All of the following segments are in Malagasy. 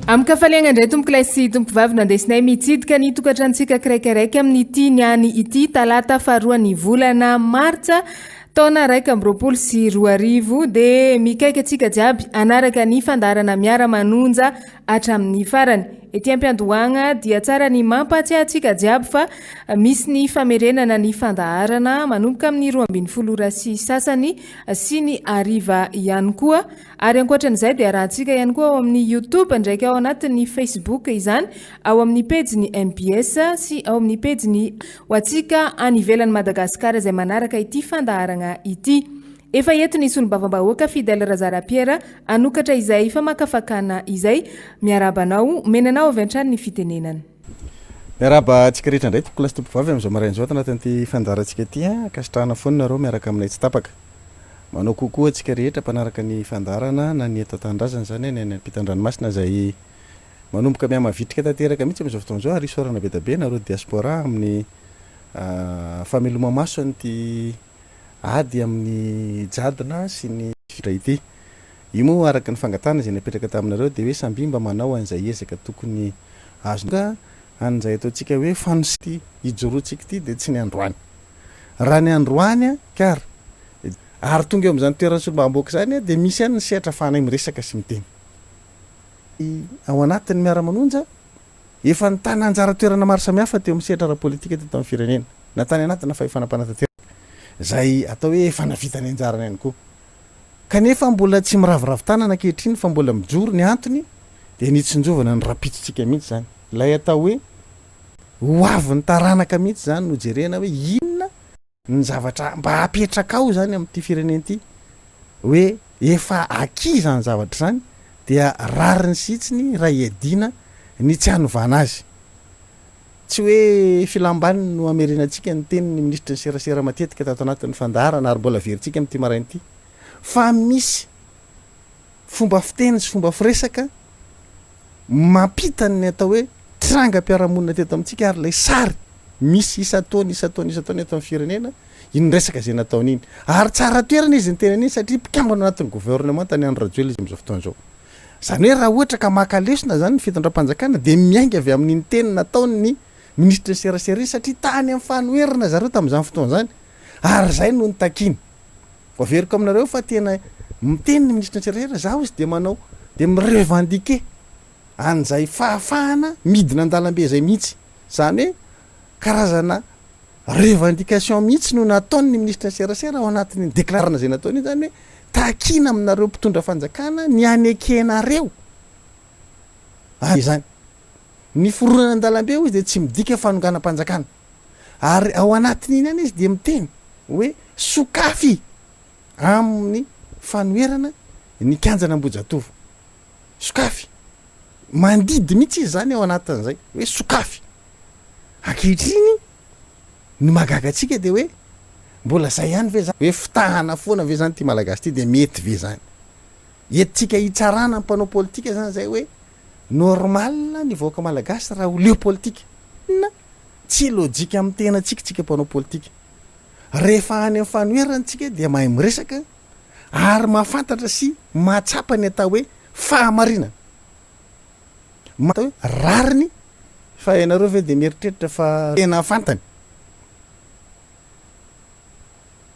Amkafaliagna indray tompoklay sy tompovavy nandesinay mitsidika ny tokantrantsika kiraikiraiky amin'ny ity niany ity talata faharoan'ny volana martsa taona 2024 dia mikaiky atsika jiaby anaraka ny fandarana Miara Manonja hatramin'ny farany. Ety ampiandohagna dia tsara ny mampatsiahy atsika jiaby fa misy ny famerenana ny fandaharana manomboka amin'ny 12 sy sasany sy ny ariva ihany koa. Ary ankoatran'izay dia rahantsika ihany koa ao amin'ny YouTube ndraiky ao anatin'ny Facebook izany, ao amin'ny page ny MBS sy ao amin'ny page ny Hoatsika any ivelan'ny Madagasikara izay manaraka ity fandaharana ity. Efa eto ny solombavam-bahoaka Fidèle Razarapiera anokatra izay fa makafakana izay miarabanao menanao avy an-trano ny fitenenana. Miaraba atsika rehetra indray tokolasy tompovavy amin'izao marain'izao tanatin'ity fandaharantsika ity akasitrahana foana nareo miaraka aminay tsy tapaka. Manao kokoa atsika rehetra mpanaraka ny fandaharana na ny eto an-tanindrazana zany ny ampitan-dranomasina izay manomboka miamavitrika tanteraka mihitsy amin'izao fotoana izao ary isorana be dabe nareo diaspora amin'ny fameloma maso an'ity ady amin'ny jadona sy ny fitra ity. Io moa araka ny fangatana izay napetraka taminareo dia hoe samby mba manao an'izay ezaka tokony azo an'izay ataontsika hoe fanosity ijoroantsika ity dia tsy ny androany. Raha ny androany kara ary tonga eo amin'izany toerana solombavam-bahoaka izany dia misy ihany ny sehatra ahafahanay miresaka sy miteny. Ao anatin'ny Miara Manonja efa nitany anjara toerana maro samihafa teo amin'ny sehatra ara-politika teto amin'ny firenena. Natany anatina fahefana-panatanteraka izay atao hoe efa navita ny anjarany ihany koa. Kanefa mbola tsy miravoravo tanana ankehitriny fa mbola mijoro ny antony dia nitsinjovana ny rapitsitsika mihitsy zany. Ilay atao hoe ho avy ny taranaka mihitsy zany no jerena hoe inona ny zavatra mba apetraka ao zany amin'ity firenena ity hoe efa akiza ny zavatra zany dia rariny sitsiny raha iadina ny tsy hanovana azy. Tsy hoe filambany no amerenantsika ny tenin'ny ministra ny serasera matetika tato anatin'ny fandaharana ary mbola verintsika amin'ity maraina ity fa misy fomba fiteny sy fomba firesaka mampita ny atao hoe trangam-piarahamonina teto amintsika ary ilay sary misy isataony eto amin'ny firenena iny resaka izay nataony iny ary tsara toerana izy ny tenany iny satria mpikambana anatin'ny gouvernement tany andro rajoely izy amin'izao fotoana izao. Zany hoe raha ohatra ka makalesona zany ny fitondram-panjakana dia miainga avy amin'ny teny nataony ny ministra ny serasera satria tany amin'ny fanoherana zareo tamin'izany fotoana zany ary zay no nitakiny. Voaveriko aminareo fa tena miteny ny ministra ny serasera zaho izy dia manao dia mirevendike an'izay fahafahana midina an-dalambe izay mihitsy. Zany hoe karazana revendication mihitsy no nataony ny ministra ny serasera ao anatin'ny deklarana izay nataony zany hoe takina aminareo mpitondra fanjakana ny anekenareo zany. Ny foronana an-dalambe izy dia tsy midika fanonganam-panjakana ary ao anatin'iny ihany izy dia miteny hoe sokafy amin'ny fanoherana ny kanjana ambojatovo. Sokafy mandidy mihitsy izy zany ao anatin'izay hoe sokafy. Ankehitriny ny magagatsika dia hoe mbola zay ihany ve zany hoe fitahana foana ve zany ty malagasy ty dia mety ve zany entsika hitsarana ny mpanao politika zany zay hoe normal ny vahoaka malagasy raha ho leo politika na tsy lojika amin'ny tena tsika mpanao politika. Rehefa any amin'ny fanoherantsika dia mahay miresaka ary mahafantatra sy mahatsapa ny atao hoe fahamarinana atao hoe rariny fa ianareo ve dia mieritreritra fa tena fantany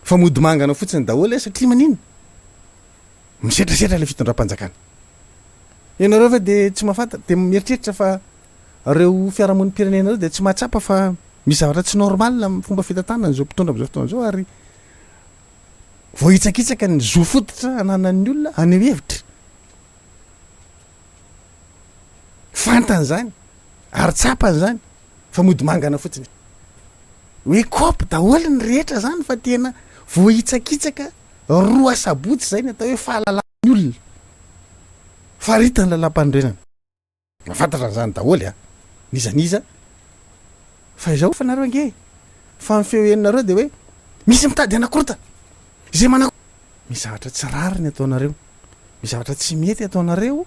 fa mody mangana fotsiny daholo satria manino misetrasetra ilay fitondram-panjakana. Ianareo ve dia tsy mahafantatra dia mieritreritra fa reo fiarahamonim-pirenenareo dia tsy mahatsapa fa misy zavatra tsy normal amin'ny fomba fitantanana zao mpitondra amin'izao fotoana izao ary voahitsakitsaka ny zo fototra ananan'ny olona any hevitra fantany zany ary tsapany zany fa mody mangana fotsiny hoe kopy daholo ny rehetra zany fa tena voahitsakitsaka roa sabotsy zay ny atao hoe fahalalany olona faritany lalam-pandrenana mafantatra n'izany daholo nizaniza fa izao fa nareo ange fa ny feo heninareo dia hoe misy mitady anakorota izay misy zavatra tsy rariny ataonareo, misy zavatra tsy mety ataonareo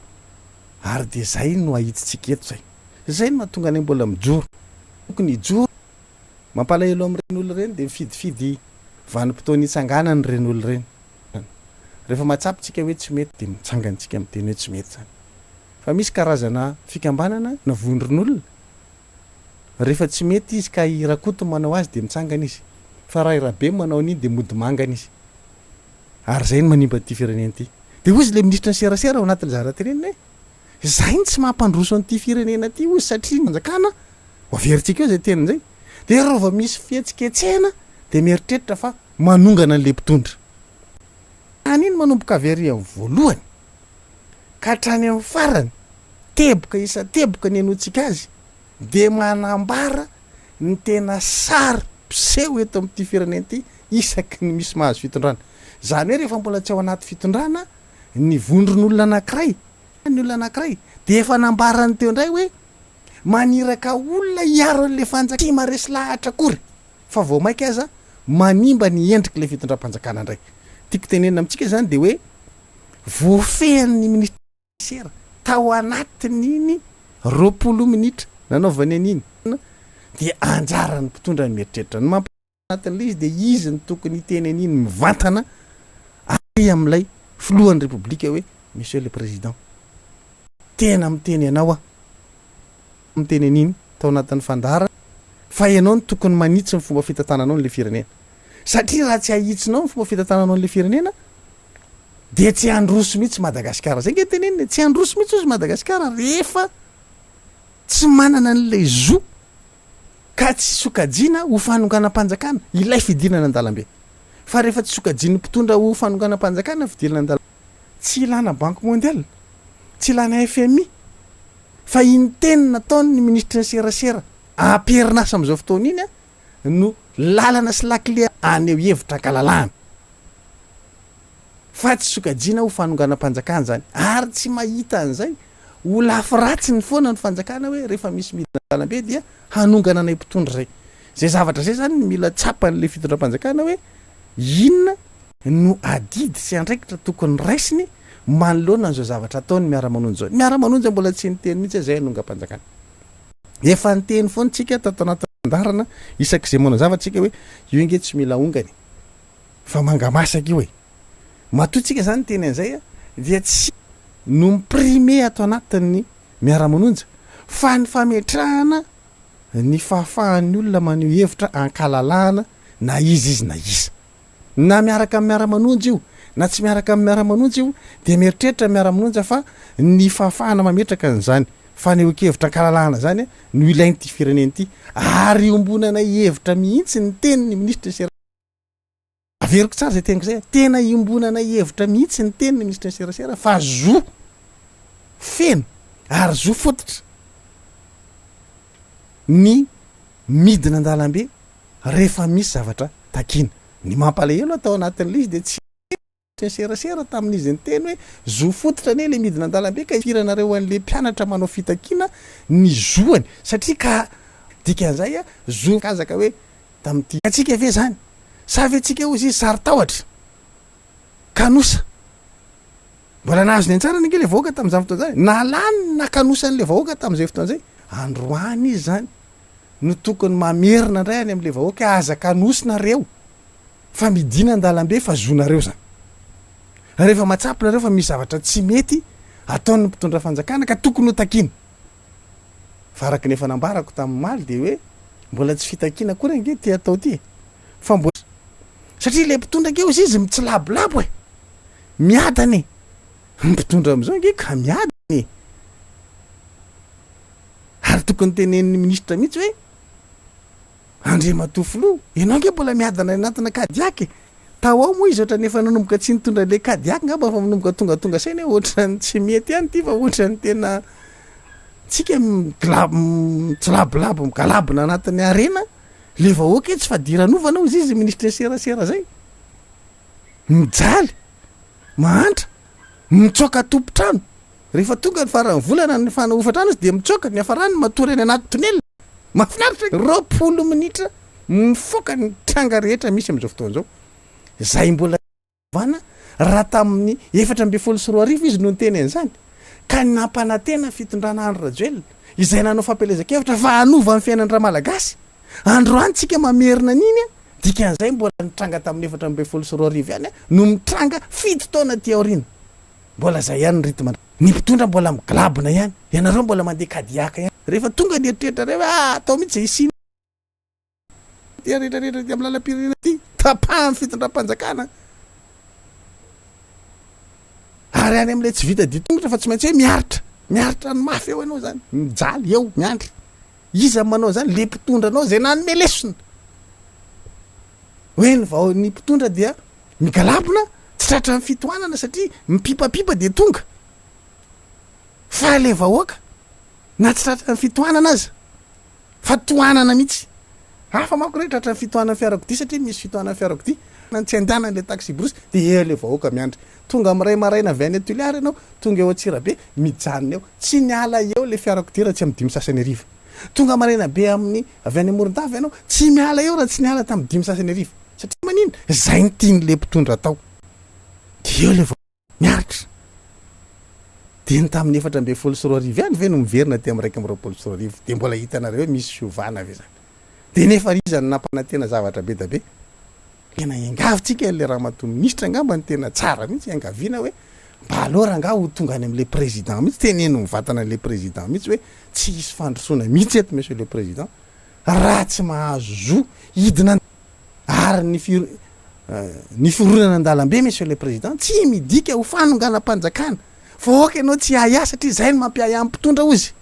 ary dia zay no ahitsitsika eto zay no mahatonga anay mbola mijoro. Tokony ijoro mampalahelo amin'ireny olona ireny dia mifidifidy vanim-potoana hitsangana ny reny olona ireny. Rehefa mahatsapitsika hoe tsy mety dia mitsangantsika amin'ny teny hoe tsy mety zany fa misy karazana fikambanana na vondron'olona rehefa tsy mety izy ka irakoto manao azy de mitsangana izy fa raha irabe manao an'iny de mody mangana izy ary zay ny manimba ty firenena ty de ozy le ministra ny serasera ao anatin'ny zara-tenenina hoe zay ny tsy mampandroso an'ity firenena ty ozy satria manjakana hoaveritsika eo zay tenany zay de rova misy fihetsiketsehana de mieritreritra fa manongana an'le mpitondra aniny manomboka avery amin'ny voalohany ka hatrany amin'ny farany teboka isa teboka ny anotsika azy de manambara ny tena sary piseho eto amin'ity firenena ty isaky ny misy mahazo fitondrana zany hoe rehefa mbola tsy ao anaty fitondrana ny vondron'olona anankiray ny olona anankiray de efa nambarany teo indray hoe maniraka olona hiaro an'le fanjakana maresy lahatra akory fa vao mainka aza manimba ny endriky le fitondram-panjakana indray tiako tenenina amitsika zany de hoe voafehan'ny ministra sera tao anatin'iny 20 minitra nanaovany an'iny de anjarany mpitondra ny mieritreritra ny mampanatin'le izy de izy ny tokony teny an'iny mivantana ary am'ilay filohan'ny repoblika hoe monsieur le président tena miteny anao a miteny an'iny tao anatin'ny fandara fa ianao ny tokony manitsy ny fomba fitantananao n'le firenena satria raha tsy ahitsinao ny fomba fitantananao n'le firenena de tsy androso mihitsy Madagasikara zay nge tenenina tsy androso mihitsy ozy Madagasikara rehefa tsy manana an'le zo ka tsy sokajiana ho fanonganam-panjakana ilay fidinana an-dalambe fa rehefa tsy sokajiany mpitondra ho fanonganam-panjakana fidinana an-dalambe tsy ilana banque mondiale tsy ilana FMI fa iny teny nataony ministra serasera amperinasa am'izao fotoana iny a no lalana sy lakile aneo hevitra ankalalahana fa tsy sokajiana ho fanonganam-panjakana zany ary tsy mahita an'izay ho lafiratsy ny foana ny fanjakana hoe rehefa misy midina dalambe dia hanongana anay mpitondra zay zay zavatra zay zany mila tsapan'le fitondram-panjakana hoe inona no adidy sy andraikitra tokony raisiny manoloana an'izao zavatra ataony Miara Manonja zao Miara Manonja mbola tsy niteny mihitsy zay hanongam-panjakana efa niteny foana tsika tato anaty andarana isak'izay manao zavatra tsika hoe io nge tsy mila ongany fa mangamasaka io e matoa tsika zany teny an'izay a dia tsy no miprimé ato anatin'ny Miara Manonja fa ny fametrahana ny fahafahan'ny olona maneho hevitra ankalalahana na izy na isa na miaraka amin'ny Miara Manonja io na tsy miaraka amin'ny Miara Manonja io de mieritreritra Miara Manonja fa ny fahafahana mametraka an'izany fanehoan-kevitra ankalalahana zany no ilain'ity firenena ity ary iombonana hevitra mihitsy ny tenin'ny ministra sera averiko tsara zay teniko zay tena iombonana hevitra mihitsy ny tenin'ny ministra serasera fa zo feno ary zo fototra ny midina an-dalambe rehefa misy zavatra takina ny mampalahelo atao anatin'le izy de tsy serasera tamin'izy ny teny hoe zo fototra ane le midina an-dalambe ka firanareo an'le mpianatra manao fitakina ny zoany satria ka dikan'izay a zo kazaka hoe tamin'ity atsika ve zany sa ve tsika ozy izy sary tahotra kanosa mbola nahazo ny antsara nge le vahoaka tamin'izany fotoana zany nalany nakanosan'le vahoaka tamin'izay fotoana zay androany izy zany no tokony mamerina indray any am'le vahoaka aza kanosonareo fa midina an-dalambe fa zonareo zany rehefa matsapinareo fa misy zavatra tsy mety ataon'ny mpitondra fanjakana ka tokony ho takina fa araky nefa nambarako tamin'ny maly de hoe mbola tsy fitakina koa nge ty atao ty fa mbola satria le mpitondra nge ozy izy mitsilabolabo e miadany mpitondra am'izao nge ka miadany ary tokony tenen'ny ministra mihitsy hoe andre matofilo ianao nge mbola miadana anatina kadiaky tao ao moa izy ohatra nefa nanomboka tsy nitondra le kadiaky ngamba fa manomboka tonga sainy hoe ohatrany tsy mety ihany ty fa ohatrany tena tsika tsilabolabo migalabona anatin'ny arena le vahoaka e tsy fa diranovana ozy izy ministra serasera zay mijaly mahantra mitsoka tompotrano rehefa tonga ny farany volana ny fanahofatrano izy de mitsoka ny afarany matory any anaty tonelina mafinaritra 20 minitra mifoka ny tranga rehetra misy am'izao fotoana zao zay mbola vana raha tamin'ny 14 izy no nyteny an'izany ka nampanantena fitondrana andro rajoelona izay nanao fampelezan-kevitra fa anova amin'ny fiainan'ny malagasy androany tsika mamerina an'iny a dikan'izay mbola nitranga tamin'ny 14 ihany no mitranga fito taona ty aorina mbola zay ihany ny rythme ny mpitondra mbola miglabona ihany ianareo mbola mandeha kadiaka ihany rehefa tonga ny eritreritra reo atao mihitsy zay isiny rehetrarehetra ty amin'ny lalam-pirenena ty tapaha ny fitondram-panjakana ary any am'le tsy vita ditongotra fa tsy maintsy hoe miaritra ny mafy eo ianao zany mijaly eo miandry izy manao zany le mpitondra anao zay nany melesona hoe ny vao ny mpitondra dia migalabona tsy tratra ny fitohanana satria mipipapipa de tonga fa le vahoaka na tsy tratra ny fitohanana aza fa tohanana mihitsy hafa manko re tratra ny fitohanana fiarakodia satria misy fitohanana fiarakodia na tsy andehanany le taxi brosy de le vahoaka miandry tonga amiray maraina avy any atoliary ianao tonga eo atsirabe mijanona eo tsy miala eo le fiarakodia raha tsy amy dimy sasany ariva tonga maraina be amin'ny avy any amoron-tafy ianao tsy miala eo raha tsy niala tamin'ny dimy sasany ariva satria manino zay ny tiany le mpitondra atao de eo le miaritra de ny tamin'ny 4 any ve no miverina ty am'raiky am'roapolo de mbola hitanareo misy fiovana ave zany de nefa rizany nampanantena zavatra be da be tena engavitsika le raha mato ministra angamba ny tena tsara mihitsy engaviana hoe mba alora anga ho tonga any am'le président mihitsy teneno mivatana le président mihitsy hoe tsy hisy fandrosoana mihitsy eto monsieur le président raha tsy mahazo zo hidina ary ny fironana an-dalambe monsieur le président tsy midika ho fanonganam-panjakana fa oka ianao tsy aya satria zay no mampiaya mpitondra ozy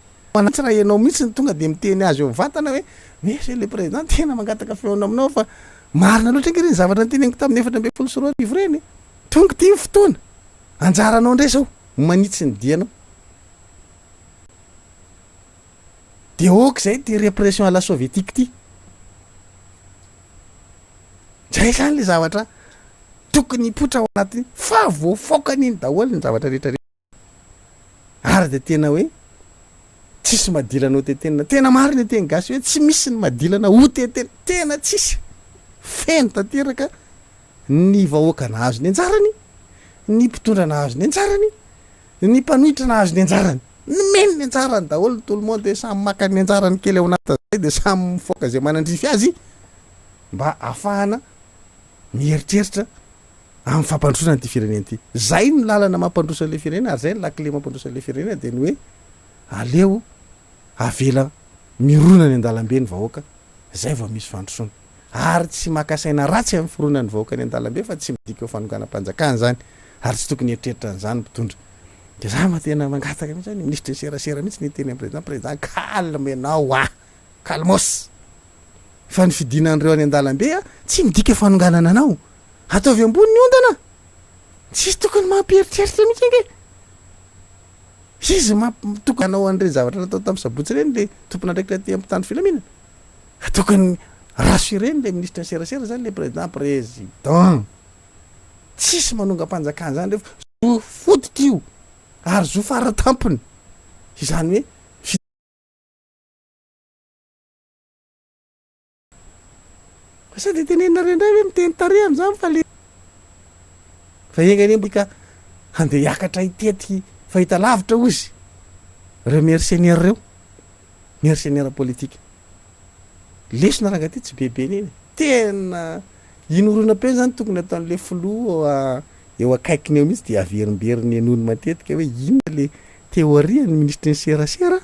tsy raha ianao mihitsy ny tonga de miteny azy eo mivatana hoe monsieur le président tena mangataka feona aminao fa marina loatra nge reny zavatra nyteneniko tamin'ny 4 reny tonga ty fotoana anjaranao indray zao manitsy ny dianao de oka zay ty répression à la soviétique ty zay zany le zavatra tokony hipotra ao anatiny fa voafokany iny daholo ny zavatra rehetrarehetra ary de tena hoe tsisy madilana ho tetenina tena marina e teny gasy hoe tsy misy ny madilana ho tetena tena tsisy feno tanteraka ny vahoaka nahazo ny anjarany ny mpitondra nahazo ny anjarany ny mpanohitra nahazo ny anjarany ny meny ny anjarany daholo tout le monde samy maka ny anjarany kely ao anaty zay de samy mifoaka zay manandrify azy mba ahafahana mieritreritra amin'ny fampandrosana ty firenena ty zay ny lalana mampandrosa le firenena ary zay ny lakile mampandrosa le firenena de ny hoe aleo avela mirona ny an-dalambe ny vahoaka zay vao misy fandrosoana ary tsy makasaina ratsy amin'ny fironana ny vahoaka ny an-dalambe fa tsy midika ho fanongana-panjakana zany ary tsy tokony eritreritra an'izany mpitondra de za matena mangataka mihitsy zany ministre ny serasera mihitsy ny teny amin'ny président calme ianao calmos fa ny fidinan'ireo any an-dalambe tsy midika fanonganana anao ataovy ambony ny ondana tsisy tokony mampieritreritra mihitsy nge izy tokony anao an'ireny zavatra natao tamin'ny sabotsy reny le tompona ndraikitra ty amin'ny tany filaminana tokony rassureny le ministre ny serasera zany le président tsisy manonga-panjakana zany rehefa zo fototra io ary zo faratampony izany hoe sa de tenenina rendray hoe miteny tare am'zany fa le fa engany mbika handeha hiakatra hitetiky fahita lavitra ozy reo mercenaire reo mercenaire politique lesona ranga ty tsy bebe niny tena inorona pe zany tokony ataon'le filoha eo akaikiny eo mihitsy de averimberiny enony matetika hoe inona le teoria ny ministre ny serasera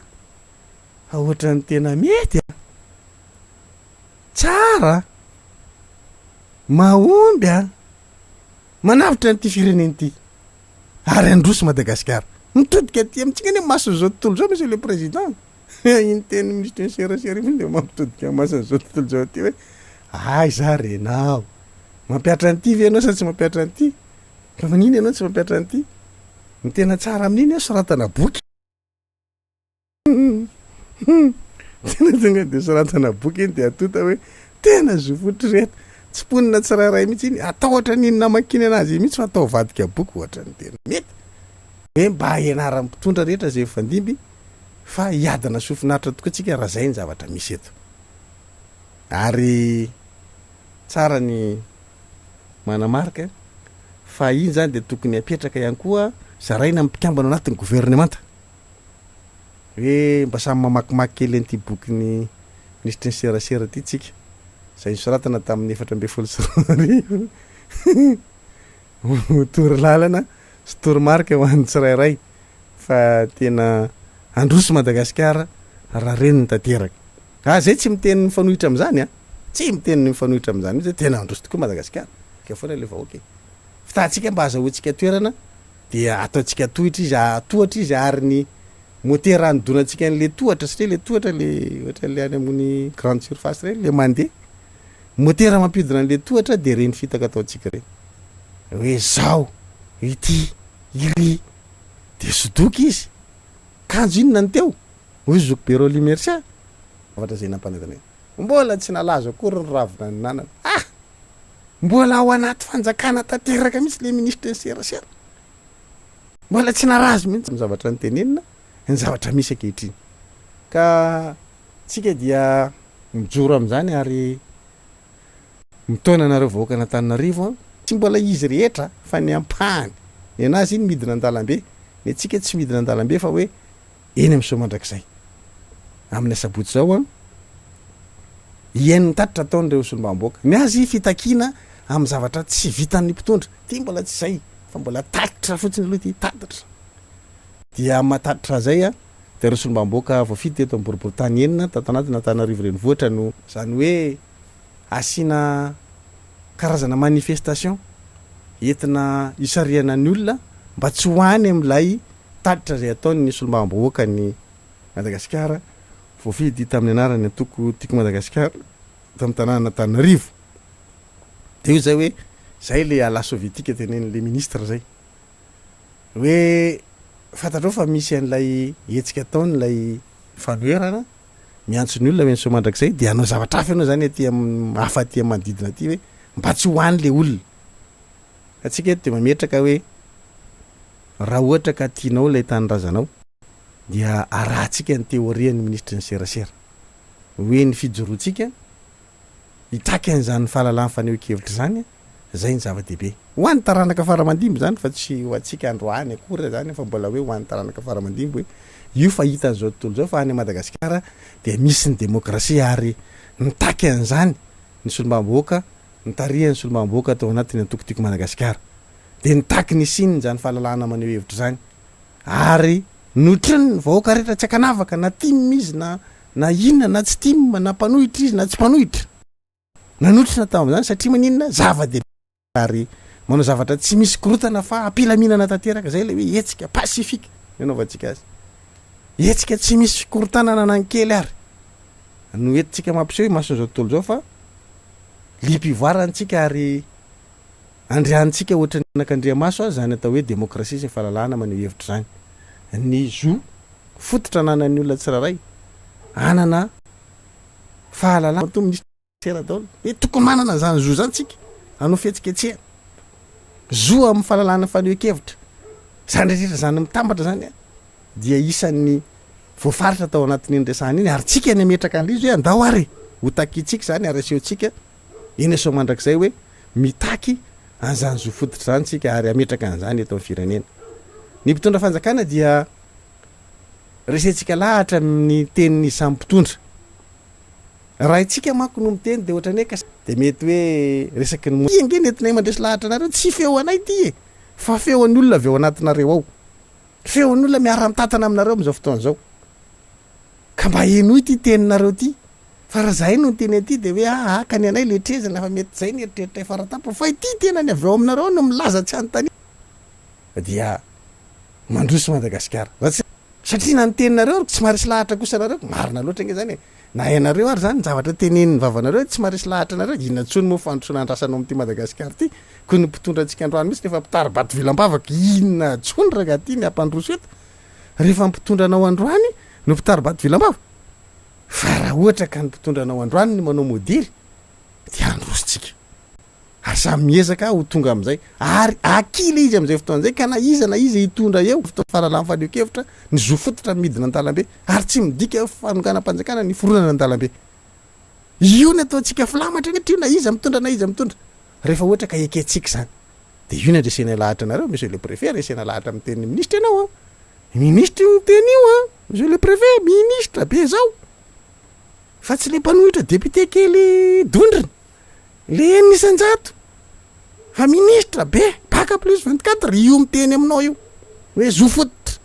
ohatra ny tena mety tsara mahomby manavitra nyty fireneny ty ary androso Madagasikara mitodika ty amitsika ny masony zao tontolo zao monsieur le président iny teny ministre ny serasera iny de mampitodika masony zao tontolo zao ty hoe ay za renao mampiatra an'ity ve anao sa tsy mampiatra an'ity fa manino ianao tsy mampiatra an'ity ny tena tsara amin'iny soratana boky tena tonga de soratana boky iny de atota hoe tena zo fotroreta tsy ponina tsirairay mihitsy iny atao ohatra n'iny namakiny anazy mihitsy fa atao vadika boky ohatra ny tena mety hoe mba ianara mpitondra rehetra zay fandimby fa hiadana sofinaritra tokoa tsika raha zay ny zavatra misy eto ary tsara ny manamarika fa iny zany de tokony apetraka ihany koa zaraina mpikambana anatin'ny gouvernemanta hoe mba samy mamakimaky kely an'ity boky ny ministre ny serasera ty tsika zay soratana tamin'ny 4 tory lalana Stormark ho an'ny tsirairay fa tena androso Madagasikara raha reniny tanteraka. Zay tsy miteny mifanohitra amin'izany tsy miteny mifanohitra amin'izany mihitsy tena androso tokoa Madagasikara. Ka foana le vahoaka. Fitahantsika mba azahoantsika toerana dia ataontsika tohatra izy ary ny motera anodonantsika an'le tohatra satria le tohatra le ohatra le any amin'ny grande surface reny le mandeha motera mampidina an'le tohatra de reny fitaka ataontsika reny hoe zao ity iry de sodoky izy kanjo inona ny teo hoy zoko bureau limercia avatra zay nampanedana mbola tsy nalazo akory ny ravina ny nanana mbola ao anaty fanjakana tanteraka mihitsy le ministre ny serasera mbola tsy narazo mihitsy zavatra nytenenina ny zavatra misy ankehitriny ka tsika dia mijoro amin'izany ary mitona anareo vahoaka an'Antananarivo tsy mbola izy rehetra fa ny ampahany ny anazy iny midina an-dalambe ny atsika tsy midina an-dalambe fa hoe eny amin'ny somandrakizay amin'ny asabotsy zao iain'ny tatitra ataon'ireo solombamboaka ny azy fitakiana amin'ny zavatra tsy vitan'ny mpitondra ty mbola tsy zay fa mbola tatitra fotsiny aloha ty tatitra dia matatitra zay de ireo solombamboaka voafidy teto amin'ny boriboritany enina tato anaty Antananarivo renivohitra no zany hoe asiana karazana manifestation entina isariana ny olona mba tsy hoany amin'ilay tatitra zay ataony solombamboaka ny Madagasikara voafidy tamin'ny anarany antoko tiako Madagasikara tamin'ny tanàna Antananarivo de io zay hoe zay le ala sovietika tenen'le ministre zay hoe fantatrao fa misy an'ilay hetsika ataony lay fanoerana miantso ny olona hoe ny somandrakizay de anao zavatra hafa ianao zany aty hafa aty manodidina aty hoe mba tsy hoany le olona atsika eto de mametraka hoe raha ohatra ka tianao lay tanyrazanao dia arahantsika ny teorian'ny ministre ny serasera hoe ny fijoroantsika hitaky an'izany fahalalany fanehoan-kevitra zany zay ny zava-dehibe ho an'ny taranaka faramandimby zany fa tsy ho antsika androany akory zany fa mbola hoe ho an'ny taranaka faramandimby hoe io fa hita an'izao tontolo zao fa any Madagasikara de misy ny demokrasia ary nitaky an'izany ny solombamboaka nitarihan'ny solombamboaka atao anatiny antokotiko Madagasikara de nitaky ny sininy zany fahalalana maneho hevitra zany ary notriny vahoaka rehetra tsy akanavaka na tima izy na inona na tsy tima na mpanohitra izy na tsy mpanohitra nanotrina tao amin'izany satria maninona zava-dehibe ary manao zavatra tsy misy korotana fa ampilaminana tanteraka zay le hoe hetsika pasifika anaovantsika azy hetsika tsy misy korotanana nankely ary no entintsika mampiseho mason'izao tontolo zao fa limpivoarantsika ary andriantsika ohatra nakandriamaso azy zany atao hoe demokrasia sy fahalalana maneho hevitra zany ny zo fototra nanan'ny olona tsiraray anana fahalalana to ministera daolo hoe tokony manana zany zo zany tsika anao fihetsiketsehana zo amin'ny fahalalana fanehoan-kevitra zany rehetra zany mitambatra zany dia isan'ny voafaritra tao anatin'iny resahana iny ary tsika ny ametraka an'le izy hoe andao ary ho takitsika zany ary asehontsika eny so mandrakizay hoe mitaky an'izany zo fototra zany tsika ary ametraka an'izany eto amin'ny firenena ny mpitondra fanjakana dia resentsika lahatra amin'ny tenin'ny samy mpitondra raha itsika manko no miteny de ohatrany hoe de mety hoe resaky ny inge nentinay mandresy lahatra anareo tsy feo anay ty fa feo any olona avy ao anatinareo ao feo ny olona miara mitantana aminareo am'izao fotoana zao ka mba eno ity teninareo ty fa raha zahay no nyteny aty de hoe aka ny anay letrezana fa mety zay ny eritreritra faratapo fa ity tena ny avy ao aminareo no milaza tsy anytany dia mandroso Madagasikara satria na ny teninareo tsy maharesy lahatra kosa nareo marina loatra nge zany na hainareo ary zany zavatra tenenin'ny vavanareo tsy maharesy lahatra nareo inona ntsony moa fandrosoana andrasanao amin'ity Madagasikara ty ko ny mpitondra antsika androany mihitsy rehefa mpitaribato vilam-bavaka inona tsony raga ty ny ampandroso eto rehefa mpitondra anao androany no mpitaribato vilam-bava fa raha ohatra ka ny mpitondra anao androany ny manao modiry de androsontsika ary samy miezaka ho tonga am'izay ary akily izy am'izay fotoana zay ka na izy hitondra eo fotoana fahalalana fanehoan-kevitra ny zo fototra midina an-dalambe ary tsy midika fanongana-panjakana ny foronana an-dalambe io ny ataontsika filamatra netra io na izy mitondra rehefa ohatra ka eketsika zany de io ny andresena lahatra anareo monsieur le préfet resena lahatra amin'ny tenin'ny ministre ianao ministre io teny io monsieur le préfet ministre be zao fa tsy le mpanohitra député kely dondrina le nisanjato fa ministre be baka plus 24 io miteny aminao io hoe zo fototra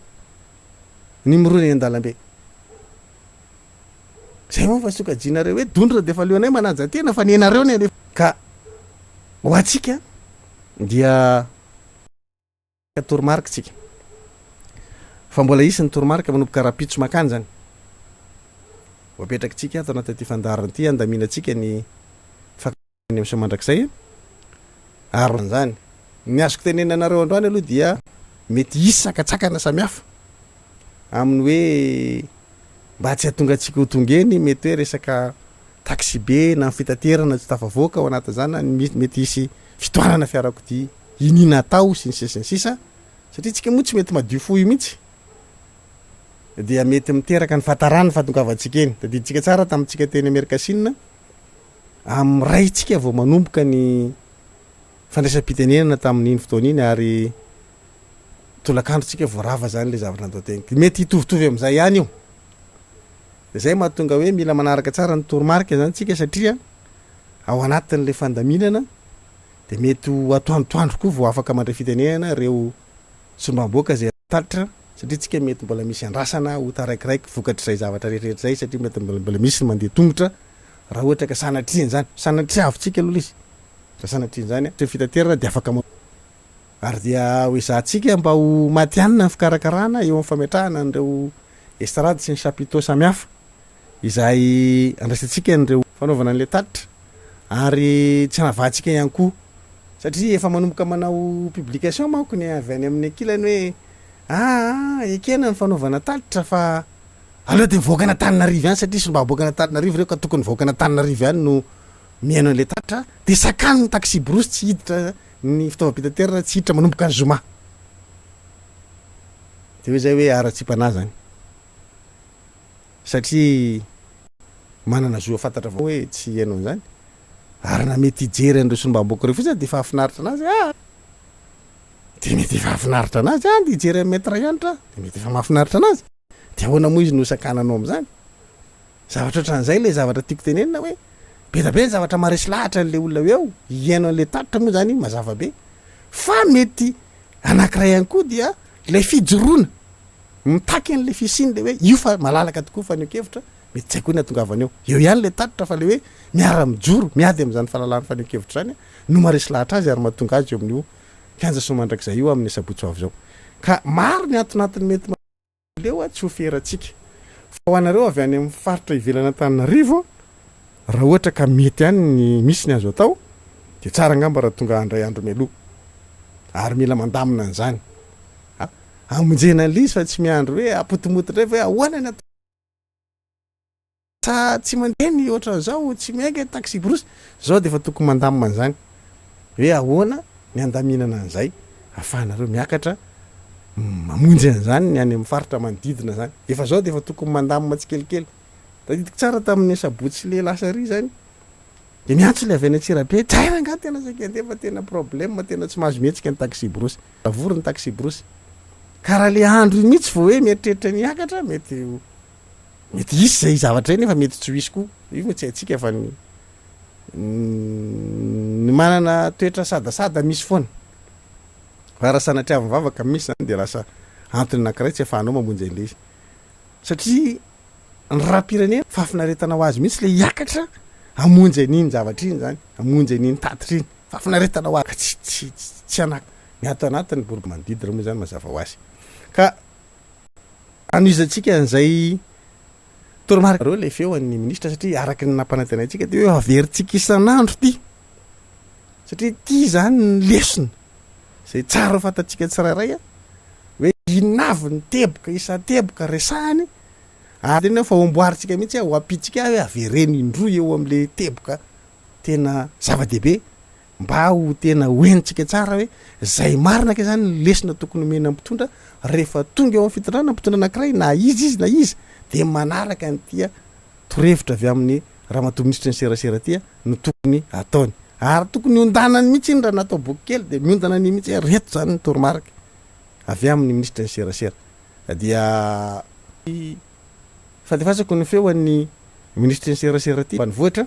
numéro ny an-dalambe zay moa fa sokajinareo hoe dondra de fa leonay mananja tena fa ny anareo ny ka ho atsika dia toromarika tsika fa mbola isy ny toromarika manomboka rapitso makany zany apetraky tsika ato anaty ty fandarana ty andaminatsika ny fakany amso mandrakizay ary zany ny azoko tenenanareo androany aloha dia mety isy sakatsakana samihafa amin'ny hoe mba tsy hatonga atsika ho tongeny mety hoe resaka taxi be na fitaterana tsy tafavoaka ao anaty zany mety isy fitoanana fiarakodia inina atao sy ny sisa ny sisa satria tsika moa tsy mety madio fo io mihitsy dia mety miteraka ny fatarany fahatongavantsika eny da diditsika tsara tamintsika teny Amerika Sinina amin'ny ray tsika vao manomboka ny fandraisam-pitenenana tamin'iny fotoana iny ary tolakandrotsika voarava zany le zavatra natao teny mety hitovitovy am'izay ihany io de zay mahatonga hoe mila manaraka tsara ny toromarika zany tsika satria ao anatin'le fandaminana de mety atoandrotoandro koa vao afaka mandray fitenenana reo sombamboaka zay talitra satria tsika mety mbola misy andrasana ho taraikiraiky vokatr'izay zavatra rehetrarehetra zay satria mety mbola misy ny mandeha tongotra raha ohatra ka sanatriany zany sanatriavitsika aloha izy raha sanatriany zany fitaterana de afaka ary dia hoe zahtsika mba ho maty anina ny fikarakarana eo amin'ny fametrahana an'ireo estrady sy ny chapiteau samihafa izay andraisantsika n'ireo fanaovana an'le talitra ary tsy hanavatsika ihany koa satria efa manomboka manao publication manko ny avy any amin'ny akilany hoe ekena ny fanaovana talitra fa aloha de mivoaka na Tananarivo ihany satria somba aboaka na Tananarivo reo ka tokony mivoaka na Tananarivo ihany no miaino an'le talitra de sakany ny taxi brosy tsy hiditra ny fitaovam-pitaterana tsy hiditra manomboka ny zoma de hoe zay hoe ara-tsipana zany satria manana zo fantatra avao hoe tsy hainao zany ary na mety hijery an'ireo sombamboaka reo fotsiny de efa afinaritra anazy de mety efa afinaritra anazy de hijery amin'ny metra ianitra de mety efa mahafinaritra anazy de ahoana moa izy no sakananao am'zany zavatra ohatran'izay le zavatra tiako tenenina hoe be da be ny zavatra maresy lahatra n'le olona eo hiaino an'le talitra moa zany mazava be fa mety anankiray ihany koa dia le fijoroana mitaky an'le fisiny le hoe io fa malalaka tokoa fa neo-kevitra mety tsy haiko ny atongavana eo ihany le talitra fa le hoe miara mijoro miady am'zany fahalalany fa neo-kevitra zany no maresy lahatra azy ary mahatonga azy eo amin'io kianja somandrakizay io amin'ny sabotso avy zao ka maro ny antonatiny mety leo tsy ho feratsika fa ho anareo avy any amin'ny faritra ivelana Tananarivo raha ohatra ka mety ihany ny misy ny azo atao de tsara angamba raha tonga andray andro mialoha ary mila mandamina an'izany amonjena an'le izy fa tsy miandro hoe apotomototra hoe ahoana ny sa tsy mandeha ny ohatran'izao tsy miainga taxi brosy zao de efa tokony mandamina an'izany hoe ahoana ny andaminana an'izay ahafahanareo miakatra mamonjy an'izany ny any amin'ny faritra manodidina zany efa zao de efa tokony mandamina tsikelikely tadidiko tsara tamin'ny sabotsy le lasary zany de miantso le avy any Antsirabe tsaina nga tena sakendefa tena problème tena tsy mahazo mihetsika ny taxi brosy avory ny taxi brosy karaha le andro iny mihitsy vao hoe mieritreritra niakatra mety isy zay zavatra eny efa mety tsy ho isy koa io tsy haitsika fa ny manana toetra sadasada misy foana fa raha sanatriavy mivavaka misy zany de lasa antony anankiray tsy afahanao mamonjy an'le izy satria ny raha-pirenena fahafinaretana ho azy mihitsy le hiakatra amonjy an'iny zavatra iny zany amonjy an'iny tatitra iny fahafinaretana ho azy tsy anaka ny ato anatiny boroby manodidina moa zany mazava ho azy ka anoizatsika an'izay toromarika reo le feo an'ny ministra satria araky ny nampanantenaitsika de hoe averintsika isan'andro ty satria ty zany ny lesona zay tsara fantatsika tsirairay hoe inavy ny teboka isan-teboka resahany ary tena fa omboaritsika mihitsy ho ampitsika hoe avereny indroa eo am'le teboka tena zava-dehibe mba ho tena hoenitsika tsara hoe zay marinaka zany ny lesona tokony mena mpitondra rehefa tonga eo amin'ny fitondrana mpitondra anankiray na izy na izy de manaraka ny tia torevitra avy amin'ny raha mato-ministra ny serasera tia no tokony ataony ary tokony ondanany mihitsy iny raha natao boky kely de miondana ny mihitsy reto zany ny toromarika avy amin'ny ministra ny serasera dia fadefasako ny feo an'ny ministra ny serasera ty fa nivoatra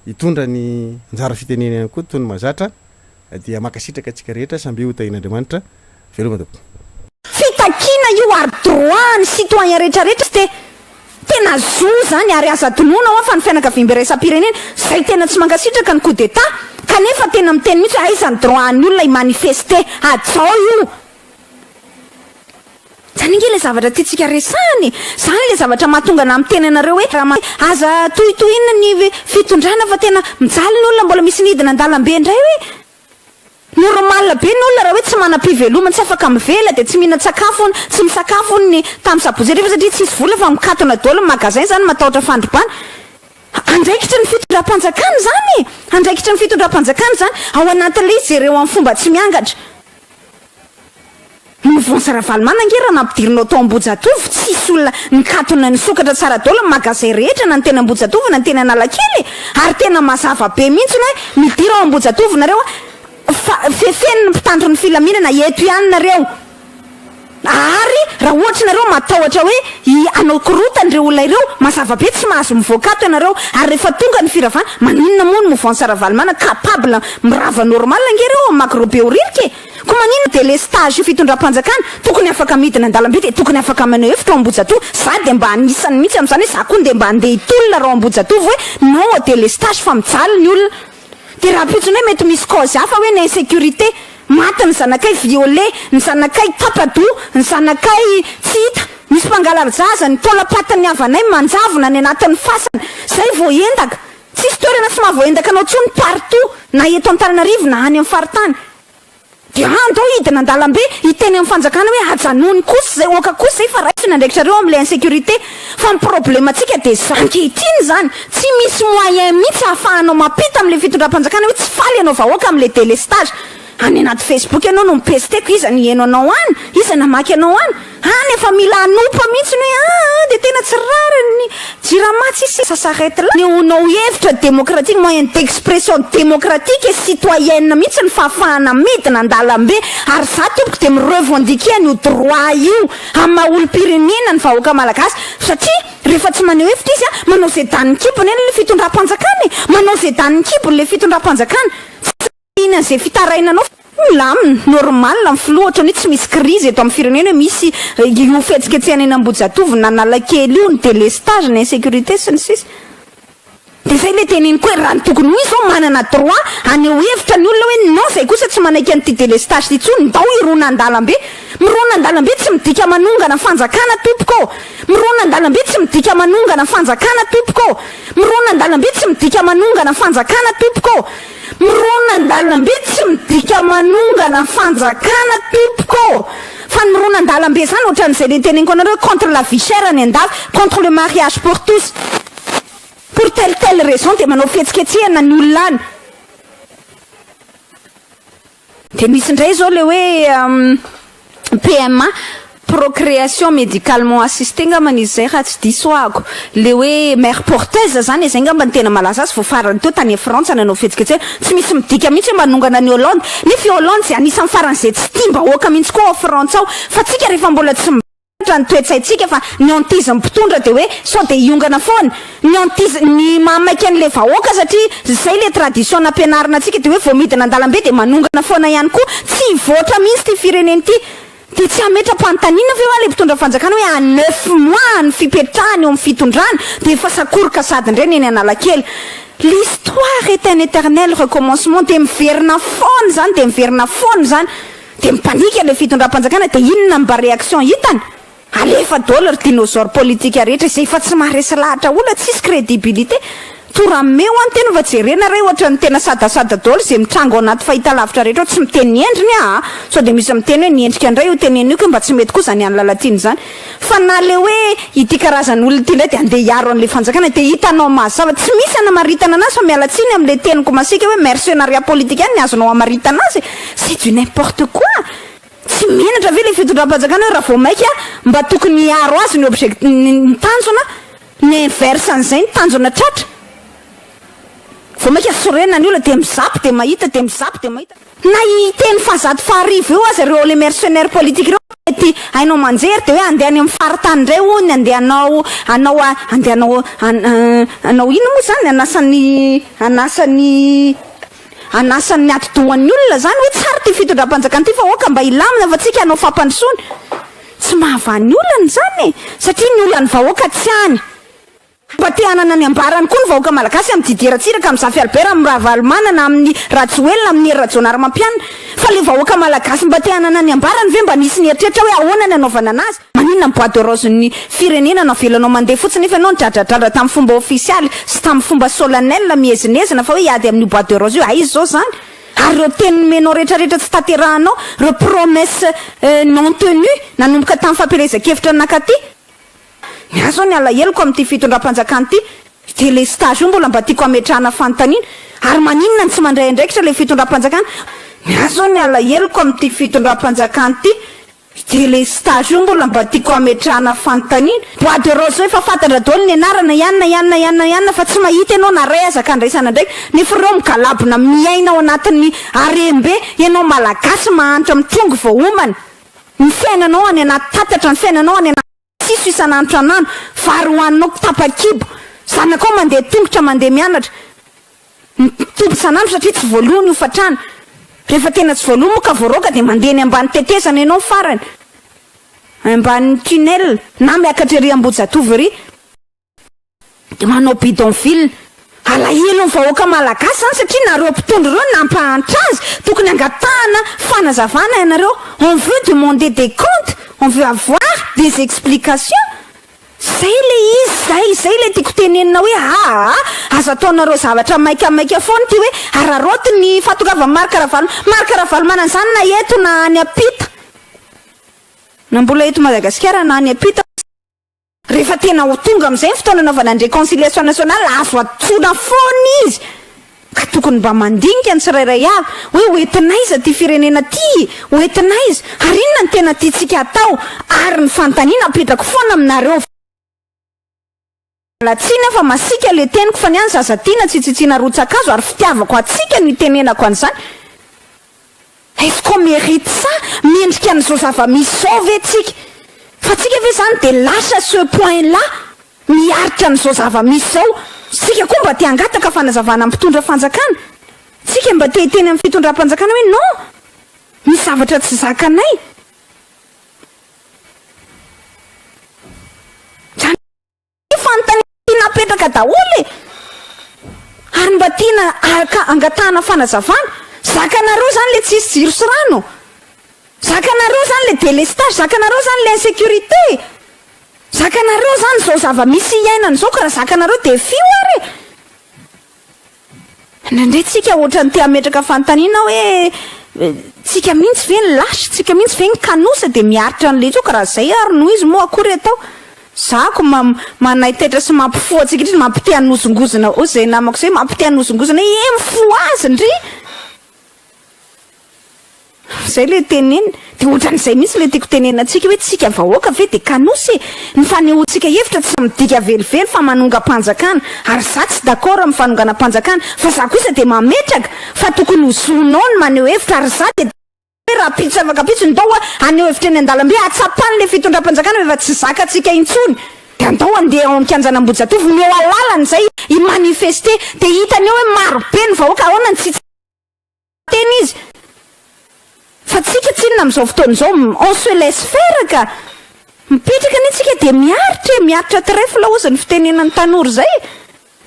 hitondra ny anjara fitenenena ihany koa toy ny mazatra dia makasitraka atsika rehetra samby hotain'andriamanitra veloma tompo fitakina io ary droit ny citoyen rehetrarehetra sy tena zo zany ary aza donoina ao fa ny fianakavimby raisam-pirenena zay tena tsy mankasitraka ny coup d'état kanefa tena miteny mihitsy aizany droit ny olona imanifeste ajao io zany inge le zavatra tiatsika resany zany le zavatra mahatonga na miteny anareo hoe aza tohitohina ny fitondrana fa tena mijaly ny olona mbola misy nidina an-dalambe indray hoe normal be ny olona raha hoe tsy manam-pivelomana tsy afaka mivela de tsy mihina-tsakafo tsy misakafo ny tamin'ny sabozy rehefa satria tsisy vola fa mikatona daholo ny magasin zany matahotra fandrompana andraikitra ny fitondram-panjakana zany andraikitra ny fitondram-panjakana zany ao anatin'le izy ireo amin'ny fomba tsy miangatra mivonsaravalomana nge raha nampidirinao tao ambojatovo tsisy olona nikatona ny sokatra tsara daholo ny magasin rehetra na ny tena ambojatovo na ny tena analakely ary tena mazava be mihitsy ny hoe midira ao ambojatovo nareo fefeny ny mpitandro ny filaminana eto ihany nareo ary raha ohatra nareo matahotra hoe anao korotandreo olona ireo mazava be tsy mahazo mivoakato ianareo ary rehefa tonga ny firavana maninona moa ny mivonsaravalomana capable mirava normal ngereo makro be oririke ko manino de le stage fitondram-panjakana tokony afaka midina an-dalambe de tokony afaka manao hevitra ao ambojatovo za de mba anisany mihitsy am'zany hoe za koa de mba andeha hitolona rao ambojatovo hoe non de le stage fa mijaly ny olona de raha pitsony hoe mety misy cause hafa hoe ny insécurité maty ny zanakay violé ny zanakay tapado ny zanakay tsy hita misy mpangalary zaza ny taolapatany avanay manjavona ny anatin'ny fasana zay voaendaka tsisy toerana tsy mahavoendaka anao tsony partout na eto Antananarivo na any amin'ny faritany de andao hidina an-dalambe hiteny amin'ny fanjakana hoe ajanony kosa zay oka kosa zay fa raisy nandraikitrareo am'le insécurité fa ny problème atsika de zankehitiny zany tsy misy moyen mihitsy ahafahanao mampita am'le fitondram-panjakana hoe tsy faly ianao vahoaka am'le délestage any anaty Facebook ianao no mipesteko iza ny heno anao any iza namaky anao any efa mila anopa mihitsy ny hoe de tena tsy rary ny jiramatsy isy sasarety la neonao hevitra démocratique moyen d'expression démocratique et citoyenne mihitsy ny fahafahana midina an-dalambe ary za tompoko de mirevendiquer ny droit io amin'ny olo-pirenena ny vahoaka malagasy satria rehefa tsy maneho hevitra izy manao zay danin'ny kibony eny le fitondram-panjakana manao zay danin'ny kibony le fitondram-panjakana ina zay fitarainanao milamina normal ny filoatra ny tsy misy crise eto amin'ny firenena misy io fetsiketsehana eny ambojatovo na analakely io ny délestage ny insécurité sy ny sisa de zay le teniny koa raha ny tokony ho izy zao manana droit aneho hevitra ny olona hoe non zay kosa tsy manaiky an'ity délestage ty tsony ndao irona an-dalambe mirona an-dalambe tsy midika manongana fanjakana tompoko mirona an-dalambe tsy midika manongana fanjakana tompoko mirona an-dalambe tsy midika manongana fanjakana tompoko mirona an-dalambe tsy midika manongana fanjakana tompoko fa ny mirona an-dalambe zany ohatran'izay le teneniko anareo contre la vie chère ny andava contre le mariage pour tous pour telle raison de manao fihetsiketsehana ny olona any de misy indray zao le hoe PMA procréation médicalement assistée ngamba izy zay raha tsy diso ahako le hoe mère porteuse zany zay ngamba ny tena malaza azy voafarany teo tany Frantsa nanao fihetsiketsehana tsy misy midika mihitsy hoe manongana ny Hollande nefa Hollande zay anisan'ny farany zay tsy tia mbahoaka mihitsy koa ao Frantsa ao fa tsika rehefa mbola tsy ny toetsaitsika fa ny antizy mpitondra de hoe sao de iongana foana ny antizy ny mamaiky an'le vahoaka satria zay le tradition nampianarina atsika de hoe vao midina an-dalambe de manongana foana ihany koa tsy voatra mihitsy ty fireneny ty de tsy ametra-pantanina ve hoa le mpitondra fanjakana hoe a 9 mois ny fipetrahany eo amin'ny fitondrana de efa sakoroka sady indray ny eny analakely l'histoire est un éternel recommencement de miverina foana zany de miverina foana zany de mipanika le fitondram-panjakana de inona mba réaction hitany alefa daholo ry dinosaure politique rehetra izay efa tsy maharesy lahatra olona tsisy crédibilité torameo any tena fa jerena ray ohatra ny tena sadasada daholo zay mitrango anaty fahita lavitra rehetra tsy miteny ny endriny sao de misy miteny hoe niendrika andray io teneniko mba tsy mety koa zany any lalatiny zany fa na le hoe ity karazany olona ity ndray de andeha hiaro an'le fanjakana de hitanao mazava tsy misy anamaritana anazy fa mialatsiny am'le teniko masika hoe mercenariat politique any ny azonao amaritana azy c'est du n'importe quoi tsy menatra ve le fitondram-panjakana hoe raha vao maika mba tokony hiaro azy ny object ny tanjona ny inverse an'izay ny tanjona tratra vao maika sorena ny olona de mizapy de mahita de mizapy de mahita na hiteny fahazato faharivo eo azy reo le mercenaire politique reo mety hainao manjery de hoe andeha any amin'ny faritany indray ony andeha anao ino moa zany anasany anasan'ny atidohan'ny olona zany hoe tsara ty fitondram-panjakana ty fa oka mba ilamina fa tsika hanao fampandrosoana tsy mahavan'ny olana zany satria ny olany vahoaka tsy any mba te hanana ny ambarany koa ny vahoaka malagasy amin'ny dideratsiraka amin'ny Zafy Albert amin'ny Ravalomanana amin'ny Rajoelina amin'ny Rajonary Mampianina fa le vahoaka malagasy mba te hanana ny ambarany ve mba nisy ny eritreritra hoe ahoana ny anaovana anazy maninona ny boîte de rose ny firenena navelanao mandeha fotsiny nefa ianao nidradradrandra tamin'ny fomba ofisialy sy tamin'ny fomba solennel mihezinezina fa hoe hiady amin'ny boîte de rose io aizy zao zany ary reo teny menao rehetrarehetra tsy taterahanao reo promesse non tenue nanomboka tamin'ny fampielezan-kevitra nakaty miazo ny alaheloko amin'ity fitondram-panjakana ty de le stage io mbola mba tiako ametrahana fanontaniana ary maninona ny tsy mandray andraikitra le fitondram-panjakana miazo ny alaheloko amin'ity fitondram-panjakana ty de le stage io mbola mba tiako ametrahana fanontaniana boîte de rose hoe fa fantatra daholo ny anarana ianina fa tsy mahita ianao na ray azaka andraisana ndraiky nefa reo migalabona miaina ao anatin'ny arembe ianao malagasy mahantra mitongo vaomana ny fiainanao any anaty tatatra ny fiainanao any anaty siso isan'andro anano varoaninao tapakibo zanakao mandeha tongotra mandeha mianatra mitombo isan'andro satria tsy voalohany hofatrana rehefa tena tsy voalohany moka voaroaka de mandeha ny ambany tetezana ianao farany ambany tunnel na miakatra ery Ambojatovo ery de manao bidonville alahelo ny vahoaka malagasy zany satria nareo mpitondro reo nampahantra azy tokony angatahana fanazavana ianareo on veut demander des comptes on veut avoir des explications zay le izy zay le tiako tenenina hoe azo ataonareo zavatra maika foana ty hoe araroty ny fatokava Marc Ravalomanana zany na eto na any apita na mbola eto Madagasikara na any apita rehefa tena ho tonga amin'izay ny fotoana anaovana ny réconciliation nationale azo atsona foana izy ka tokony mba mandinika ny tsirairay avy hoe hoentinaiza ty firenena ty hoentinaiza ary inona ny tena tiantsika atao ary ny fanontaniana apetrako foana aminareo latsina fa masika le teniko fa niany zaza tiana tsy tsitsiana rotsakazo ary fitiavako atsika ny tenenako an'izany est-ce qu'on mérite ça miendrika an'izao zava-misy zao ve tsika fa tsika ve zany de lasa ce point là miaritra an'izao zava-misy zao tsika koa mba te hangataka fanazavana amin'ny mpitondra fanjakana tsika mba te hiteny amin'ny fitondram-panjakana hoe non misy zavatra tsy zakanay fanontaniana apetraka daholo ary mba tiana angatahana fanazavana zakanareo zany le tsisy jiro sy rano zakanareo zany le délestage zakanareo zany le insécurité zakanareo zany zao zava-misy iainana zao ka raha zakanareo de fio ary nandray tsika ohatrany te ametraka fanontaniana hoe tsika mihitsy ve ny lasy tsika mihitsy ve ny kanosa de miaritra an'le tsao ka raha zay ary noho izy moa akory atao zako manaitetra sy mampifoa atsika indrindra mampite hanosongozana o zay namako zay mampite hanosongozana mifo azy ndry zay le tenena de ohatran'izay mihitsy le tiako tenena atsika hoe tsika vahoaka ve de kanosy ny fanehoantsika hevitra tsy midika velively fa manonga-panjakana ary za tsy d'accord amin'ny fanongana-panjakana fa za kosa de mametraka fa tokony hozonao ny maneho hevitra ary za de raha pitsy afaka pitsy ndao aneho hevitra eny an-dalambe atsapany le fitondram-panjakana efa tsy zakatsika intsony de andao andeha ao amikanjana Ambojatovo meo alalany zay imanifeste de hitany eo hoe maro be ny vahoaka ahoana ny tsy teny izy fa tsika tsinona amin'izao fotoana izao on se laisse faire ka mipetraka ny tsika de miaritra trèfle ozy ny fitenenan'ny tanora zay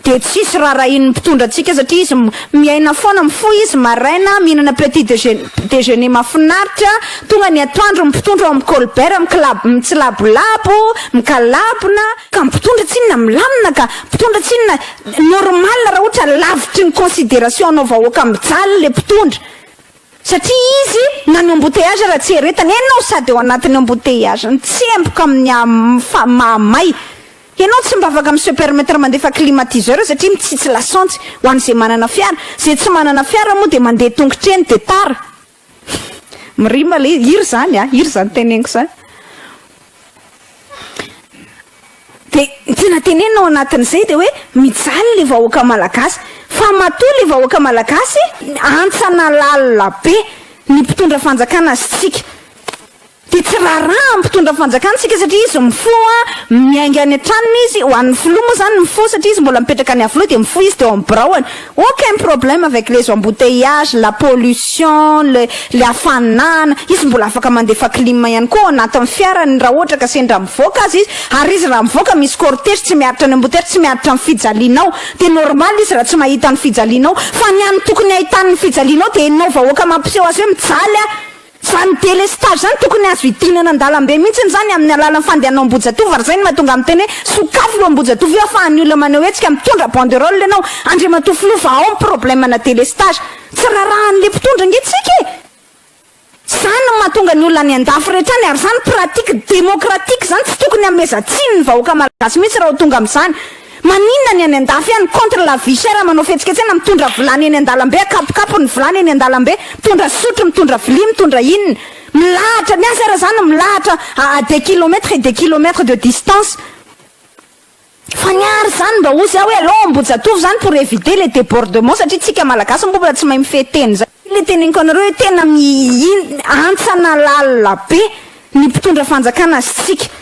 de tsisy raha iny mpitondra atsika satria izy miaina foana mifo izy maraina mihinana petit déjeuner mahafinaritra tonga ny atoandro mipitondra ao amin'ny colbert mitsilabolabo mikalabona ka mpitondra tsinona milamina ka mpitondra tsinona normal raha ohatra lavitry ny considération anao vahoaka mijaly le mpitondra satria izy na ny embouteillage raha tsy heretany ianao sady eo anatin'ny embouteillage ny tsy empoka amin'ny mahamay ianao tsy mba afaka amin'ny se permettre mandefa climatiseur satria mitsitsy lasantsy ho an'izay manana fiara zay tsy manana fiara moa de mandeha tongotra eny de tara mirima le iry zany teneniko zany de tena tenenao anatin'izay de hoe mijaly le vahoaka malagasy fa matoa le vahoaka malagasy antsana lalina be ny mpitondra fanjakana azy tsika de tsy raha mpitondra fanjakantsika satria izy mifoa miainga any an-tranony izy ho an'ny filoa moa zany mifo satria izy mbola mipetraka any avoaloha de mifo izy de eo am'braony aucun problème avec les embouteillages, la pollution, le hafanana, izy mbola afaka mandefa climat ihany koa anatin'ny fiarany raha ohatra ka sendra mivoaka azy izy ary izy raha mivoaka misy cortège tsy miaritra ny embouteillage tsy miaritra ny fijalianao de normal izy raha tsy mahita ny fijalianao fa ny any tokony ahitany fijalianao de enao vahoaka mampiseho azy hoe mijaly zany délestage zany tokony azo hitinana an-dalambe mihitsy zany amin'ny alalan'ny fandehanao Ambohijatovo ary zay no mahatonga amin'ny teny hoe sokafy io Ambohijatovo io afahan'ny olona manao hoe tsika mitondra banderole ianao Andriamatoa fa ao ny problème na délestage tsy rahan'le mpitondra ngetsika zany no mahatonga ny olona any an-dafy rehetra any ary zany pratique démocratique zany tsy tokony amezatsiny ny vahoaka malagasy mihitsy raha ho tonga amin'izany maninona ny any an-dafy any contre la vie chère manao fihetsiketsena mitondra vilany eny an-dalambe akapokapo ny vilany eny an-dalambe mitondra sotro mitondra vilia mitondra inona milahatra ny azy ara zany milahatra à des kilomètres et des kilomètres de distance fa niary zany mba ozy hoe allo Ambohijatovo zany pour éviter les débordements satria tsika malagasy mbola tsy mahay mifehy zay le teneniko anareo hoe tena antsana lalina be ny mpitondra fanjakana azy tsika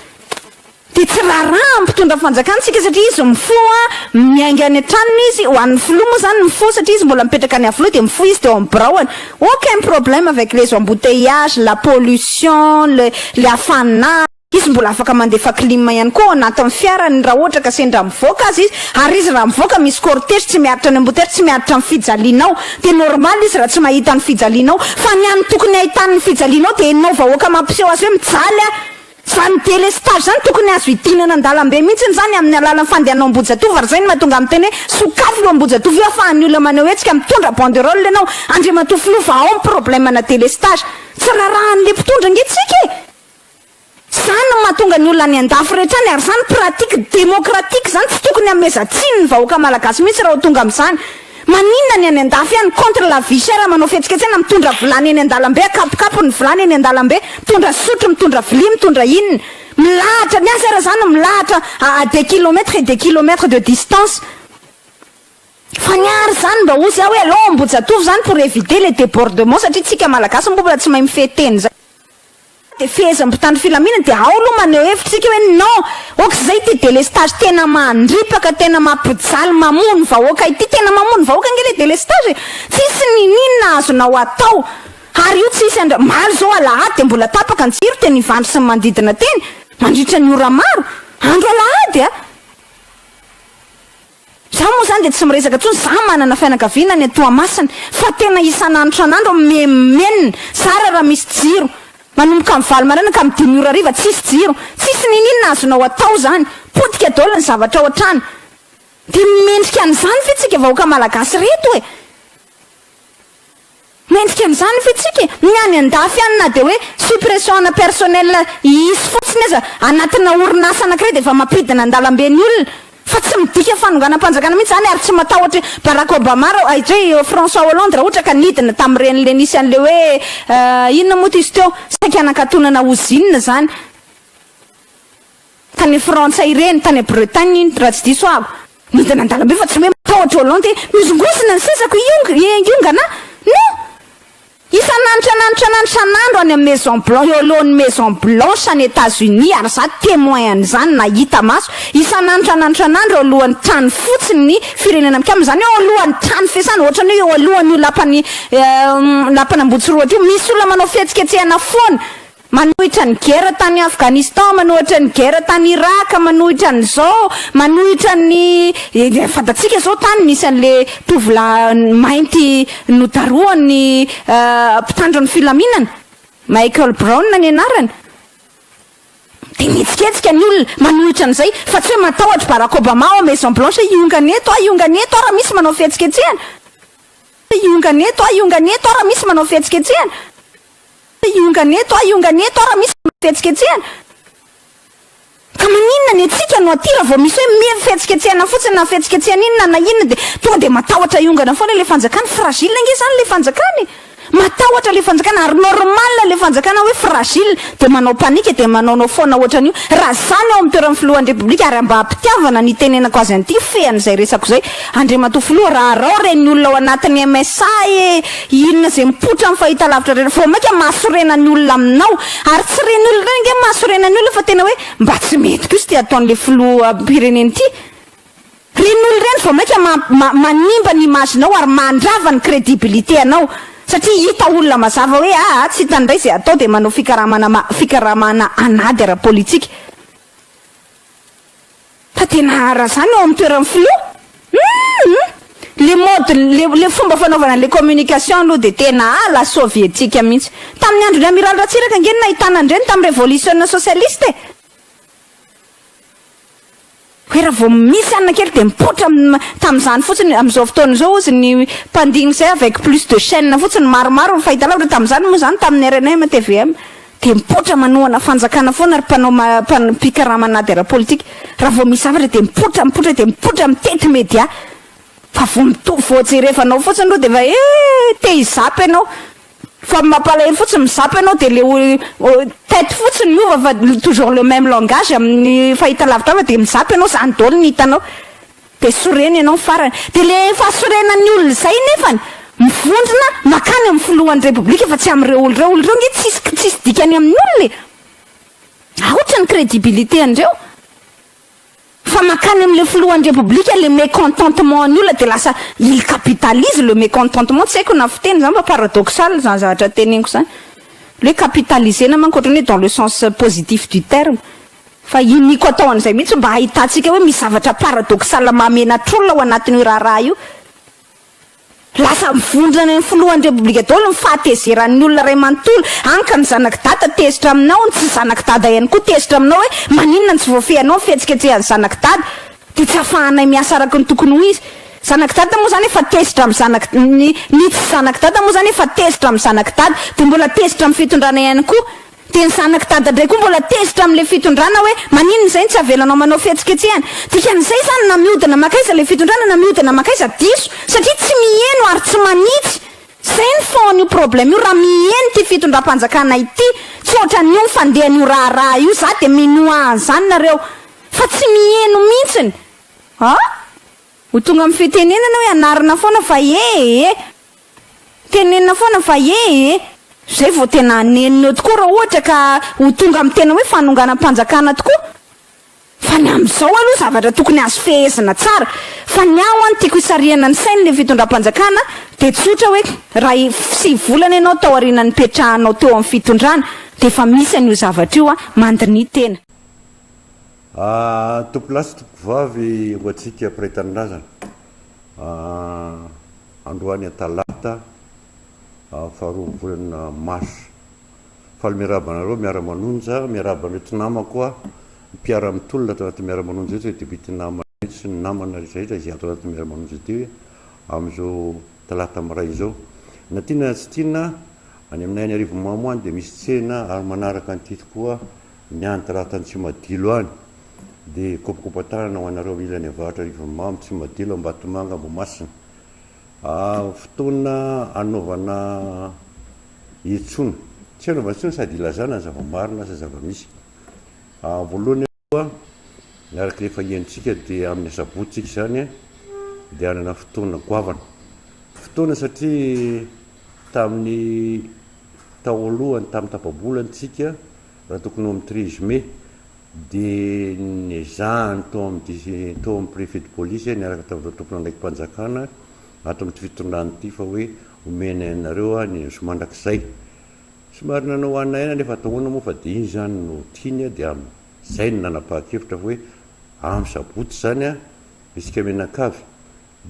de tsy raha mpitondra fanjakantsika satria izy mifoa miainga any an-tranony izy ho an'ny filoa moa zany mifo satria izy mbola mipetraka any avoaloha de mifo izy de eo am'braony aucun problème avec les embouteillages, la pollution, le hafanana, izy mbola afaka mandefa climat ihany koa anatin'ny fiarany raha ohatra ka sendra mivoaka azy izy ary izy raha mivoaka misy cortège tsy miaritra ny embouteillage tsy miaritra ny fijalianao de normal izy raha tsy mahita ny fijalianao fa ny any tokony ahitany ny fijalianao de enao vahoaka mampiseho azy hoe mijaly zany délestage zany tokony azo hitinana an-dalambe mihitsy zany amin'ny alalan'ny fandehanao Ambohijatovo ary zay no mahatonga amin'ny teny hoe sokafy io Ambohijatovo io afahan'ny olona manao hoe tsika mitondra banderole ianao Andriamatoa fa ao ny problème na délestage tsy rahan'le mpitondra ngetsika zany no mahatonga ny olona any an-dafy rehetra any ary zany pratique démocratique zany tsy tokony amezatsiny ny vahoaka malagasy mihitsy raha ho tonga amin'izany maninona ny any an-dafy any contre la vie chère manao fihetsiketsena mitondra vilany eny an-dalambe akapokapo ny vilany eny an-dalambe mitondra sotro mitondra vilia mitondra inona milahatra ny azy ara zany milahatra à des kilomètres et des kilomètres de distance fa niary zany mba ozy hoe allo Ambohijatovo zany pour éviter les débordements satria tsika malagasy mbola tsy mahay mifehy zay de fehezam-pitandro filaminana de ao aloha maneho hevitsika hoe non ok'izay ty délestage tena mandripaka tena mampijaly mamono vahoaka ity tena mamono vahoaka nge le délestage tsisy ninina azonao atao ary io tsisy maro zao alahady de mbola tapaka ny tsiro teny ivandro sy ny manodidina teny mandritra ny ora maro andro alahady za moa zany de tsy miresaka tsony za manana fianakaviana ny Toamasina fa tena isan'andro san'andro menina sara raha misy jiro manomboka mivaly marana ka midimy ora riva tsisy jiro tsisy ninina azonao atao zany potika daholo ny zavatra ao an-trano de mendrika an'izany fetsika vahoaka malagasy reto mendrika an'izany fetsika ny any an-dafy any na de hoe suppression na personnel isy fotsiny aza anatina orinasa anankiray de efa mampidina an-dalambe ny olona fa tsy midika fanonganam-panjakana mihitsy zany ary tsy matahotra Barack Obama hoe François Hollande raha ohatra ka nidina tamin'ireny le nisy an'le hoe inona moa ty izy teo saika anakatonana usine zany tany Frantsay ireny tany Bretagne raha tsy diso aho nidina an-dalambe fa tsy hoe matahotra Hollande mizongosina ny sezako iongana non isan'andro any Maison Blanche eo alohan'ny Maison Blanche any États-Unis ary za témoin an'izany nahita maso isan'andro eo alohan'ny trano fotsiny ny firenena mikamy zany eo alohan'ny trano fiasana ohatrany hoe eo alohan'ny io lapany Ambohitsiroatra io misy olona manao fihetsiketsehana foana manohitra ny guerre tany Afghanistan manohitra ny guerre tany Irak manohitra ny zao manohitra ny fatatsika zao tany nisy an'le tovolahy mainty nodaroany mpitandro ny filaminana Michael Brown ny anarany de mitsiketsika ny olona manohitra an'izay fa tsy hoe matahotra Barack Obama ao Maison Blanche ionganeto raha misy manao fihetsiketsehana ionganeto raha misy manao fihetsiketsehana ionganeto raha misy fihetsiketsehana ka maninona ny atsika no atira vao misy hoe mia fihetsiketsehana fotsiny na fihetsiketsehana inona na inona de tonga de matahotra iongana foana le fanjakany fragile nge zany le fanjakany matahotra le fanjakana ary normal le fanjakana hoe fragile de manao panika de manaonao foana ohatran'io raha zany ao amin'ny toeran'ny filohan'ny repoblika ary mba hampitiavana ny tenenako azy an'ity fean'izay resako zay andriamatoa filoha raha rao reny olona ao anatin'ny MSA inona zay mipotra amin'ny fahitalavitra reny vao maika mahasorenany olona aminao ary tsy reny olona reny nge mahasorenany olona fa tena hoe mba tsy mety koa sy ty ataon'le filoha pireneny ity reny olona reny vao maika manimba ny imaginao ary mandrava ny crédibilité anao satria hita olona mazava hoe tsy hitandray zay atao de manao fikaramana anady ara-politika fa tena raha zany ao amin'ny toeran'ny filoha le mode le fomba fanaovana le communication aloha de tena la soviétique mihitsy tamin'ny andro ny amiral Ratsiraka nge nahitana andreny tamin'ny révolution socialiste hoe raha vao misy anna kely de mipotra tamin'izany fotsiny amin'izao fotoana zao ozy ny mpandigny zay avec plus de chaîne fotsiny maromaro fahitalavitra tamin'izany moa zany tamin'ny RNM TVM de mipotra manohana fanjakana foana ary mpanao mpikaramanady ara-politika raha vao misy zavatra de mipotra de mipotra mitety média fa vao jerevanao fotsiny aloha de fa te hizapy ianao fa mampalahelo fotsiny mizapy ianao de le tête fotsiny miova fa toujours le même langage amin'ny fahitalavitra fa de mizapy ianao zany daholo ny hitanao de soreny ianao farany de le fahasorenany olona zay nefany mivondrona makany amin'ny filohan'ny repoblika fa tsy amin'ireo oloreo nge tsisy dikany amin'ny olona aotra ny crédibilité andreo fa makany amin'le filohan'ny repoblika le mécontentement ny olona de lasa il capitalise le mécontentement tsy haiko na fiteny zany fa paradoxal zany zavatra teneniko zany le capitalisena manko ohatrany hoe dans le sens positif du terme fa iniko atao an'izay mihitsy mba hahitantsika hoe misy zavatra paradoxal mamenatr'olona ao anatin'io raha io lasa mivondrona ny filohan'ny repoblika daholo mifahatezeran'ny olona ray manontolo anka ny zanaky dada tezitra aminao ny tsy zanaky dada ihany koa tezitra aminao hoe maninona ny tsy voafehanao fihetsiketsihan'ny zanaky dada de tsy ahafahanay miasa araky ny tokony ho izy zanaky dada moa zany efa tezitra amin'ny zanaky ny tsy zanaky dada moa zany efa tezitra amin'ny zanaky dada de mbola tezitra amin'ny fitondrana ihany koa de ny zanaky dada ndray koa mbola tezitra amin'le fitondrana hoe maninona zay ny tsy avelanao manao fihetsiketsehana dikan'izay zany na miodina makaiza le fitondrana na miodina makaiza diso satria tsy miheno ary tsy manitsy zay ny faon'io problème io raha miheno ty fitondram-panjakana ity tsy ohatran'io fandehan'io raha io za de minoa zany nareo fa tsy miheno mihitsiny ho tonga amin'ny fitenenana hoe anarina foana fa tenenina foana fa zay vao tena nenina tokoa raha ohatra ka ho tonga amin'ny tena hoe fanonganam-panjakana tokoa fa ny amin'izao aloha zavatra tokony azo fehezina tsara fa ny ao any tiako hisariana ny sainy le fitondram-panjakana de tsotra hoe raha sy volana ianao tao ariana ny petrahanao teo amin'ny fitondrana de efa misy an'io zavatra io mandiny tena tompolasy tompovavy ho atsika piray-tanindrazana androany atalata faharoa volana mars fa le miarabanareo Miara Manonja miarabanareo ty nama koa mpiara mitolona ato anaty Miara Manonja io hoe debity nama sy ny namana rehetrarehetra izay ato anaty Miara Manonja ity am'izao talata miray zao na tiana tsy tiana any aminay ny arivo mamoany de misy tsena ary manaraka an'ity tokoa ny antratany tsy madilo any de kopakopatana ho anareo milany avatra arivo mamo tsy madilo Ambatomanga Mbo Masina fotoana anaovana itsona tsy anaovana itsona sady ilazana ny zava-marina sa zava-misy voalohany koa miaraka rehefa ienitsika de amin'ny sabotsika zany de anana fotoana goavana fotoana satria tamin'ny tao alohany tamin'ny tapabolanytsika raha tokony amin'ny 13 mai de ny zahany tao amin'ny préfet de police niaraka tamin'izao tompona ndraiky mpanjakana ato amin'ny fitondrany ity fa hoe omena anareo ny somandrakizay somary nanao anaina nefa atahoana moa fa de iny zany no tiany de zay ny nanapahakevitra hoe amin'ny sabotsy zany isika menakavy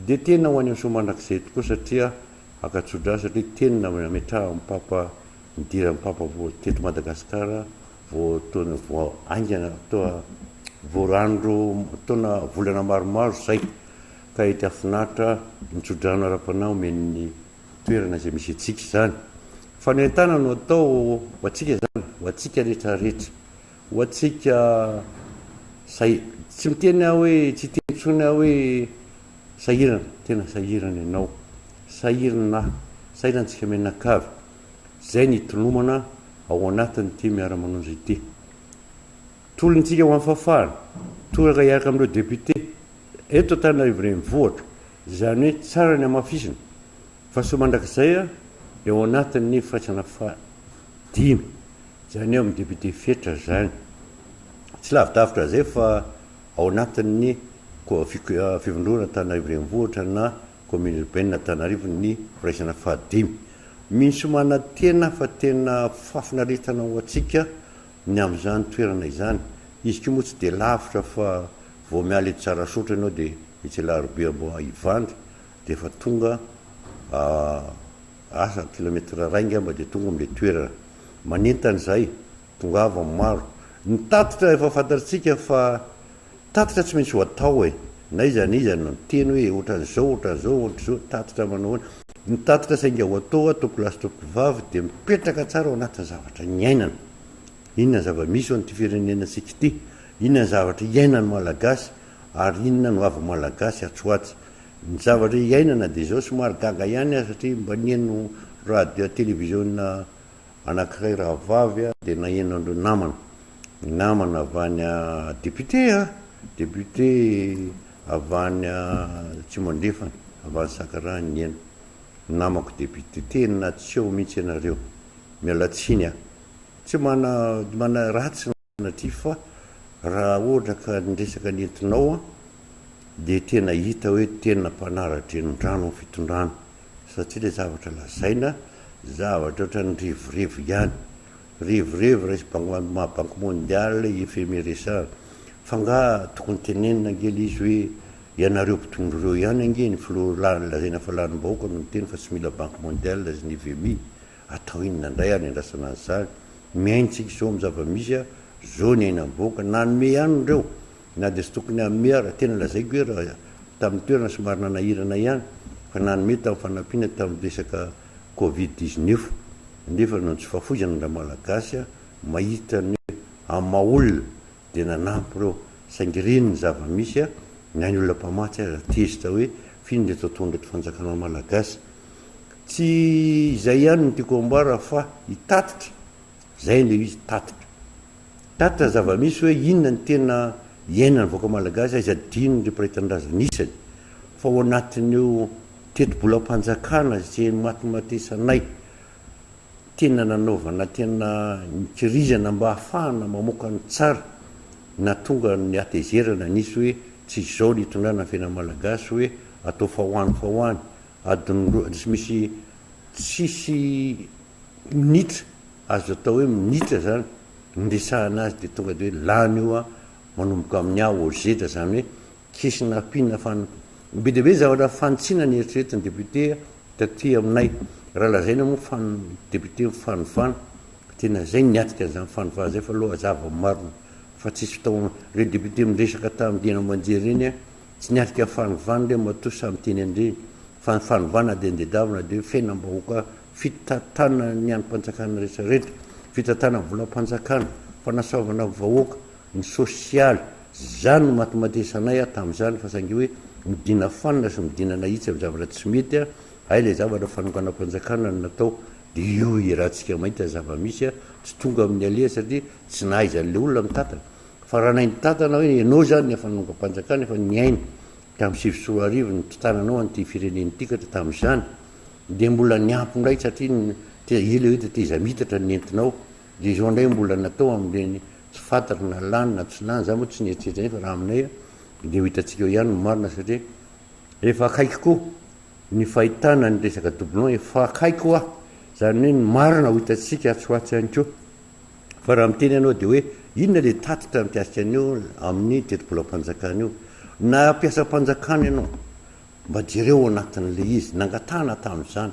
de tena ho any amin'ny somandrakizay tokoa satria akatsodra satria tena metraha mipapa midira mipapa vo teto Madagasikara vo tona vo aingana toa voarandro tona volana maromaro zay ka ity afinatra mitsodrano ara-panao omen'ny toerana zay misy atsika zany fa ny ahitana no atao ho atsika zany ho atsika rehetrarehetra ho atsika tsy miteny hoe tsy tenitsony hoe sahirana tena sahirana ianao sahirana sairantsika menakavy zay ny tonomana ao anatiny ty miara manonja ity tolontsika ho am'fafahana toraka iaraka amin'ireo député eto Antananarivo renivohitra zany hoe tsara ny amafisina fa somandrakizay a eo anatin'ny firaisana dimy zany eo amin'ny député fetra zany tsy lavidavitra zay fa ao anatin'ny fivondrona Antananarivo renivohitra na commune urbaine Antananarivo ny firaisana dimy misy mana tena fa tena fafinaretana ho atsika ny amin'izany toerana izany izy ko moa tsy de lavitra fa vao miala eto tsara sotra ianao de itsy larobe mbo ivandry de fa tonga asa kilometra ray ngamba de tonga am'le toerana manentana zay tongava maro ny tatitra efa fantatsika fa tatitra tsy maintsy ho atao e na izany no teny hoe ohatran'izao tatitra manao ny tatitra sainga ho atao toko lasy toko vavy de mipetraka tsara ao anatin'ny zavatra nyainana inona zava-misy ao n'ity firenenantsika ity inona ny zavatra iainany malagasy ary inona no avy malagasy atsoatsy ny zavatra iainana de zao somary gaga ihany satria mba nieno radio télévision anankiray raha vavy de nahenandreo namana avy any député avy any tsy mandrefana avy any Sakarany niena namako député tena tsy eo mihitsy ianareo mialatsiny tsy mana ratsy natria fa raha ohatra ka nresaka nentinao de tena hita hoe tena mpanaratra enondrano ny fitondrano satria le zavatra lazaina zavatra ohatrany rivorevo ihany rivorevo raisy mahabanky mondiale efemeresa fa nga tokony tenenina angely izy hoe ianareo mpitondro reo ihany ange ny lazaina fa lanim-bahoaka no teny fa tsy mila banque mondiale zy ny FMI atao inona indray any andrasana azy miaintsika zao amin'ny zava-misy zao ny aina mivoaka nanome ihany reo na de sy tokony amme raha tena lazaiko hoe raha tamin'ny toerana somary nanahirana ihany fa nanome tamin'ny fanampiana tamin'ny resaka covid-19 nefa no tsy fafozana ndra malagasy mahita ny amaolona de nanampy reo saingireny ny zava-misy ny any olona mpamatsy tezitra hoe fino le totondra eto fanjakana malagasy tsy izay ihany no tiako ambara fa hitatitra zay le izy tatitra zava-misy hoe inona ny tena iaina ny voaka malagasy izy adino reparetandrazanisany fa ao anatin'io tetobolam-panjakana zay matimatesanay tena nanaovana tena nikirizana mba hahafahana mamoaka ny tsara na tonga ny atezerana nisy hoe tsy zao ny hitondrana ny fiaina malagasy hoe atao fahoany adinro sy misy tsisy minitra azo atao hoe minitra zany ndresahana azy de tonga de hoe lany io manomboka amin'ny ozedra zany hoe kesina pina be de be zavatra fantsina ny eritreretiny député taty aminay raha lazaina moa député mifanovana tena zay niatika an'izany fanovana zay fa aloha azava marona fa tsisy fitao re député miresaka tamin'ny dina manjery reny tsy niatika fanovana le mato samy teny andreny fa fanovana de ndedavina de fiainam-bahoaka fitatana ny any-panjakana rehetrarehetra fitatana volam-panjakana fanasaovana vahoaka ny sosialy zany no matimatesanay tamin'izany fa sange hoe midina fanina sy midina nahitsy amin'ny zavatra tsy mety ay le zavatra fanokana-panjakana no natao de io irahantsika mahita zava-misy tsy tonga amin'ny alea satria tsy nahaizan'le olona mitatana fa raha nay nitatana hoe ianao zany ny fanokam-panjakana efa niaina tamin'ny sivy soa arivo ny titananao an'ity fireneny tikatra tamin'izany de mbola niampy ndray satria ele hoe teteza mitatra ny entinao de zao ndray mbola natao am'reny tsy fantatra na lany na tsy lany zany moa tsy nieritreritray fa raha aminay de ho hitatsika eo ihany no marina satria efa akaiky koa ny fahitana ny resaka doublon efa akaiky zany hoe ny marina ho hitatsika atsoatsy ihany koa fa raha miteny ianao de hoe inona le tatitra mpiasika an'io amin'ny tetobolam-panjakana io na mpiasam-panjakana ianao mba jereo anatin'le izy nangatahana tamin'izany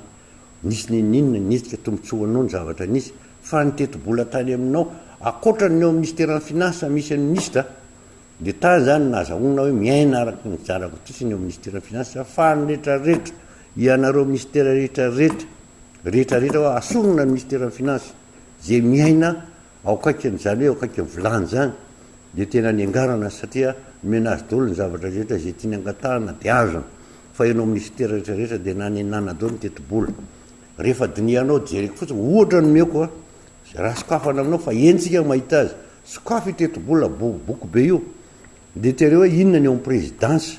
nisy ninina nisika tombotsoanao ny zavatra nisy fa nytetobola tany aminao akoatra ny eo amin'ny ministère ny finance misy any ministra de tany zany nazahoana hoe miaina araky ny zarako tsisy ny eo ministère ny finance fa ny rehetrarehetra ianareo ministère rehetrarehetra hoe asonona ny ministère ny finance zay miaina ao kaiky zany hoe ao kaiky ny vilany zany de tena ny angarana satria menazy dolo ny zavatra rehetra zay tiany angatahana de azona fa ianao ministère rehetrarehetra de nanenana dolo ny tetobola rehefa dinianao jereko fotsiny ohatra no meko a raha sokafana aminao fa entsika mahita azy sokafy tetobola boky be io de tereo hoe inona ny eo amin'ny présidence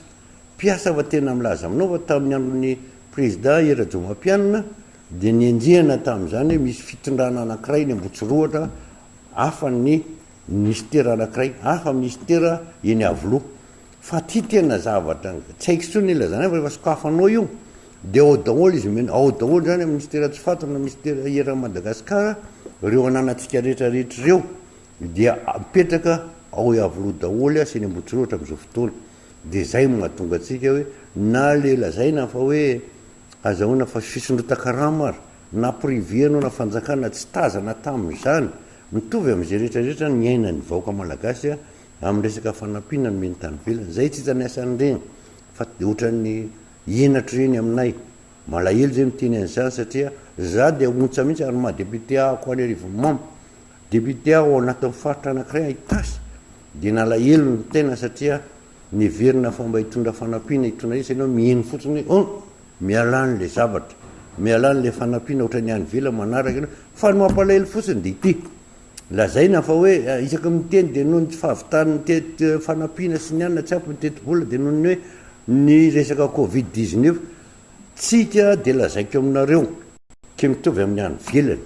piasa fa tena milaza aminao fa tamin'ny andron'ny président Era-Jomampianina de nienjehana tamin'izany hoe misy fitondrana anankiray ny Ambotsiroatra hafa ny ministera anankiray hafa ministera eny Avoloha fa ty tena zavatra tsy haiko tsony ilazana fa rehefa sokafanao io de ao daholo izy ao daholo zany ministera tsy fatana ministera era Madagasikara reo ananatsika rehetrarehetra reo dia mipetraka ao Avoloha daholo sy ny Ambotsiroatra amin'izao fotoana de zay mahatonga atsika hoe na le lazaina fa hoe azahoana fa fisondrotan-karama ary na privé anao na fanjakana tsy tazana tamin'izany mitovy amin'izay rehetrarehetra ny ainan'ny vahoaka malagasy amin'ny resaka fanampiana no meny tany velona zay tsy hitany asan'ireny fa ohatran'ny henatra reny aminay malahelo zay miteny an'izany satria za de ontsa mihitsy ary mahadepute ahako any Arivomamo depute aho ao anatin'ny faritra anankiray ahitasy de nalahelo ny tena satria niverina fomba hitondra fanampiana hitondra izy anao miheno fotsiny hoe mialany le zavatra mialany le fanampiana ohatrany any vela manaraka anao fa ny mampalahelo fotsiny de ity lazaina fa hoe isaky miteny de noho ny tsy fahavitany tety fanampiana sy ny anina tsy ampy ny tetibola de noho ny hoe ny resaka Covid-19 tsika de lazaiko aminareo ke mitovy amin'ny any velany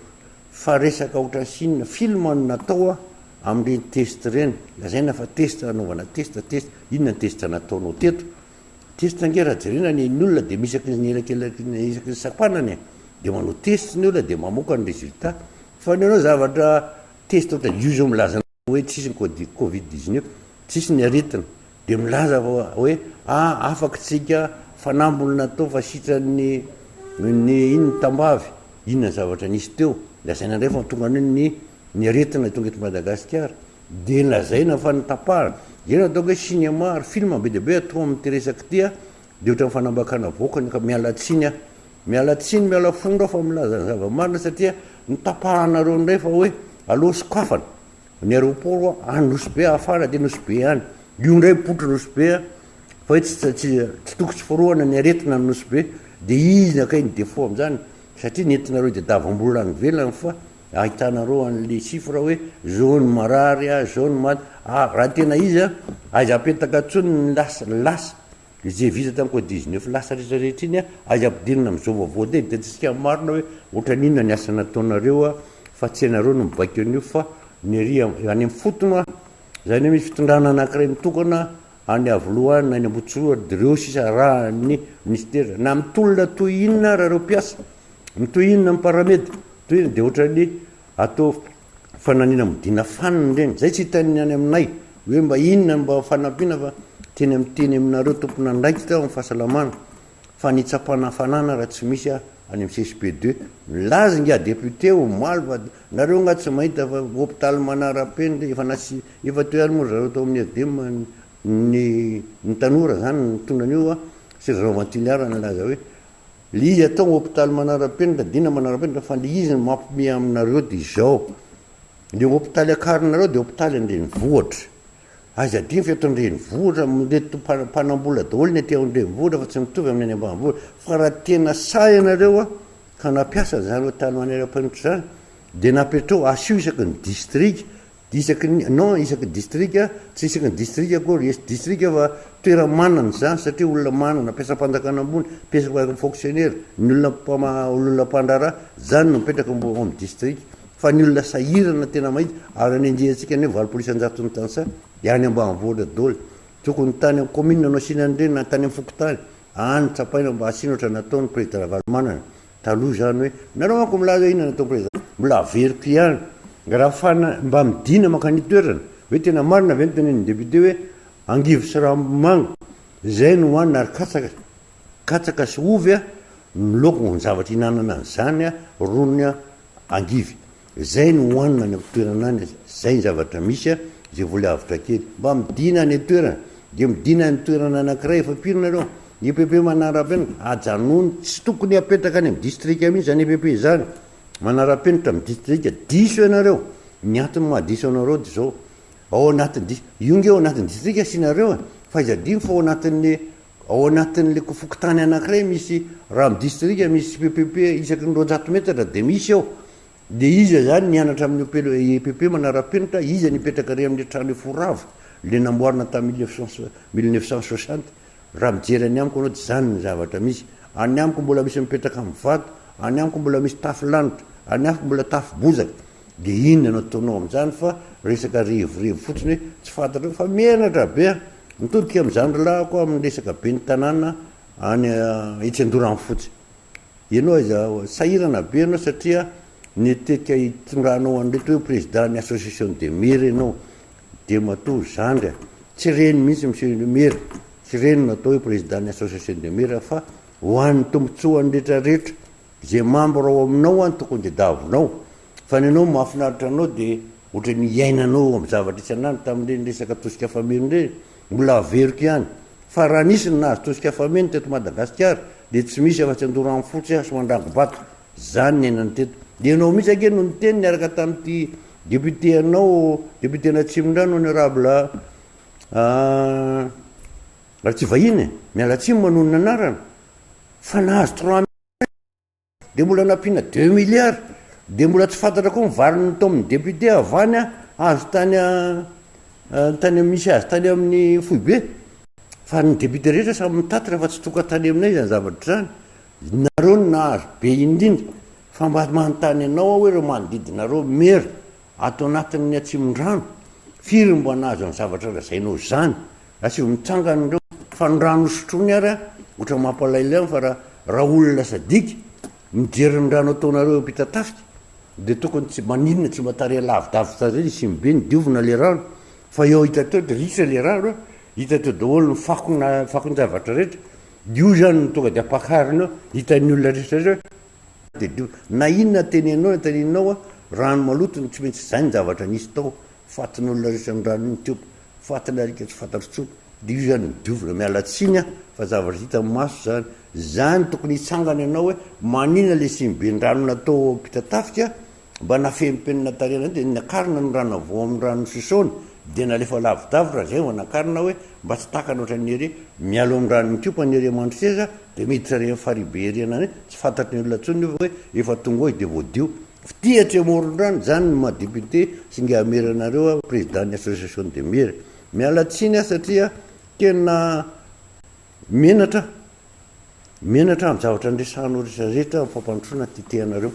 fa resaka ohatran'ny sinina film no natao amin'ireny test reny lazaina fa test anaovana test inona ny test nataonao teto test nge raha jerena ny olona de misaky ny elakelaky isaky ny sapanany de manao test ny olona de mamoaka ny résultat fa ny anao zavatra test ohatra io zao milaza hoe tsisy ny Covid-19 tsisy ny aretina de milaza hoe afaka tsika fanambony natao fa sitrany iny tambavy inona zavatra nisy teo lazaina ndray fa tonga ny aretina tonga eto Madagasikara de lazaina fa nitapahana ena ataoko hoe cinéma ary film be deabe atao amin'ny teresaky tia de ohatran'ny fanambakana voakany ka mialatsiny miala fondro fa milaza ny zava-marina satria nitapahanareo ndray fa hoe aloha sokafana ny aéroport anosy be afara de nosy be any io ndray potra nosy be fa hoe tsy toko tsy forohana ny aretina ny nosy be de izy nakay ny défaut amin'izany satria nentinareo de davambola any velany fa ahitanareo an'le chiffre hoe jaune marary jaune maty raha tena izy aza apetaka tsony ny lasa izay visa tamin'ny Covid-19 lasa rehetrarehetra iny aza ampidinina amin'izao vaovao de tsika marina hoe ohatran'ny inona ny asa nataonareo fa tsy anareo no mibaiko an'io fa ny ry any amin'ny fotona zany hoe misy fitondrana anankiray mitokana any Avoloha na any Ambotsiroatra de reo sisa raha ny ministera na mitolona toy inona raha reo piasa mitoy inona miparamedy toy inona de ohatran'ny atao fananina midina faniny reny zay tsy hitany any aminay hoe mba inona mba fanampiana fa teny amiteny aminareo tompona ndraiky tao amin'ny fahasalamana fa nitsapana fanana raha tsy misy any amin'ny CSP2 milaza ngia député o maly fa nareo nga tsy mahita fa hôpitaly Manara-Penitra efa toy any moa zareo tao amin'ny adema ny tanora zany ny tonan'io sergent Vantiliara nalaza hoe le izy atao hôpitaly Manara-Penitra dina Manara-Penitra fa le izy mampime aminareo de izao le hôpitaly akarinareo de hôpitaly Andrenivohitra aza adiny fa eto Andrenivohitra mety mpanambola daholo ny aty Andrenivohitra fa tsy mitovy amin'ny any ambanivohitra fa raha tena say ianareo ka napiasa zany hôpitaly Manara-Penitra zany de napetrao asio isaky ny district isaky district tsy isaky ny district akory district fa toera manana zany satria olona manana mpiasa-panjakana ambony mpiasa fonctionnaire ny olona mpandrara zany no mipetraka amin'ny district fa ny olona sahirana tena mahitsy ary nenjehantsika ny valopolo-isanjato ny tansa any ambanivohitra daholo tokony tany amin'ny commune anao sinan'ireny na tany amin'ny fokotany any tsapaina mba asina oatra nataony président Valomanana taloha zany hoe nareo ako milaza hoe inona natao président mbola averiko ihany raha fana mba midina makany toerana hoe tena marina ve nytenen'ny député hoe angivo sy ranomanga zay no hoanina ary katsaka sy ovy miloko ny zavatra hinanana an'izany ronony angivy zay no hoanina ny toerana any zay ny zavatra misy zay vola avitra kely mba midina ny toerana de midina ny toerana anankiray efa pirinareo ny EPP Manara-Penitra ajanony tsy tokony apetraka any amin'ny district mihitsy zany EPP zany Manara-Penitra amin'ny district diso ianareo ny antony mahadiso anareo de zao ao anatin'ny io nge ao anatin'ny district asinareo fa izy adiny fa ao anatin'ny ao anatin'le kofokotany anankiray misy raha midistrika misy ppp isaky ny 200 metatra de misy eo de iza zany nianatra amin'ny epp manara-penitra iza nipetraka re amin'ny trano forava le namboarina tamin'ny 1960 raha mijery any amiko anao dy zany ny zavatra misy any amiko mbola misy mipetraka amin'ny vato any amiko mbola misy tafy lanitra any amiko mbola tafy bozaka de inona no ataonao amin'izany fa resaka revorevo fotsiny hoe tsy fantatra fa mianatra be mitodika amin'izany rahako amin'ny resaka be ny tanàna any itsy-andorany fotsy ianao iza sahirana be anao satria nitetika hitondranao an'reto hoe président ny association de maire ianao de matoa zandry tsy reny mihitsy monsieur le maire tsy reny natao hoe président ny association de maire fa ho an'ny tombotsoany rehetrarehetra zay membre ao aminao any tokony de davinao fa ny anao mahafinaritra anao de ohatra ny iainanao amin'ny zavatra isan'andro tamin'ireny resaka tosika fameny reny mbola averiko ihany fa raha nisy ny nahazo tosika fameny teto Madagasikara de tsy misy afa-tsy andorany fotsy aso mandrango-bato zany ny ainany teto de anao misy ake no nyteny niaraka tamin'ity député anao député natsimondrano honorable raha tsy vahiny miala tsimo manonona anarana fa nahazo 3 de mbola nampiana 2 milliards de mbola tsy fantatra koa mivariny tao amin'ny député avany azo tany misy azy tany amin'ny foibe fa ny député rehetra samy mitatra fa tsy toka tany aminay zany zavatra zany nareo ny nahazo be indrindra fa mba manontany anao hoe reo manodidinareo mera atao anatin'ny atsimon-drano firy mba nahazo ny zavatra razainao zany asio mitsangany reo fa ny rano sotrony ary ohatra mampalailay fa raha olona sadika mijery ny rano ataonareo mpitatafika de tokony tsy maninona tsy matarea lavidavitra zay sy mibe ny diovina le rano fa eo hitateo de ritra le rano hitateo daholo ny fakony zavatra rehetra io zany ny tonga de ampakariny eo hitan'ny olona rehetra de na inona tenenao teninao rano maloto ny tsy maintsy zany zavatra nisy tao fatin'olona rehetra ny rano iny tiopo fatiny arika tsy fantatro de io zany midiovina mialatsiny fa zavatra hita amin'ny maso zany zany tokony hitsangana ianao hoe manina le sy mibe ny rano natao mpitatafika mba nafempenina tarena de nakarina ny rano avao amin'ny rano sisona de nalefa lavidavitra zay nakarina hoe mba tsy takana ohatrany ere mialo amin'ny rano mitiopa ny ere mandroseza de miditra re faribe eriana tsy fantatry ny olona tsony hoe efa tonga oi de voadio fitihatry amoron-drano zany ny madéputé sy nge ameranareo président ny association de maire mialatsiny satria tena menatra amin'ny zavatra andresanao rehetrarehetra fampandrosoana titehanareo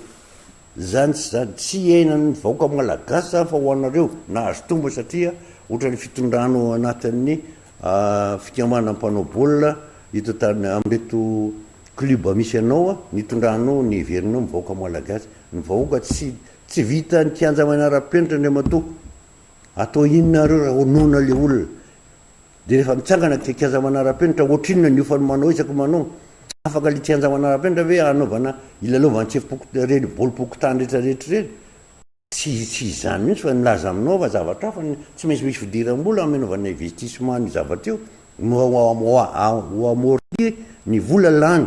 zany tsy zany tsy iainan'ny vahoaka malagasy zany fa ho anareo nahazo tombo satria ohatra ny fitondrano anatin'ny fikamana-panao baolina hito tany amreto club misy anao nitondrano ny heverinao ny vahoaka malagasy ny vahoaka tsy vita ny kianja manara-penitra ndre matoa atao inonareo raha onona le olona de rehefa mitsangana kianja manara-penitra ohatrinona ny ofany manao isaky manao afaka le kianja manara-penitra ve anaovana ilalaovana tsefy bôlim-pokotany rehetrarehetra reny tsy zany mihitsy fa nilaza aminao fa zavatra fa tsy maintsy misy fidiram-bola amenovana investissement ny zavatra io ho amorti ny vola lany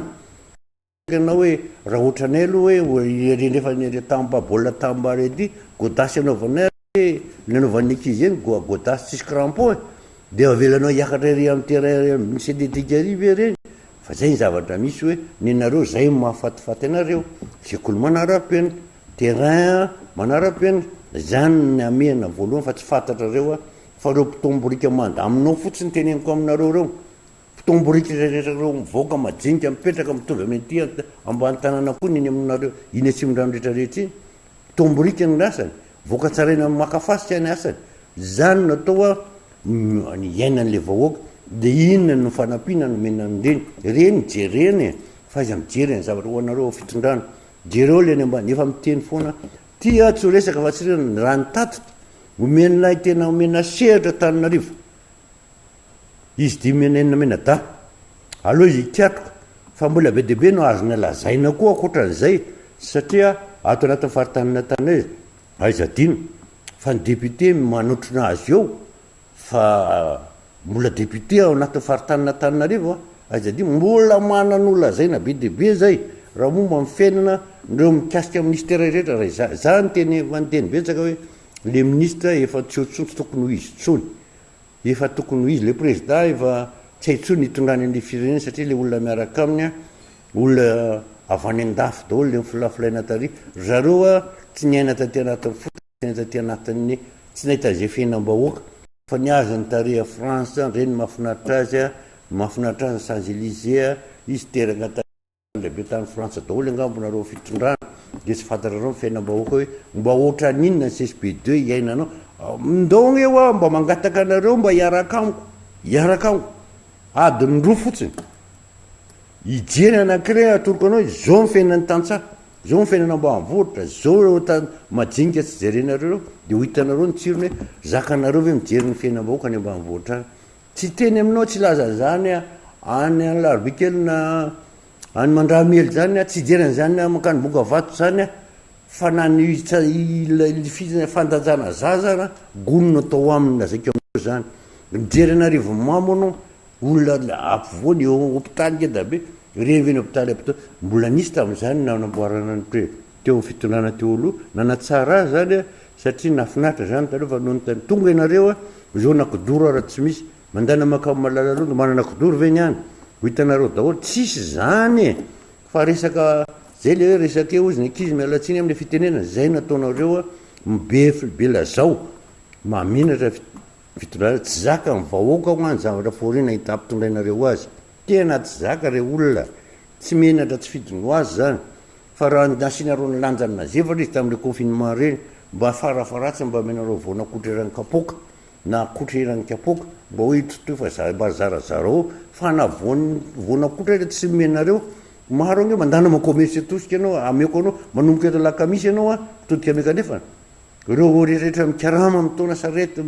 anao hoe raha ohatranay aloha hoe rehefa tamba baolina tamba redy godasy anaovanay le anaovan'ny ankizy eny godasy tsisy crampon de avelanao hiakatra ry amin'ny terrain synthétique arive reny fa zay ny zavatra misy hoe nenareo zay mahafatifaty anareo sekoly manara-penitra terrain manara-penitra zany ny amena voalohany fa tsy fantatra reo fa reo mpitomborika manda aminao fotsiny teneniko aminareo reo mpitomborika rehetrareo mivoaka majinika mipetraka mitovy amin'ity ambany tanàna koa niny aminareo iny atsimon-drano rehetrarehetra iny mpitomborika ny asany voaka tsaraina makafasika ny asany zany natao ny iainan'le vahoaka de inona no fanampiana no mena an'ireny reny jereny fa iza mijery ny zavatra ho anareo fitondrano jereo le ny ambany efa miteny foana tia tsy ho resaka fa tsy reny raha ny tatitra omenay tena omena sehatra taninarivo izy di menenina mena da aloha izy tiatroko fa mbola be debe no azony lazaina koa akotran'izay satria ato anatin'ny faritanina tanay aizadino fa ny député manotrona azy eo fa mbola député ao anatin'ny faritanina taninarivo aizadino mbola manan'olona zaina be debe zay raha momba mifiainana reo mikasika ministère rehetra raha zany teny manteny betsaka hoe le ministre efa tsotsontsy tokony ho izy tsony efa tokony ho izy le président efa tsy haintsony hitondrany an'le firenena satria le olona miaraka aminy a olona avy any an-dafy daholo le mifilafolaina tary zareo a tsy niaina taty anatin'ny fota tsy naina taty anatin'ny tsy nahita zay fiainam-bahoaka fa ny azony tare a France reny mahafinaritra azy a mahafinaritra azy Champs-Élysées a izy teraka lehibe tany frantsa daholo angambonareo fitondrana de tsy fantarareo fiainam-bahoaka hoe mba ohatra n'inona ny CSP2 iainanao ndao eo a mba mangataka anareo mba hiaraka amiko adiny roa fotsiny ijery anankiray atoroko anao zao ny fiainan'ny tantsaha zao ny fiainana ambanivohitra zao majinika tsy jerenareo de ho hitanareo ny tsirony hoe zakanareo hoe mijery ny fiainam-bahoaka ny ambanivohitra tsy teny aminao tsy laza zany a any larbikelina any mandramely zany a tsy ijerany zany a makany boka vato zany a fa nany fandanjana zazana gonona atao aminy nazakeo amin'eo zany mijery anarivo mamo anao olona ampovoany eo hôpitaly ngeda be reveny hôpitaly apto mbola nisy tamin'izany nanamboarana ny teo amin'ny fitondrana teo aloha nanatsara azy zany a satria nafinaritra zany tareo fa nohony tany tonga ianareo a zao nakodoro raha tsy misy mandana maka malala aloha manana kodoro ve niany ho hitanareo daholo tsisy zany fa resaka zay le hoe resaka eo izy ny ankizy mialatsiny amin'ny fitenena zay nataonareo a be lazao maminatra fitondrana tsy zaka ny vahoaka ho any zavatra forina hita ampitondrainareo azy tena tsy zaka re olona tsy menatra tsy fidino azy zany fa raha nasinareo ny lanjany nazevatra izy tamin'le confinement reny mba farafaratsy mba menareo voanakotra irany kapoka na akotra irany kapoka mba hoe itoto fa mba zarazarao fa na voanakotra re tsy menareo maro ange mandana makomersy atosika anao ameko anao manomboka eto lakamisy ianao a todika ameka nefa reo rehetrarehetra mikarama mitona sarety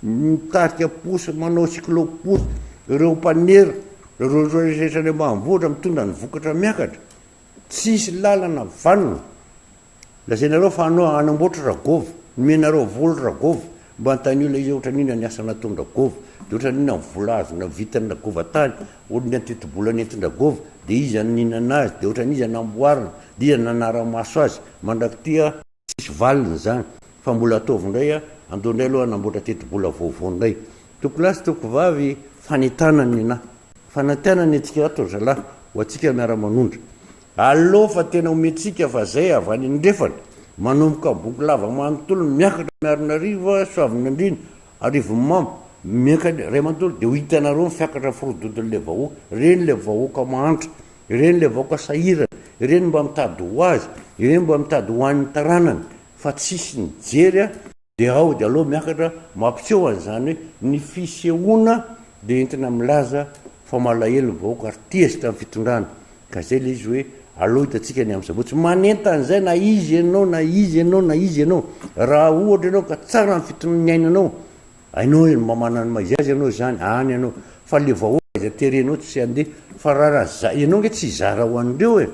mitarika posy manao cycloposy reo mpanera reo rehetrarehetra ny ambanivohitra mitondra ny vokatra miakatra tsisy lalana vanona lazainareo fa anao anamboatra ragova menareo volo ragova mba antan'olona izy ohatra n'inona ny asa natony ragova de ohatra n'inona vola azona vitany ragova tany olony antetibola nentin-dragova de izy aninana azy de ohatra n'izy anamboarina de izy nanara-maso azy mandraky tia tsisy valiny zany fa mbola ataovy indray a andondray aloha anamboatra tetibola vaovao indray toko lasy toko vavy fanentanany na fanantenany atsika ato zalahy ho atsika Miara Manonja aloha fa tena ometsika fa zay avy any ndrefana manomboka boky lava manontolo miakatra miarinarivo soavin'andriny arivo mamo miakatra ray manontolo de ho hitanareo fiakatra firododon'le vahoaka reny le vahoaka mahantra reny le vahoaka sahirana reny mba mitady ho azy reny mba mitady ho an'ny taranany fa tsisy ny jery a de ao de aloha miakatra mampiseho an'izany hoe ny fisehoana de entina milaza fa malahelo ny vahoaka ary tiesitra amin'ny fitondrana ka zay le izy hoe aloha hitatsika ny amin'ny sabotsy manentan'izay na izy ianao na izy ianao na izy ianao raha ohatra ianao ka tsara ny fitonyainanao ainao mba manany maizy azy ianao zany any ianao fa le vahoaka izy aterenao tsy andeha fa raha ianao nge tsy zara ho andreo e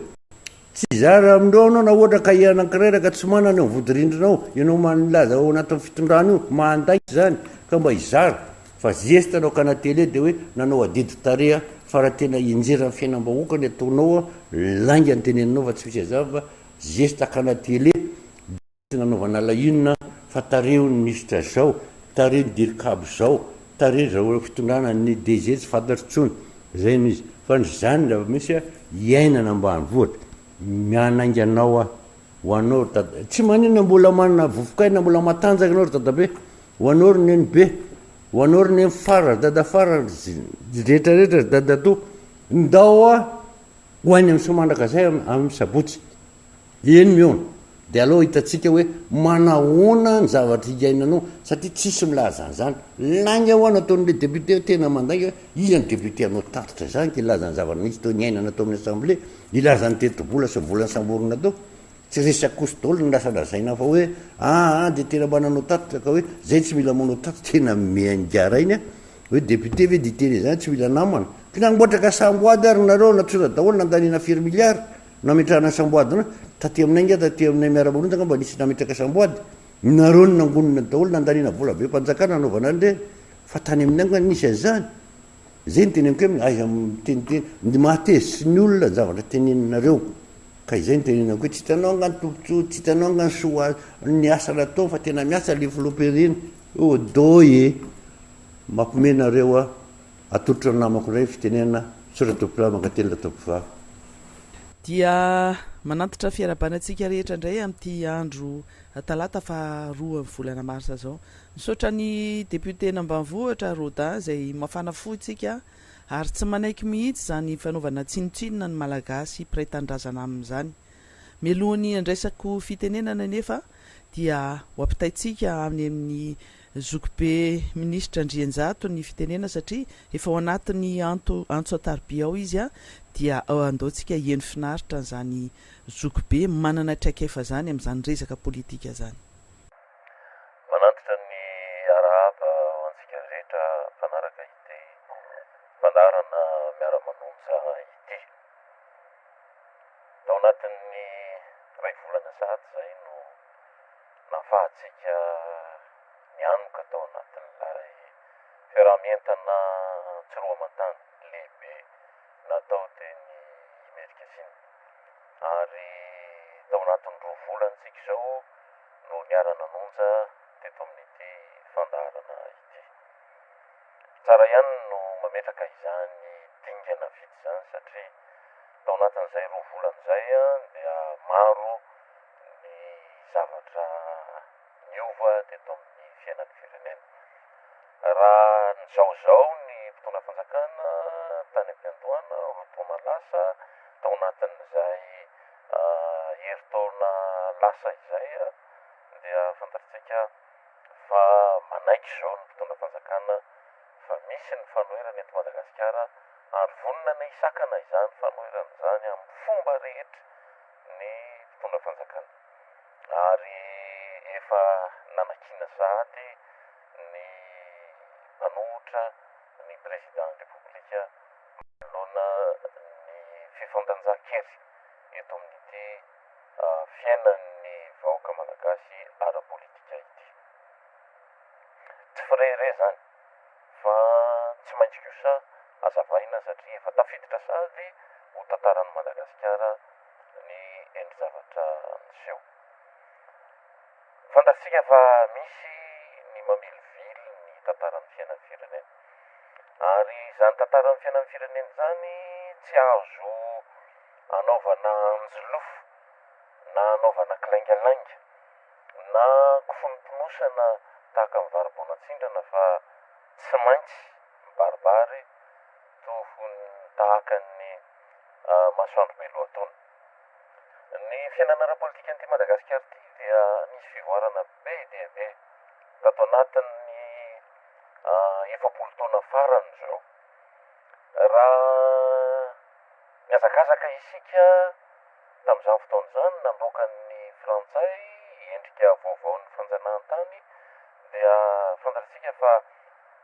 tsy zara amindreo anao na ohatra ka ianankiray ka tsy manana eo vodorindrinao ianao manilaza ao anatin'ny fitondrana io manday zany ka mba izara fa zesta anao ka na tele de hoe nanao adidy tarea fa raha tena injera ny fiainam-bahoaka ny ataonao a lainga ny teneninao fa tsy misy azava fa zesta ka na tele nanaovana lainona fa tareo ny ministra zao tare ny dirikabo zao tare zao fitondrana ny DG tsy fantatry tsony zay nizy fa ny zany la misy a iainana ambanivohatra mianainga anao a ho anao tsy manina mbola manana vovokaina mbola matanjaka anao ry dadabe ho anao ry neny be ho anao ry neny fara dada fara rehetrarehetra dada to ndao a ho ainy amin'ny somandraka zay amin'ny sabotsy eny miona de aloha hitatsika hoe manahoana ny zavatra iainanao satria tsisy milaza an'izany lainga ho ana ataon'le député tena mandainga izy ny député anao tatitra zany ka ilaza ny zavatra nisy tao niainana tao amin'ny assemblée ilazany tetibola sy volany samborona tao tsy resaky koso daholo ny lasa lazaina fa hoe de tena mananao tatitra ka hoe zay tsy mila manao tatitra tena miangara iny a hoe député ve diteny zany tsy mila namana ka nagnoboatra ka samboady ary nareo natsora daholo nandanina firy miliary nametrahana samboadina taty aminay nga taty aminay Miara Manonja nga mba nisy nametraka samboady nareo ny nangonina daholo nandanina vola be mpanjakana anaovana an'ireny fa tany aminay nga nisy azany zay ny teny amiko aiza miteniteny ny mahatezitsy ny olona ny zavatra teneninareo ka izay ny tenenako hoe tsy hitanao nga ny tombotso tsy hitanao nga ny soa ny asa natao fa tena miasa le filopéreny odoe mampimenareo a atolotra ny namako indray fitenenana soratopola mankatelina tompivavy dia manantitra fiarabanantsika rehetra indray amin'ity andro talata fa 2 volana marsa zao misaotra ny député n'Ambanivohitra Rodin izay mafana fotsika ary tsy manaiky mihitsy zany fanaovana tsinotsinona ny malagasy piraitan-drazana amin'izany mialohany andraisako fitenenana nefa dia ho ampitaitsika amin'ny zokibe ministra Andrianjato ny fitenena satria efa ao anatin'ny antso atarby ao izy dia andaotsika eny finaritra n'izany zokibe manana traikefa zany amin'izany resaka politika zany. Manantitra ny arahaba ho antsika rehetra fanaraka ity fandarana Miara Manonja ity. Tao anatin'ny ray volana sahady zay no nafahatsika nianoka tao anatin'ilay fiarahamientana tsiroamantany lehibe natao teny Amerika Siny. Ary tao anatin'ny 2 volantsika izao no niara nanonja teto amin'ity fandarana ity. Tsara ihany no mametraka izany dingana vitsy izany satria tao anatin'izay 2 volan'izay dia maro ny zavatra niova teto amin'ny fiainan'ny firenena. Raha nizaozao ny mpitondra fanjakana tany am-piantohana roataona lasa tao anatin'izay heritaona lasa izay dia fantatsika fa manaiky zao ny mpitondra fanjakana fa misy ny fanoherana eto Madagasikara ary vonona ny isakana izany fanoherana izany amin'ny fomba rehetra ny mpitondra fanjakana ary efa nanakina sahady ny mpanohitra ny président république manoloana ny fifandanjahan-kery eto amin'ity fiainan'ny vahoaka malagasy ara-politika ity. Tsy firere zany fa tsy maintsy kosa azavaina satria efa tafiditra sady ho tantaran'ny Madagasikara ny endry zavatra niseho. Fantatsika fa misy ny mamelivily ny tantaran'ny fiainan'ny firenena ary izany tantaran'ny fiainan'ny firenena zany tsy azo anaovana anjolofo na anaovana kilaingalainga na kifonomponosana tahaka ny varim-ponan-tsindrana fa tsy maintsy mibaribary toy tahaka ny masoandro be lohataona. Ny fiainana ara-politika an'ity Madagasikara ity dia nisy fivoarana be dia be tato anatin'ny 70 taona farany zao. Raha miazakazaka isika tamin'izany fotoana izany nandroaka ny frantsay endrika vaovaon'ny fanjanahantany dia fantatsika fa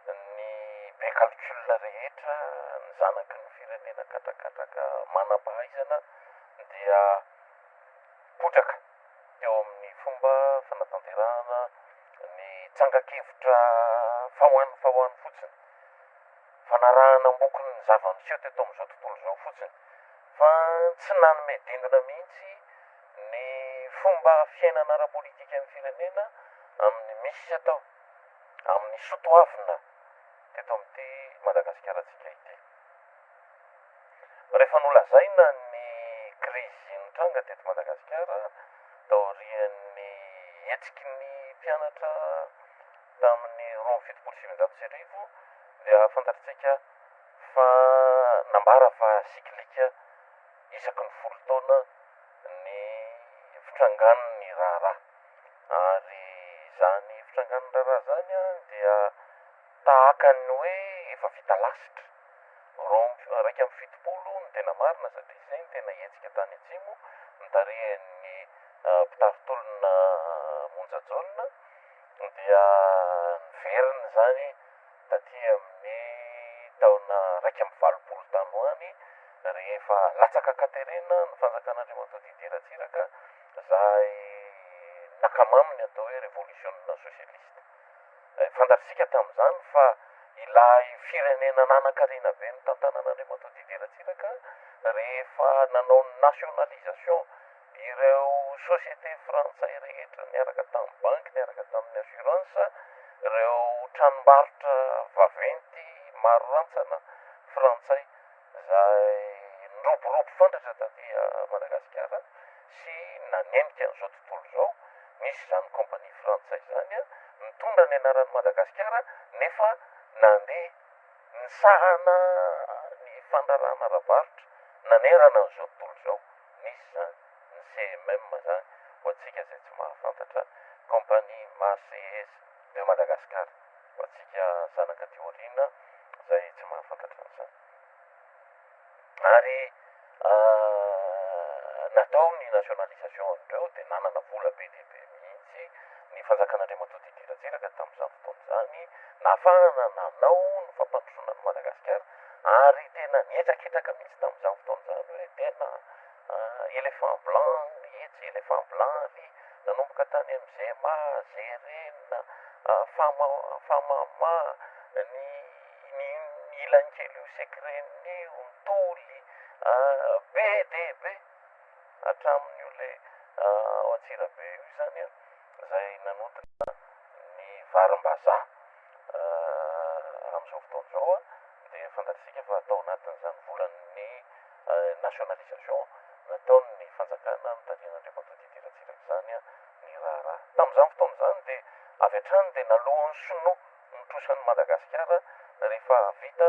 ny be calcul rehetra ny zanaky ny firenena katrakatraka manam-pahaizana dia potraka eo amin'ny fomba fanatanterahana ny tsangakevitra fahoany fotsiny fanarahana ambokony ny zava-niseho teto amin'izao tontolo izao fotsiny fa tsy nanome dingana mihitsy ny fomba fiainana ara-politika amin'ny firenena amin'ny misy atao amin'ny sotoavina teto amin'ity Madagasikara tsika ity. Rehefa nolazaina ny krizy nitranga teto Madagasikara taorian'ny hetsiky ny mpianatra tamin'ny 27 dia fantatsika fa nambara fa siklika isaky ny 10 taona ny fitrangan'ny raharaha ary zany fitrangan'ny raharaha zany dia tahaka ny hoe efa vita lasitra raika amin'ny 70 ny tena marina satria izay ny tena hetsika tany atsimo nitarehan'ny mpitarotolona monjajaona dia niverina zany taty amin'ny taona 1valopolo tany hoany rehefa latsaka katerena ny fanjakan'Andriamanitra Didiratsiraka zay nakamaminy atao hoe révolution socialiste. Fantatsika tamin'izany fa ilay firenena nanan-karena be ny tantanan'Andriamanitra Didiratsiraka rehefa nanao nationalisation ireo société frantsay rehetra niaraka tamin'ny banky niaraka tamin'ny assurance ireo tranombarotra vaventy maro rantsana frantsay zay niroborobo fandratra taty Madagasikara sy nanenika an'izao tontolo zao misy zany compagnie frantsay zany a mitondra ny anaran'ny Madagasikara nefa nandeha nisahana ny fandrarana ara-barotra nanerana an'izao tontolo zao misy zany ny CMM zany ho atsika zay tsy mahafantatra compagnie marseillaise de Madagasikara ho atsika zanaka teorina zay tsy mahafantatra an'izany ary natao ny nationalisation andreo de nanana vola be dehibe mihitsy ny fanjakan'Andriamatoa Idirajiraka tamin'izany fotoana zany nahafahana nanao ny fampandrosoana ny Madagasikara ary tena nietsaketraka mihitsy tamin'izany fotoana zany hoe tena éléphant blanc nihitsy éléphant blanc ry nanomboka tany amin'ny Zema Zerena Famama ny ilankely io secretny ontoly be dehibe hatramin'ny ole ao Antsirabe io zany a zay nanodina ny varim-bazaha amin'izao fotoana zao a de fantatsika fa atao anatin'izany volan'ny nationalisation nataony fanjakana mitarian'Andriamatoa Idirajiraka zany a ny raharaha tamin'izany fotoana zany de avy hatrany de nalohan'ny sinoa nitrosan'ny Madagasikara rehefa vita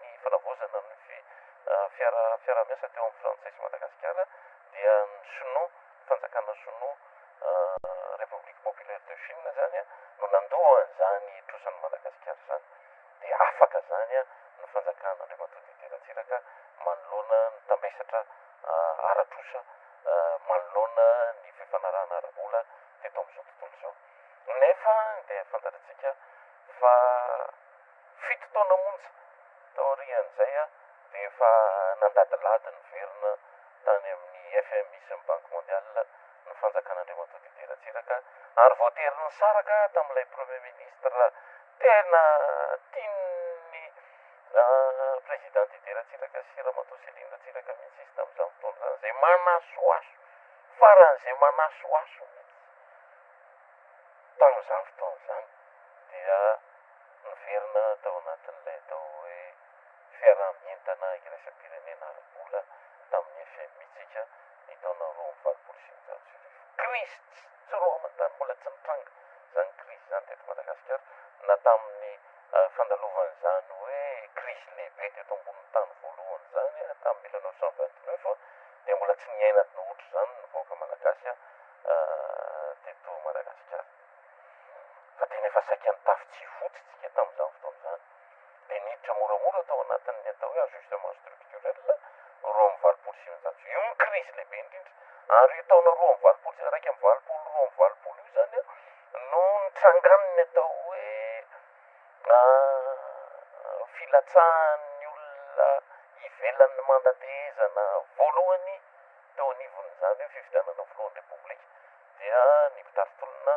ny fanavozana ny fiara-miasa teo amin'ny frantsay sy Madagasikara dia ny sinoa fanjakana sinoa République populaire de Chine zany a no nandohany zany trosan'ny Madagasikara zany de afaka zany a ny fanjakan'Andriamatoa Idirajiraka manoloana ny tambesatra aratrosa manoloana ny fifanarahana ara-bola teto amin'izao tontolo zao nefa de fantatritsika fa fito taona monja taorian'izay a de efa nandadilady ny verina tany amin'ny FMI sy ny Banque mondiale ny fanjakan'Andriamatoa Idirajiraka ary voatery nisaraka tamin'ilay premier ministre tena tian'ny président Idirajiraka sy Ramatoa Selindra mihitsy izy tamin'izany fotoana zany zay manasoaso faran'izay manasoaso mihitsy tamin'izany fotoana zany dia niverina tao anatin'ilay atao hoe fiarahamientana iraisam-pirenena ara-bola tamin'ny FMI tsika ny taona 2025 crise tsy roa amantany mbola tsy nitranga zany crise zany teto Madagasikara na tamin'ny fandalovany zany hoe crise lehibe teto ambonin'ny tany voalohany zany tamin'ny 1929 de mbola tsy niaina nohotry zany ny vahoaka malagasy teto Madagasikara fa tena efa saika nitafy tsy fotsy tsika tamin'izany fotoana zany de niditra moramora tao anatin'ny atao hoe ajustement structurel 2025 io ny crise lehibe indrindra ary io taona 2020 io zany no nitranganiny atao hoe filatsahan'ny olona ivelan'ny mandatehezana voalohany teo anivony zany hoe fifidianana voalohan'ny repoblika dia ny mpitaritolona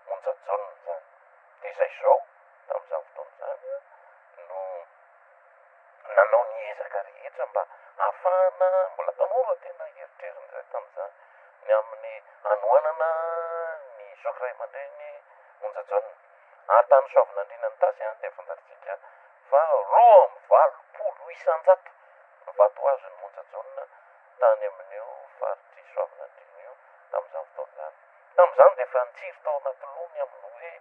monjajonina zany de zay zao tamin'izany fotoana zany no nanao ny ezaka rehetra mba ahafahana mbola tanora tena heritreriny zay tamin'izany ny amin'ny anoanana ny zoky ray aman-dreny monjajonina ary tany soavinandrina ny tasy any de fantaritsika fa 2,valopolo isan-jato ny vato azo ny monjajonina tany amin'io faritry soavinandrina io tamin'izany fotoana zany tamin'izany de efa nitsiry tao anaty lony amin'ny hoe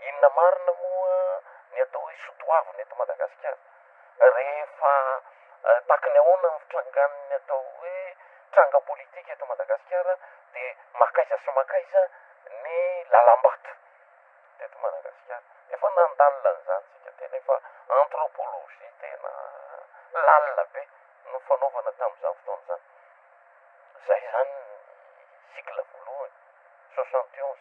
inona marina moa ny atao hoe sotoavina eto Madagasikara rehefa takiny ahoana ny fitrangan'ny atao hoe tranga politika eto Madagasikara de makaiza sy makaiza ny lalam-bato teto Madagasikara efa nandalina an'izany tsika tena efa anthropologie tena lalina be no fanaovana tamin'izany fotoana zany zay zany cycle voalohany 71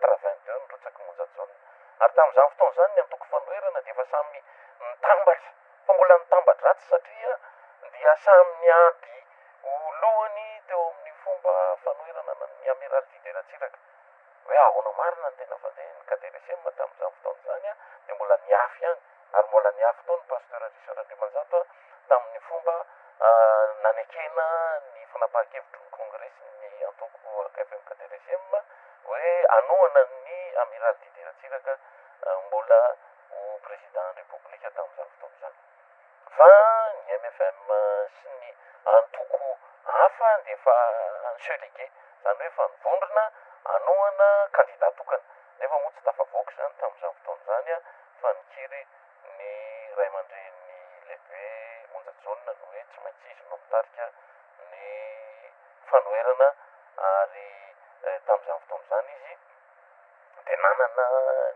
82 nirotsaky monjajonina ary tamin'izany fotoana zany ny antoko fanoherana de efa samy nitambatra fa mbola nitambatra ratsy satria dia samy niady lohany teo amin'ny fomba fanoherana ny amiral Idirajiraka hoe ahoana marina ny tena fandeha ny KDRSM tamin'izany fotoana zany de mbola niafy ihany ary mbola niafy tao ny pasteur Richard Andriamanjato tamin'ny fomba nanekena ny fanapahan-kevitry ny congrès ny antoko KFM KDRSM hoe anoana ny amiral Idirajiraka mbola ho président république tamin'izany fotoana zany fa ny MFM sy ny antoko hafa de efa anseligue zany hoe fa nivondrona anohana candidat tokana nefa moa tsy tafavoaka zany tamin'izany fotoana zany a fa nikiry ny ray aman-dreny lehibe monjajaonina no hoe tsy maintsy izy no mitarika ny fanoherana ary tamin'izany fotoana zany izy de nanana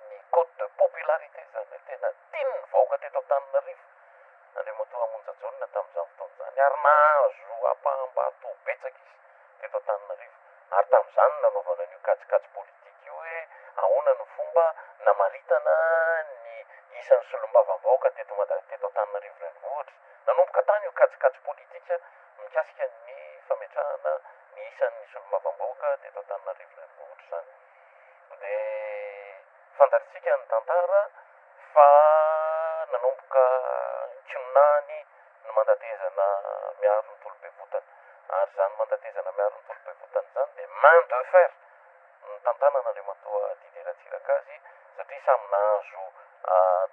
ny code de popularité zany hoe tena tiany ny vahoaka teto Antananarivo andriamatoa monjajaonina tamin'izany fotoana zany ary nahazo apaham-bato betsaka izy teto Antananarivo ary tamin'izany nanaovana an'io kajikajy politika io hoe ahoana ny fomba namaritana ny isan'ny solombavam-bahoaka teto Antananarivo renivohitra nanomboka tany io kajikajy politika mikasika ny fametrahana ny isan'ny solombavam-bahoaka teto Antananarivo renivohitra zany de fantaritsika ny tantara fa nanomboka kinonany ny mandatezana miaro ny tolom-bevotana ary zany mandatezana miaro ny tolom-bevotana zany de main de fer ny tantanan'andriamatoa Didier Ratsirakazy satria samy nahazo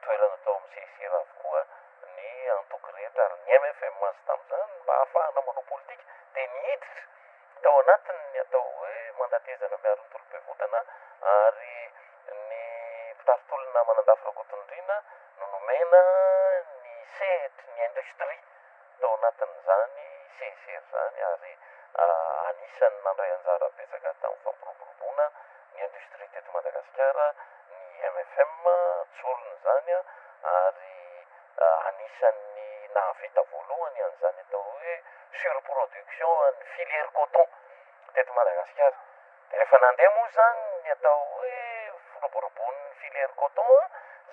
toerana tao amin'ny CSR avokoa ny antoko rehetra ary ny MFM azy tamin'izany mba ahafahana manao politika de nihiditra tao anatiny ny atao hoe mandatezana miaro ny tolom-bevotana ary ny mpitarotolona manandafy rakotondrina no nomena ny sehetry ny industrie tao anatin'izany CSR zany ary anisany nandray anjara betsaka tamin'ny fampiroboroboana ny industrie teto Madagasikara ny MFM tsorony zany ary anisany nahavita voalohany an'izany atao hoe surproduction ny filière coton teto Madagasikara de rehefa nandeha moa zany ny atao hoe firoboroboan'ny filière coton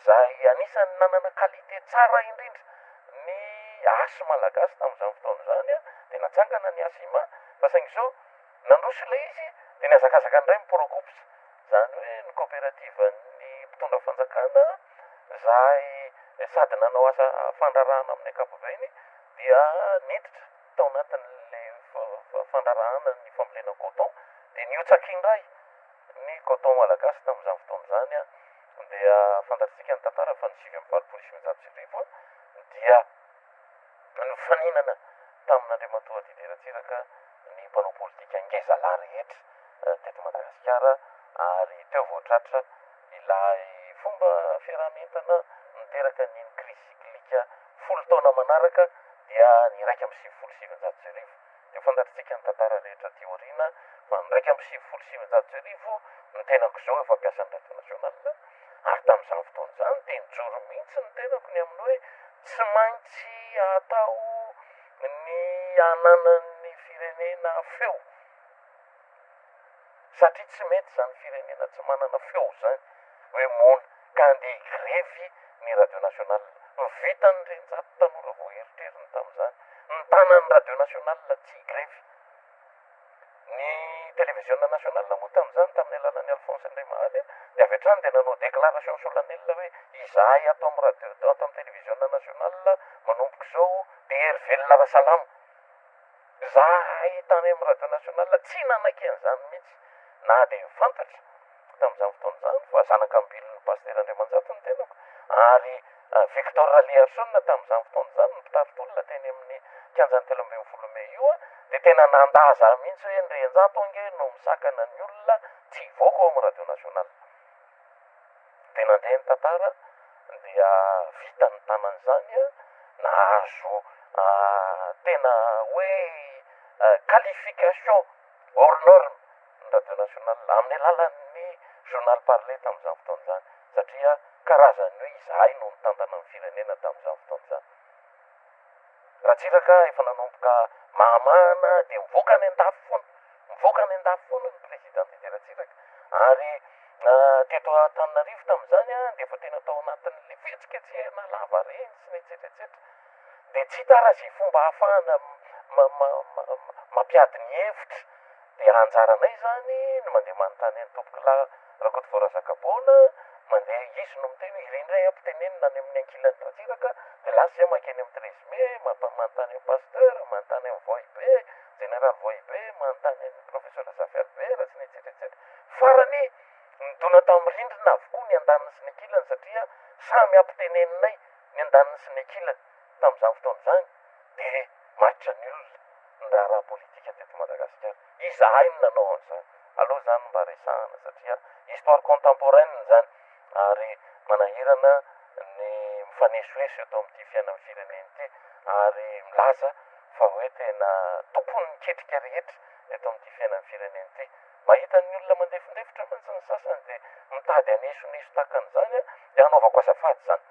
zay anisany nanana qualité tsara indrindra ny asy malagasy tamin'izany fotoana zany de natsangana ny asima fa saingy zao nandroso ilay izy de niazakazaka ndray miprocopse zany hoe ny coopérative ny mpitondra fanjakana zay sady nanao asa fandrarahana amin'ny ankapobeny dia niditra tao anatin'le fandrarahana ny fambolena coton de niotsaka indray ny coton malagasy tamin'izany fotoana zany dia fantatsika ny tantara fa ny 7 dia nifaninana tamin'andriamatoa Didier Ratsiraka ny mpanao politika angezalahy rehetra teto Madagasikara ary teo voatratra ilay fomba fiarahamentana niteraka ny crise cyclique folo taona manaraka dia ny 1,7 de fantatsika ny tantara rehetra ty aoriana fa ny 1,7 ny tenako zao efa mpiasa ny radio national ary tamin'izany fotoana zany de nijoro mihitsy ny tenako ny amin'ny hoe tsy maintsy atao ny ananan'ny firenena feo satria tsy mety zany firenena tsy manana feo zany hoe mona ka andeha grevy ny radio national vitany renjato tanora vao eritreriny tamin'izany ny tanan'ny radio national tsy grevy ny télévision national moa tamin'izany tamin'ny alalan'ny Alphonse Ndremahaly de avy hatrany de nanao déclaration solennelle hoe izahay ato amin'ny radio ato amin'ny télévision national manomboka zao de hery velona rasalama zahay tany amin'ny radio national tsy nanaky an'izany mihitsy na de fantatra tamin'izany fotoana zany fa zanak'ambilon'ny paster Andriamanjato ny tenako ary Victor Raliarson tamin'izany fotoana zany ny mpitarotolona teny amin'ny kianjan'ny 13 Mey io de tena nandaza mihitsy hoe ny renjato ange no misakana ny olona tsy hivoaka ao amin'ny radio national de nandeha ny tantara dia vita ny tanan'izany nahazo tena hoe qualification hors norme ny radio national amin'ny alalan'ny journal parlé tamin'izany fotoana zany satria karazany hoe izahay no mitantana ny firenena tamin'izany fotoana zany Ratsiraka efa nanomboka mahamana de mivoaka any an-dafy foana ny président Didier Ratsiraka ary teto Antananarivo tamin'izany de efa tena tao anatin'le fihetsiketsehana lava reny sy ny etsetratsetra de tsy tara zay fomba ahafahana mampiady ny hevitra de anjaranay zany no mandeha manontany any tompokolahy rakoto voarazakabona mandeha izy no miteny irindray ampitenenina any amin'ny ankilan'ny Ratsiraka de lasa zay makeny amin'ny 13 Mey manontany amin'ny pasteur manontany amin'ny voibe général voibe manontany amin'ny professeur Xavier Vera sy ny etsetratsetra farany nidona tamin'ny rindrina avokoa ny andaniny sy ny ankilany satria samy ampiteneninay ny andaniny sy ny ankilany tamin'izany fotoana izany dia maritra ny olona ny raharaha politika teto Madagasikara. Izahay no nanao an'izany. Aleo zany mba resahana satria histoire contemporaine zany ary manahirana ny mifanesoeso eto amin'ity fiainan'ny fireneny ity ary milaza fa hoe tena tokony miketrika rehetra eto amin'ity fiainan'ny fireneny ity. Mahita ny olona mandefindefitra mantsy ny sasany dia mitady anesoneso takan'izany dia anaovako azafady zany.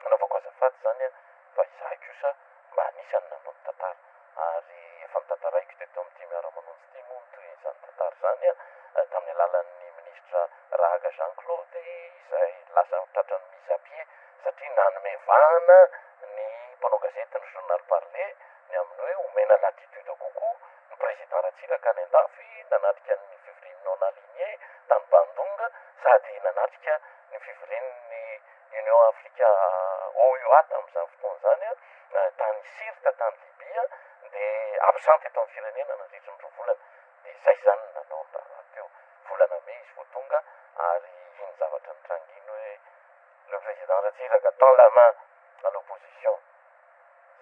Anaovako azafady zany fa izahay kosa mba anisany nanao ny tantara ary efa nitantaraiko teto amin'ity Miara Manonja ity moa toy izany tantara zany tamin'ny alalan'ny ministra Rahaga Jean Claude izay lasa tratran'ny mise à pied satria nanome vahana ny mpanao gazety ny journal parler ny amin'ny hoe omena latitude kokoa ny président Ratsiraka any andafy nanatrika ny fivorian'ny non aligné tany Bandonga sady nanatrika ny fivorian'ny Union Africa OUA tamin'izany fotoana izany tany Sirta tany Libia dia absente eto amin'ny firenena nandritra ny roa volana dia izay zany nanao ny raha teo volana May izy vao tonga ary iny zavatra nitranginy hoe le président Ratsiraka dans la main à l'opposition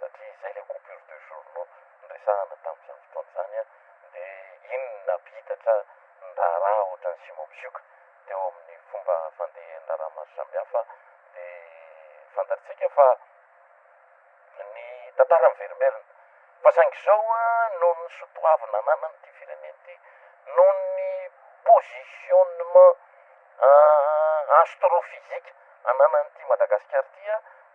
satria izay le coupure de journaux nyresahana tamin'izany fotoana izany dia iny nampitatra ny raharaha ohatran'ny Simon Psioka teo amin'ny fomba fandehan'ny raharaha maro samihafa dia fantatsika fa ny tantara miverimerina fa saingy izao noho ny sotoavina ananany ity fireneny ity noho ny positionnement astrofizika ananany ity Madagasikara ity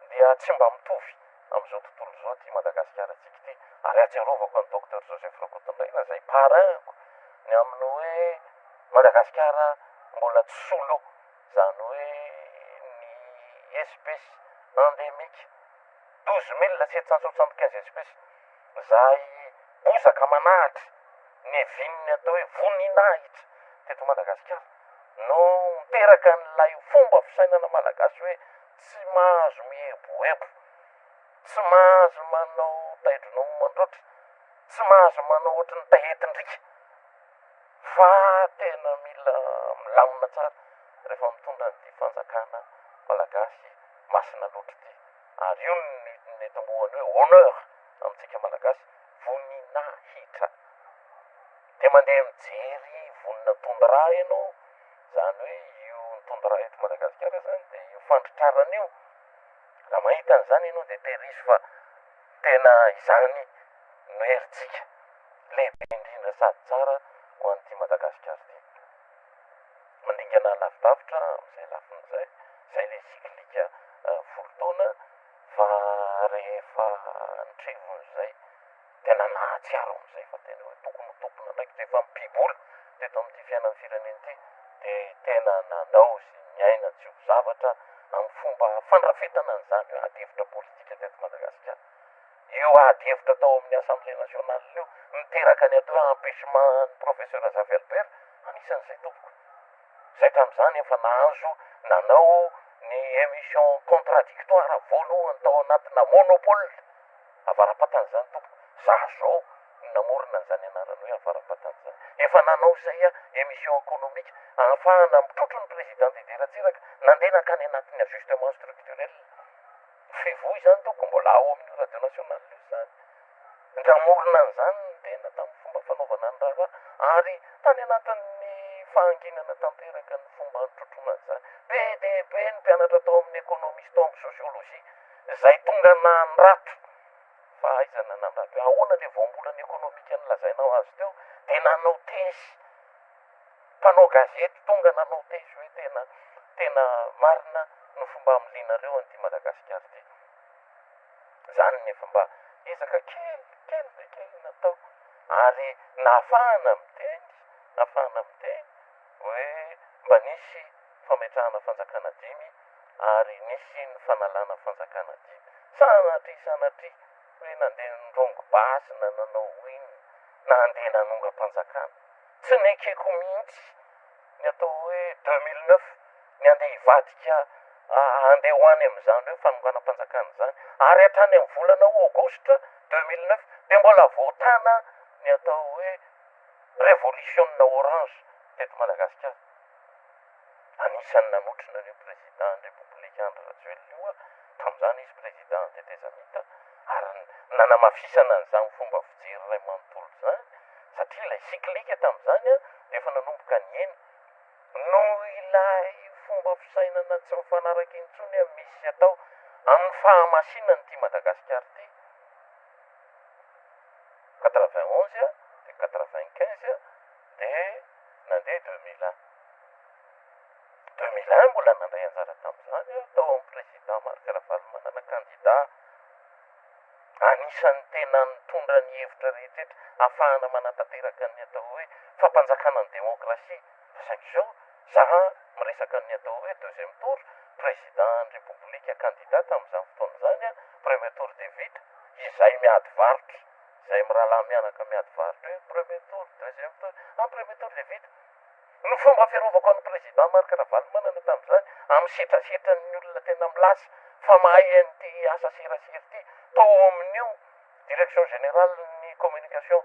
dia tsy mba mitovy amin'izao tontolo izao ty Madagasikara tsika ity ary atsiarovako ny docteur Joseph Rakotondraina zay parango ny amin'ny hoe Madagasikara mbola tsy solo zany hoe ny espèce endémique 12775 espèces zay bozaka manahitra ny evininy atao hoe voninahitra teto Madagasikara no miteraka n'ilay fomba fisainana malagasy hoe tsy mahazo mieboebo, tsy mahazo manao taidronao mandroatra, tsy mahazo manao ohatrany tahetindrika fa tena mila milamina tsara rehefa mitondra ny fanjakana malagasy masina loatra ity ary io ny tombohany hoe honneur amintsika malagasy voninahitra dia mandeha mijery vonina tondra ianao zany hoe io nitondra eto Madagasikara zany dia io fandritrarana io raha mahita an'izany ianao dia tehirisy fa tena izany no herintsika lehibe indrindra sady tsara ho an'ity Madagasikara ity mandingana lavidavitra amin'izay lafin'izay zay le siklika folo taona fa rehefa nitrevon'izay tena nahatsiaro amin'izay fa tena hoe tokony tompona ndraiky rehefa mipibola teto amin'ity fiainan'ny fireneny ity dia tena nanao sy miaina tsy ho zavatra amin'ny fomba fandrafetana an'izany hoe ady hevitra politika teto Madagasikara. Io ady hevitra tao amin'ny Assemblée nationale io miteraka ny atao hoe empêchement ny professeur Xavier Albert anisan'izay tompoko. Zay tamin'izany efa nahazo nanao ny émission contradictoire voalohany tao anatina monopole avara-patan'izany tompoko. Zah zao namorona an'izany anarany hoe avara-patan'izany. Efa nanao zay émission économique ahafahana mitrotro ny président Didier Ratsiraka nandeha nakany anatin'ny ajustement structurel. Fivoy zany toko mbola ao amin'ny radio nationale io zany. Namorona an'izany tena tamin'ny fomba fanaovana ny raharaha ary tany anatin'ny fahanginana tanteraka ny fomba nitrotrona an'izany. Be dia be ny mpianatra tao amin'ny économiste tao amin'ny sociologie zay tonga nanrato fa aizana nanrato hoe ahoana le voambolana économique nylazainao azy teo dia nanao tesy mpanao gazety tonga nanao tesy hoe tena marina no fomba amin'linareo an'ity Madagasikara ity. Zany nefa mba ezaka kely natao ary nahafahana miteny hoe mba nisy fametrahana fanjakana dimy ary nisy ny fanalana fanjakana dimy sanatry hoe nandeha nirongo basy na nanao iny na andeha nanonga-panjakana tsy nekeko mihitsy ny atao hoe 2009 ny andeha hivadika andeha ho any amin'izany hoe fanonganam-panjakana zany ary hatrany amin'ny volana aogositra 2009 dia mbola voatana ny atao hoe révolution orange teto Madagasikara anisan'ny nanotrina an'io président républicain Rajoelina io a tamin'izany izy président tetezamita ary nanamafisana an'izany fomba fijery ray manontolo zany satria ilay siklika tamin'izany a de efa nanomboka nieny noho ilay fomba fisainana tsy mifanaraka intsony a misy atao amin'ny fahamasinany ty Madagasikara ty 91 de 95 de nandeha 2001 mbola nandray anjara tamin'izany tao amin'ny président Marc Ravalomanana candidat anisan'ny tena nitondra ny hevitra rehetraretra ahafahana manatanteraka ny atao hoe fampanjakana ny demokrasia saingy zao zaha miresaka ny atao hoe deuxième tour président république candidat tamin'izany fotoana zany a premier tour de vita izay miady varotra izay mirahalahy mianaka miady varotra hoe premier tour deuxième tour en premier tour de vita ny fomba fiarovako an'ny président Marc Ravalomanana tamin'izany amin'ny setrasetra ny olona tena milasa fa mahay an'ity asa serasera ty tao amin'io direction générale ny communication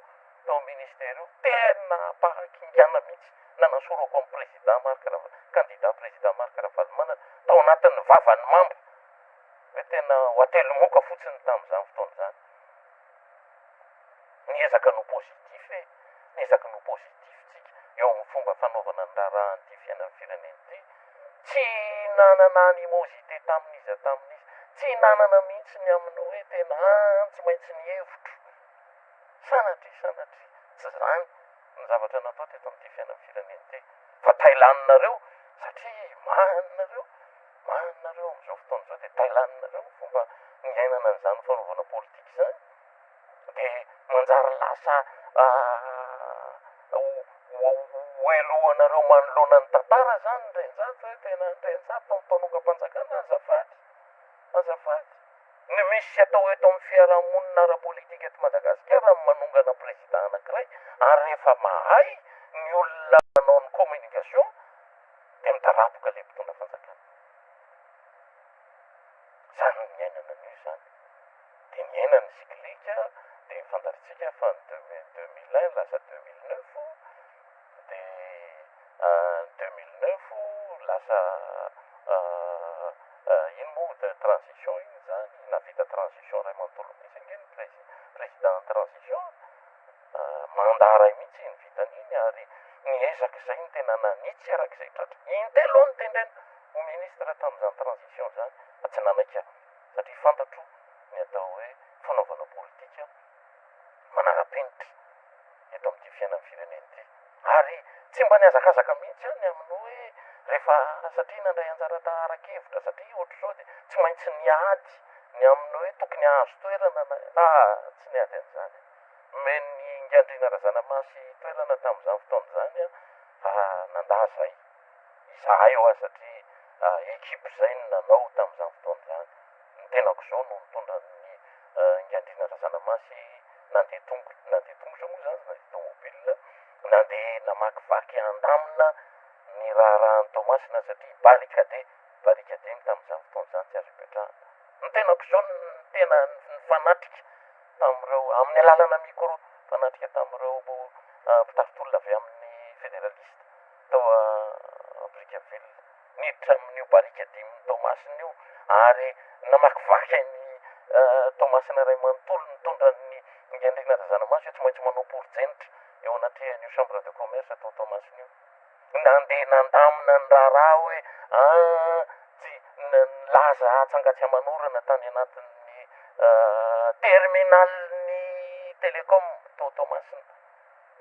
tao ministère io tena mpahakingana mihitsy nanasorako amin'ny président candidat président Marc Ravalomanana tao anatin'ny vavany mamba hoe tena hotely moka fotsiny tamin'izany fotoana zany niezaka no positif niezaka no positif tsika eo amin'ny fomba fanaovana ny raha an'ity fiainan'ny fireneny ty tsy nanana animosité tamin'izy tsy nanana mihitsy ny amin'ny hoe tena tsy maintsy ny hevitro sanatry tsy zany ny zavatra natao teto amin'ity fiainan'ny fireneny ty fa tailaninareo satria maninareo am'izao fotoana zao de tailaninareo fomba niainana an'izany fanaovana politika zany de manjary lasa oelohanareo manoloana ny tantara zany ndrenzato hoe tena ndrenzato am'mpanonga-panjakana azafady ny misy atao hoe tao amin'ny fiarahamonina ara-politika eto Madagasikara manongana président anankiray ary rehefa mahay ny olona manao ny communication de mitarapoka le mpitondra fanjakana zany ny iainana an'io zany de ny iainany siklika de fantaritsika fa ny 2001 lasa 2009 de 2009 lasa ino moa de transition iny zany navita transition ray manontolo mihitsy angeny président transition mandaray mihitsy ny vitan'iny ary niezaka zay ny tena nanitsy arak'izay tratra intelo ny tendrena ho ministre tamin'izany transition zany tsy nanaka satria fantatro ny atao hoe fanaovana politika manara-penitra eto amin'ity fiainan'ny fireneny ty ary tsy mba niazakazaka mihitsy any amin'ny hoe rehefa satria nandray anjara taharakevitra satria ohatra zao de tsy maintsy niady ny amin'ny hoe tokony ahazo toerana tsy niady an'izany meny Ingandrina Razanamasy toerana tamin'izany fotoana zany a nandà zay izahay eo a satria ekipa zay ny nanao tamin'izany fotoana zany ny tenako zao no mitondra ny Ingandrina Razanamasy nandeha tongotra moa zany na tomobile nandeha namakivaky andamina ny raharahan'ny Tomasina satria barikade tamin'izany fotoana zany tsy azo ipetrahana ny tenako zao ny tena nifanatrika tamin'ireo amin'ny alalana micro fanatrika tamin'ireo mpitafitolona avy amin'ny fédéraliste tao Brickaville niditra amin'io barikadin'ny Tomasina io ary namakivaky ny Tomasina ray manontolo nitondra ny Ingandrina Razanamasy tsy maintsy manao porojenitra eo anatrehan'io chambre de commerce atao Tomasina io nandeha nandamina ny raharaha hoe tsy nilaza atsangatsy amanorana tany anatin'ny terminalin'ny télécom tao Tomasina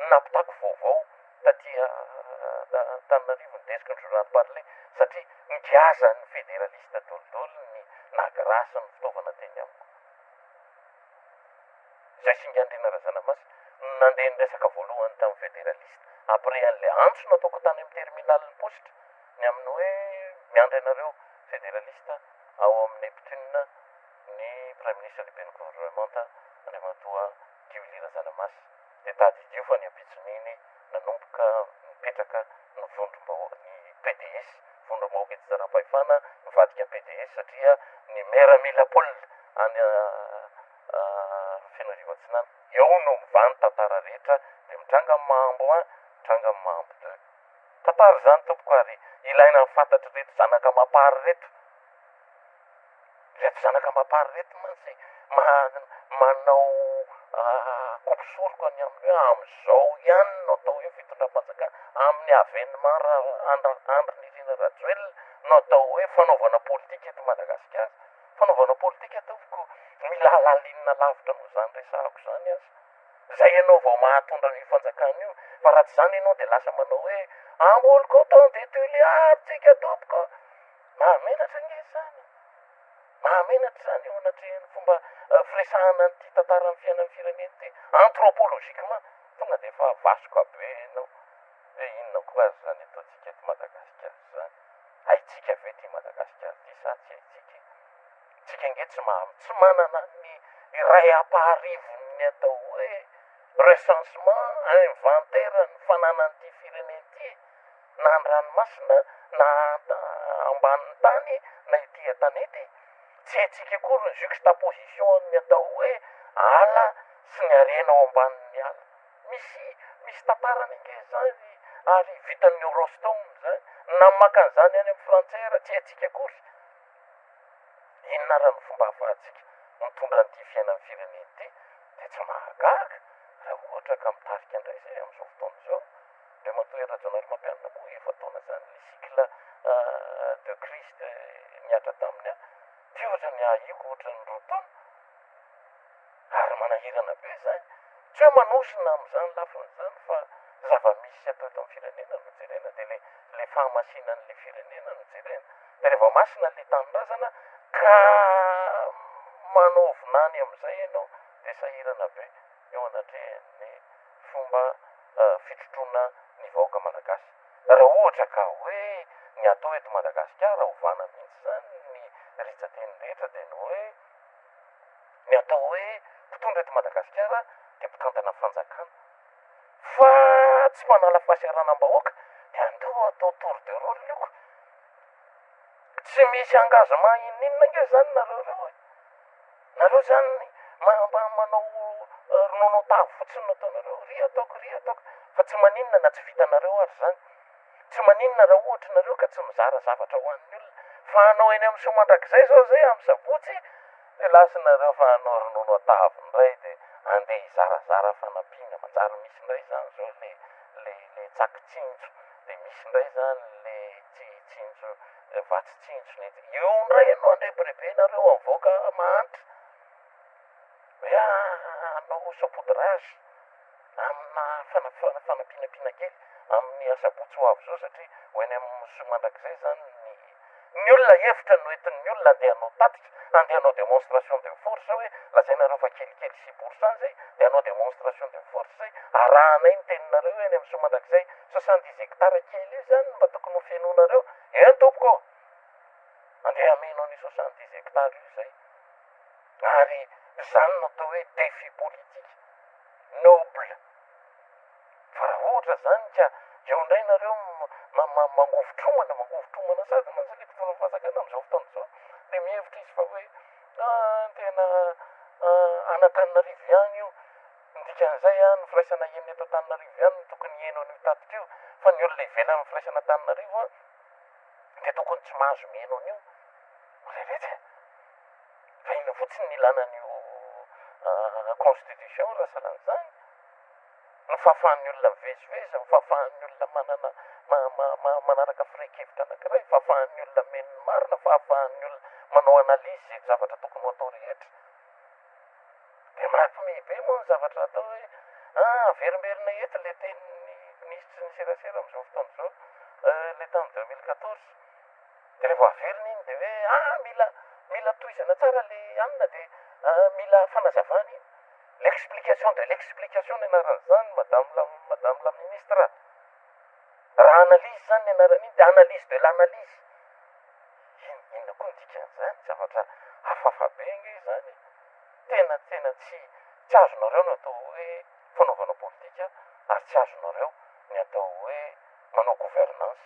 napitako vaovao tatia Tananarivo nidesika ny journal parler satria ngiaza ny fédéraliste dolidolo ny nagrasy ny fitaovana teny amiko zay sy Ingandrina Razanamasy nandeha niresaka voalohany tamin'ny fédéraliste après an'le antso nataoko tany amin'ny terminalin'ny positra ny amin'ny hoe miandry anareo fédéraliste ao amin'ny Neptune ny prime ministre lehibe ny gouvernementa Andriamatoa Giulia Razanamasy de tadidio fa ny apitson'iny nanomboka mipetraka ny vondrom-ny PDS vondrom-bahoaka eto Zara-pahefana nivadika PDS satria ny maire Milapol any tantara zany tompoko ary ilaina nyfantatry reto zanaka mapary reto zanaka mapary reto mantsy manao kopisoroka any amin'ny hoe am'izao ihany no atao hoe fitondram-panjakana amin'ny avenimara andry nirina rajoelona no atao hoe fanaovana politika eto Madagasikara. Fanaovana politika tompoko mila lalinina lavitra noho zany resahako zany azy zay ianao vao mahatondra ny fanjakana io fa raha tsy zany ianao de lasa manao hoe amboliko temps de tuliartsika tompoko mahamenatra nge zany mahamenatra zany eo anatrehany fomba firesahana nyty tantara ny fiainan'ny fireneny ty anthropologiquement tonga de efa vasiko be ianao hoe inona koa azy zany ataotsika eto Madagasikara zany haitsika ve ty Madagasikara ty sa tsy haitsika tsika nge tsy manana ny iray ampaharivony atao hoe recensement inventaire ny fananan'ity fireneny ty na andranomasina na ambanin'ny tany na ity an-tanety tsy haitsika koa ny juxtaposition ny atao hoe ala sy ny arena ao ambanin'ny ala misy tantarany nge zany ary vitan'ny Eurostom zany na makan'izany any amin'ny frantsay raha tsy haitsika kory inona raha ny fomba ahafahantsika mitondra an'ity fiainan'ny fireneny ty de tsy mahagaga raha ohatra ka mitarika andray zay am'izao fotoana zao de matoera janary mampianina koa efa taona zany le cycle de crise niatra taminy ty ohatra ny ahiko ohatra ny roa taona ary manahirana be zany tsy hoe manosina am'izany lafiny zany fa zava-misy atao eto amin'ny firenena no jerena de le fahamasinan'le firenena no jerena de rehefa masina le tanindrazana ka manao vinany am'izay ianao de sahirana be eo anatrehany fomba fitrotrona ny vahoaka malagasy raha ohatra ka hoe ny atao eto Madagasikara ovana mihitsy zany ny ritsateny rehetra de ny hoe ny atao hoe mpitondra eto Madagasikara de mpitantana fanjakana fa tsy manala fahasiaranam-bahoaka de andeo atao tour de rôle ioko tsy misy engagement ininona nge zany nareo zany manao ronono tavy fotsiny no ataonareo ry ataoko fa tsy maninona na tsy vitanareo ary zany tsy maninona raha ohatra nareo ka tsy mizara zavatra ho an'ny olona fa anao eny amin'ny somandrakizay zao zay amin'ny sabotsy de lasinareo fa anao ronono atavy ndray de andeha hizarazara fanampiana manjary misy ndray zany zao le tsakitsinjo de misy ndray zany le tsinjo vatsitsinjo io ndray ianao andrebrebe nareo amin'ny vahoaka mahantra hoe anao saupoudrage amina fanampianampina kely amin'ny asabotsy ho avy zao satria ho eny amin'ny somandrakizay zany ny olona hevitra no entin'ny olona andeha hanao tatitra andeha hanao démonstration de force hoe lazainareo fa kelikely 6% zay de hanao démonstration de force zay arahana iny teninareo eny amin'ny somandrakizay 70 hectares kely io zany mba tokony ho fianonareo eny tompoko andeha amenao ny 70 hectares io zay ary zany no atao hoe défi politique noble fa raha ohatra zany ka eo indray nareo mangovitromana sady mansalika fanafanjakana am'izao fotoana zao de mihevitra izy fa hoe tena anatananarivo ihany io ndikan'izay ny firaisana eny eto Antananarivo ihany tokony eno an'io tatitra io fa ny olona ivelany firaisana Antananarivo de tokony tsy mahazo mieno an'io rehetra fa ina fotsiny ilana an'io constitution raha salan'izany ny fahafahan'ny olona mivezivezy ny fahafahan'ny olona manaraka firainkevitra anankiray fahafahan'ny olona meno marina fahafahan'ny olona manao analyse zay zavatra tokony ho atao rehetra de mampime be moa ny zavatra atao hoe verimberina eto le tenin'ny ministry ny serasera am'izao fotoana zao le tamy 2014 de rehefa averina iny de hoe mila toizana tsara le anina de mila fanazavana iny l'explication de l'explication ny anaran'izany madame la ministre raha analyse zany ny anarany iny de analyse de l'analyse inona koa ny dikan'izany zavatra hafahafa be nge zany tena tsy azonareo no atao hoe fanaovana politika ary tsy azonareo ny atao hoe manao gouvernance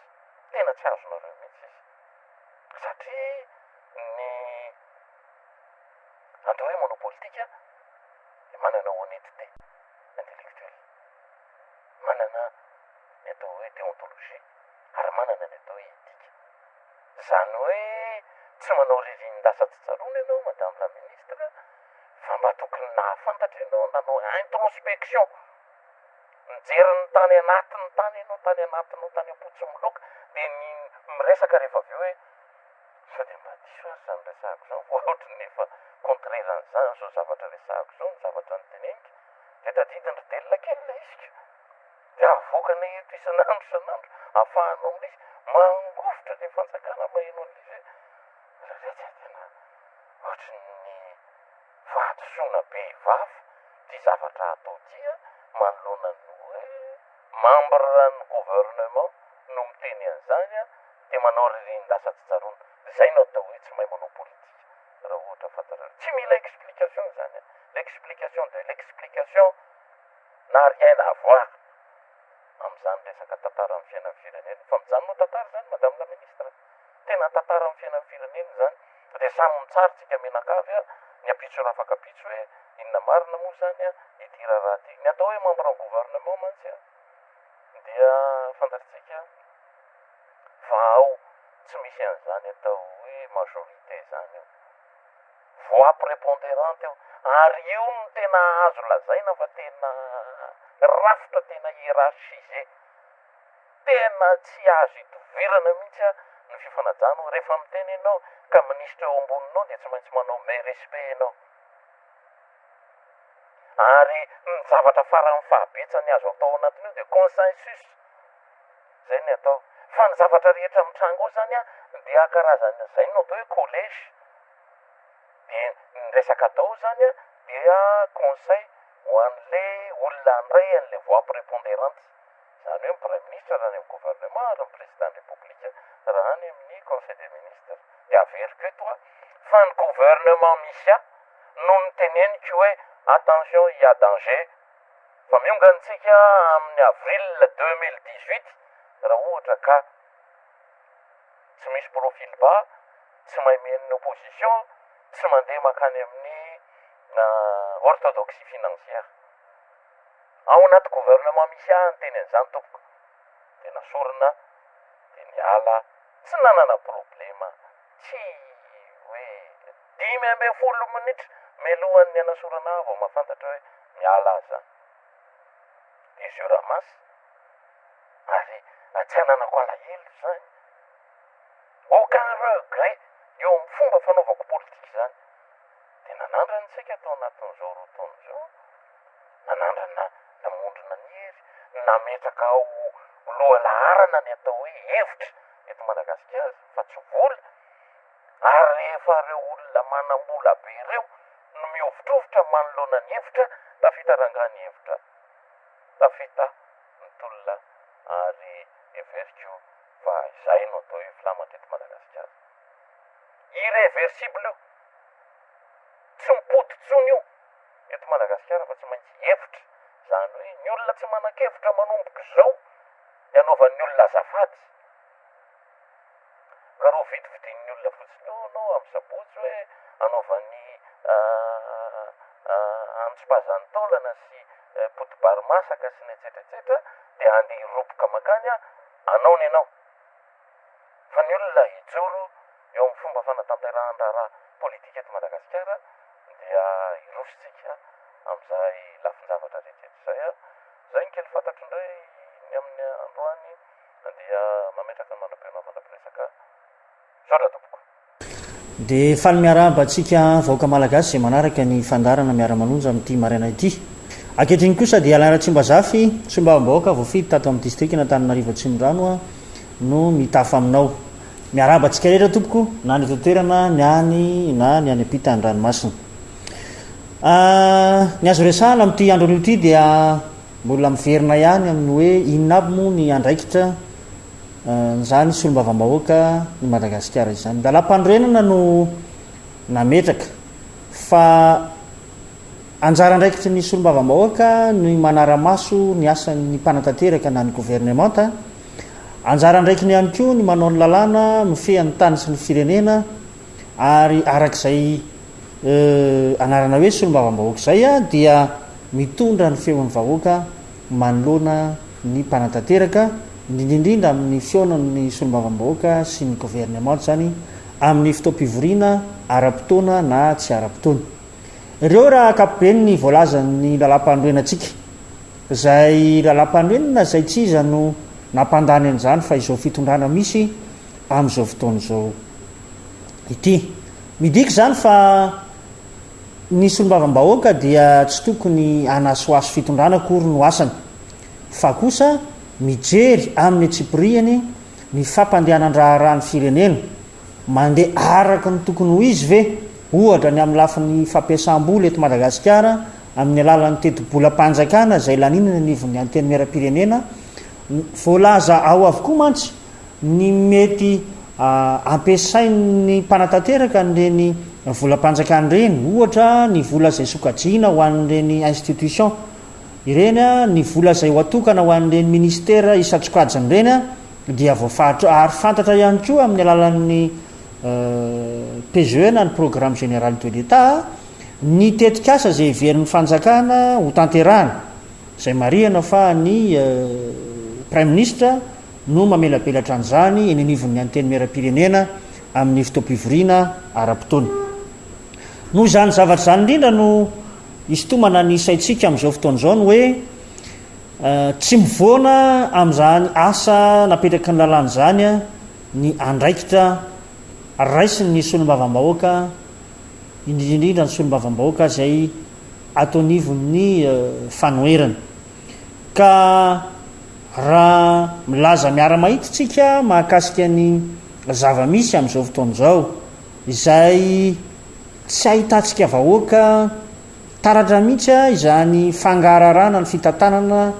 tena tsy azonareo mihitsy izy satria ny atao hoe manao politika de manana honnêteté intellectuelle manana ny atao hoe déontologie ary manana ny atao hoe etika. Zany hoe tsy manao ririndasa tsy tsarona ianao madame la ministre, fa mba tokony nahafantatra ianao, nanao introspection, mijery ny tany anatiny tany ianao, tany anatinao, tany apotsy miloka, dia miresaka rehefa avy eo hoe sao dia mba diso azy zany resahako zany, fa ohatrany efa contrairan'izany zao zavatra resahako zao, ny zavatra nyteneniko, dia tadidiny ry delona kely la isika, dia avoakana eto isanandro ahafahanao amin'izy mangofotra le fanjakana maheno an'izy hoe retsy tena ohatrany fahatosoana be vava ty zavatra atao tia manoloana ny hoe membre ny gouvernement no miteny an'izany a, dia manao ririndasa tsy tsarona. Zay no atao hoe tsy mahay manao politika raha ohatra fantarana. Tsy mila explication zany a, l'explication de l'explication n'a rien à voir amin'izany resaka tantara amin'ny fiainan'ny firenena. Fa mijanona tantara zany madame la ministre, tena tantara amin'ny fiainan'ny firenena zany, dia samy mitsaritsika menakavy a ny apitso rafaka apitso hoe inona marina moa zany a ity raha ty ny atao hoe membre en gouvernement mantsy a, dia fantatsika fa ao tsy misy an'izany atao hoe majorité zany eo, voix prépondérante eo, ary io no tena azo lazaina fa tena rafitra, tena hiérarchisé, tena tsy azo itovirana mihitsy a ny fifanajano. Rehefa miteny ianao ka ministra eo amboninao dia tsy maintsy manao mais respect ianao, ary ny zavatra farany fahabetsany azo atao anatin'io dia consensus, zay ny atao. Fa ny zavatra rehetra mitrango ao zany a dia karazany zay no atao hoe collège, dia ny resaka atao zany a dia conseil ho an'le olona andray an'le voix prépondérante, zany hoe prime ministre raha any amin'ny gouvernement, ary ny président république raha any amin'ny conseil des ministres. Dia averiko eto a fa ny gouvernement misy a no miteneniko hoe attention il y a danger, fa miongantsika amin'ny avril 2018 raha ohatra ka tsy misy profil ba, tsy mahay men'ny opposition, tsy mandeha makany amin'ny orthodoxie financière. Ao anaty gouvernement misy any teny an'izany tompoko, dia nasorona dia niala, tsy nanana problema, tsy hoe 15 minitra melohan'ny anasorana vao mahafantatra hoe miala aza. Dia je ramasse, ary tsy ananako alahelo zany, aucun regret eo amin'ny fomba fanaovako politika zany. Dia nanandrana tsika tao anatin'izao roa taona zao, nanandrana namondrona ny hery, nametraka ao loha laharana ny atao hoe hevitra eto Madagasikara fa tsy vola, ary rehefa reo olona manam-bola be ireo no miovitrovotra manoloana ny hevitra, tafita rangany hevitra, tafita ny tolona, ary everiko fa izay no atao hoe filamatra eto Madagasikara. Irréversible io, tsy mipototsony io eto Madagasikara fa tsy maintsy hevitra, zany hoe ny olona tsy manan-kevitra manomboka zao ny anaovan'ny olona azafady, ka roa vidividin'ny olona fotsiny eo anao amin'ny sabotsy hoe anaovan'ny antsipazantaolana sy potibary masaka sy ny etsetratsetra, dia andeha hiroboka makany a anao ny anao. Fa ny olona hijoro eo amin'ny fomba fanatanterahana politika eto Madagasikara dia hirositsika amin'izay lafin-javatra rehetrarehetra zay a. Zay ny kely fantatro indray ny amin'ny androany, dia mametraka ny manam-pionavana presaka saotra tompoko. Dia faly miarahaba antsika vahoaka malagasy izay manaraka ny fandarana Miara Manonja amin'ity maraina ity. Ankehitriny kosa dia Alaratsimba-Zafy Tsombavambahoaka voafidy tato amin'ny district n'Antananarivo Atsimondrano no mitafa aminao. Miarahaba antsika rehetra tompoko, na ny eto toerana ny any na ny any ampita ny ranomasina. Ny azo resahana amin'ity andro an'io ity dia mbola miverina ihany amin'ny hoe inona aby moa ny andraikitra zany solombavambahoaka ny Madagasikara izany. Dalam-pandroenana no nametraka fa anjara andraikitry ny solombavambahoaka ny manara-maso ny asan'ny mpanatanteraka na ny gouvernemanta, anjara andraikiny ihany koa ny manao ny lalàna mifehan'ny tany sy ny firenena, ary arak'izay anarana hoe solombavambahoaka izay a dia mitondra ny feon'ny vahoaka manoloana ny mpanatanteraka indrindrindrindra amin'ny fionan'ny solombavambahoaka sy ny gouvernement zany amin'ny fotoam-pivoriana ara-potoana na tsy ara-potoana. Ireo raha akapoben ny voalazan'ny lalam-pandroenantsika zay lalam-pandroenana zay tsy iza no nampandany an'izany fa izao fitondrana misy amin'izao fotoana izao ity. Midika zany fa ny solombavambahoaka dia tsy tokony anasoaso fitondrana akory no asany fa kosa mijery amin'ny atsipiriany ny fampandehanan-draharahany firenena mandeha araka ny tokony ho izy ve, ohatra ny amin'ny lafin'ny fampiasam-bola eto Madagasikara amin'ny alalan'ny teti-bolam-panjakana zay laninana nivon'ny anteny miaram-pirenena. Voalaza ao avokoa mantsy ny mety ampiasain'ny mpanatanteraka nyreny volam-panjakana reny, ohatra ny vola zay sokajiana ho an'ireny institution ireny, ny vola zay ho atokana ho an'ireny ministera isatsokajiny reny dia voafaritra. Ary fantatra ihany koa amin'ny alalan'ny PGE na ny programme général de l'État ny tetikasa zay iverin'ny fanjakana ho tanterahana, zay marihana fa ny prime ministre no mamelapelatra an'izany eny anivon'ny anteny miaram-pirenena amin'ny fotoam-pivoriana ara-potoana. Noho izany zavatra zany indrindra no isotomana ny saitsika amin'izao fotoana izao ny hoe tsy mivoana amin'izany asa napetraka ny lalàna zany ny andraikitra raisiny solombavambahoaka, indrindrindrindra ny solombavambahoaka zay ataonivon'ny fanoherana. Ka raha milaza miara mahititsika mahakasika ny zava-misy amin'izao fotoana izao izay tsy ahitantsika vahoaka taratra mihitsy izany fangararana ny fitantanana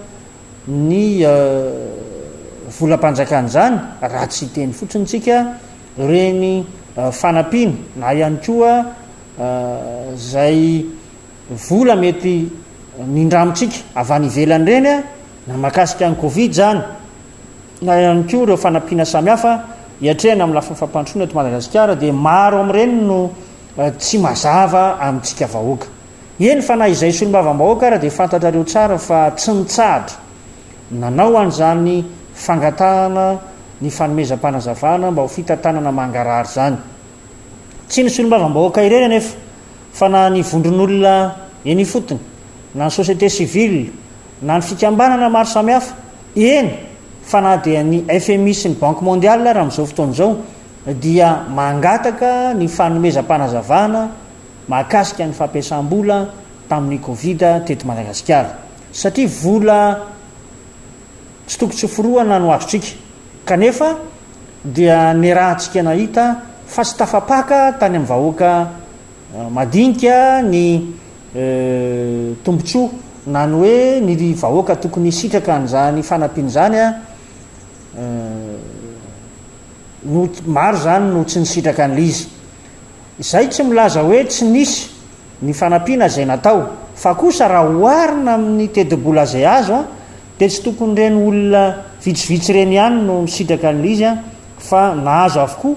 ny volam-panjakana zany raha tsy teny fotsiny tsika reny fanampiana na ihany koa zay vola mety nindramitsika avy any ivelany reny na mahakasika ny Covid zany na ihany koa ireo fanampiana samihafa hiatrehana amin'ny lafiny fampandrosoana eto Madagasikara dia maro amin'ireny no tsy mazava amintsika vahoaka. Eny fa na izay solombavambahoaka raha dia fantatrareo tsara fa tsy mitsahatra nanao an'izany fangatahana ny fanomezam-panazavana mba ho fitantanana mangarary zany. Tsy ny solombavambahoaka ireny anefa fa na ny vondron'olona eny fotony na ny société civile na ny fikambanana maro samihafa eny fa na dia ny FMI sy ny banque mondiale raha amin'izao fotoana izao dia mangataka ny fanomezam-panazavana mahakasika ny fampiasam-bola tamin'ny Covid teto Madagasikara satria vola tsy tokony tsy foroana no azotsika kanefa dia ny rahantsika nahita fa tsy tafapaka tany amin'ny vahoaka madinika ny tombotsoa na ny hoe ny vahoaka tokony sitraka an'izany fanampiana zany no maro zany no tsy nisitraka an'le izy. Izay tsy milaza hoe tsy nisy ny fanampiana zay natao fa kosa raha oharina amin'ny tedi-bola zay azo dia tsy tokony reny olona vitsivitsy reny ihany no misitraka an'le izy fa nahazo avokoa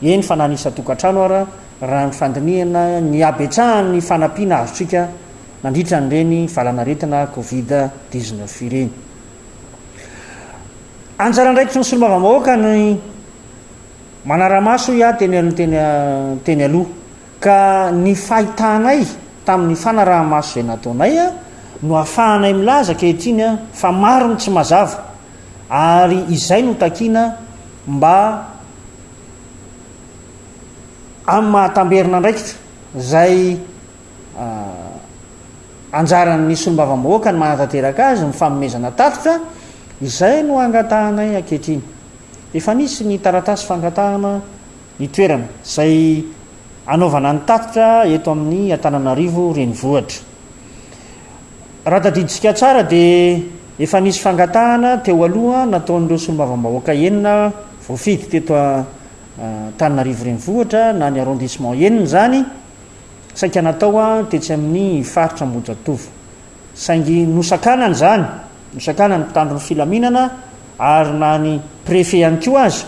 eny fa nanisa tokantrano ara raha ny fandinihana ny abetsahan'ny fanampiana azotsika nandritra n'ireny valanaretina Covid-19 ireny. Anjara ndraikitry ny solombavambahoaka ny manara-maso teny aloha ka ny fahitanay tamin'ny fanaraha-maso zay nataonay no ahafahanay milaza kehitriny fa maro ny tsy mazava ary izay no takiana mba amin'ny mahatamberina ndraikitra zay anjaran'ny solombavambahoaka ny manatanteraka azy ny fanomezana tatitra izay no angatahanay ankehitriny. Efa nisy ny taratasy fangatahana ny toerana zay anaovana ny tatitra eto amin'ny Antananarivo renivohitra. Raha tadiditsika tsara dia efa nisy fangatahana teo aloha nataon'ireo solombavambahoaka enina voafidy teto Antananarivo renivohitra na ny arrondissement enina zany saika natao tetsy amin'ny faritra Ambojatovo saingy nosakanany zany nosakana ny mpitandro ny filaminana ary na ny préfet ihany koa azy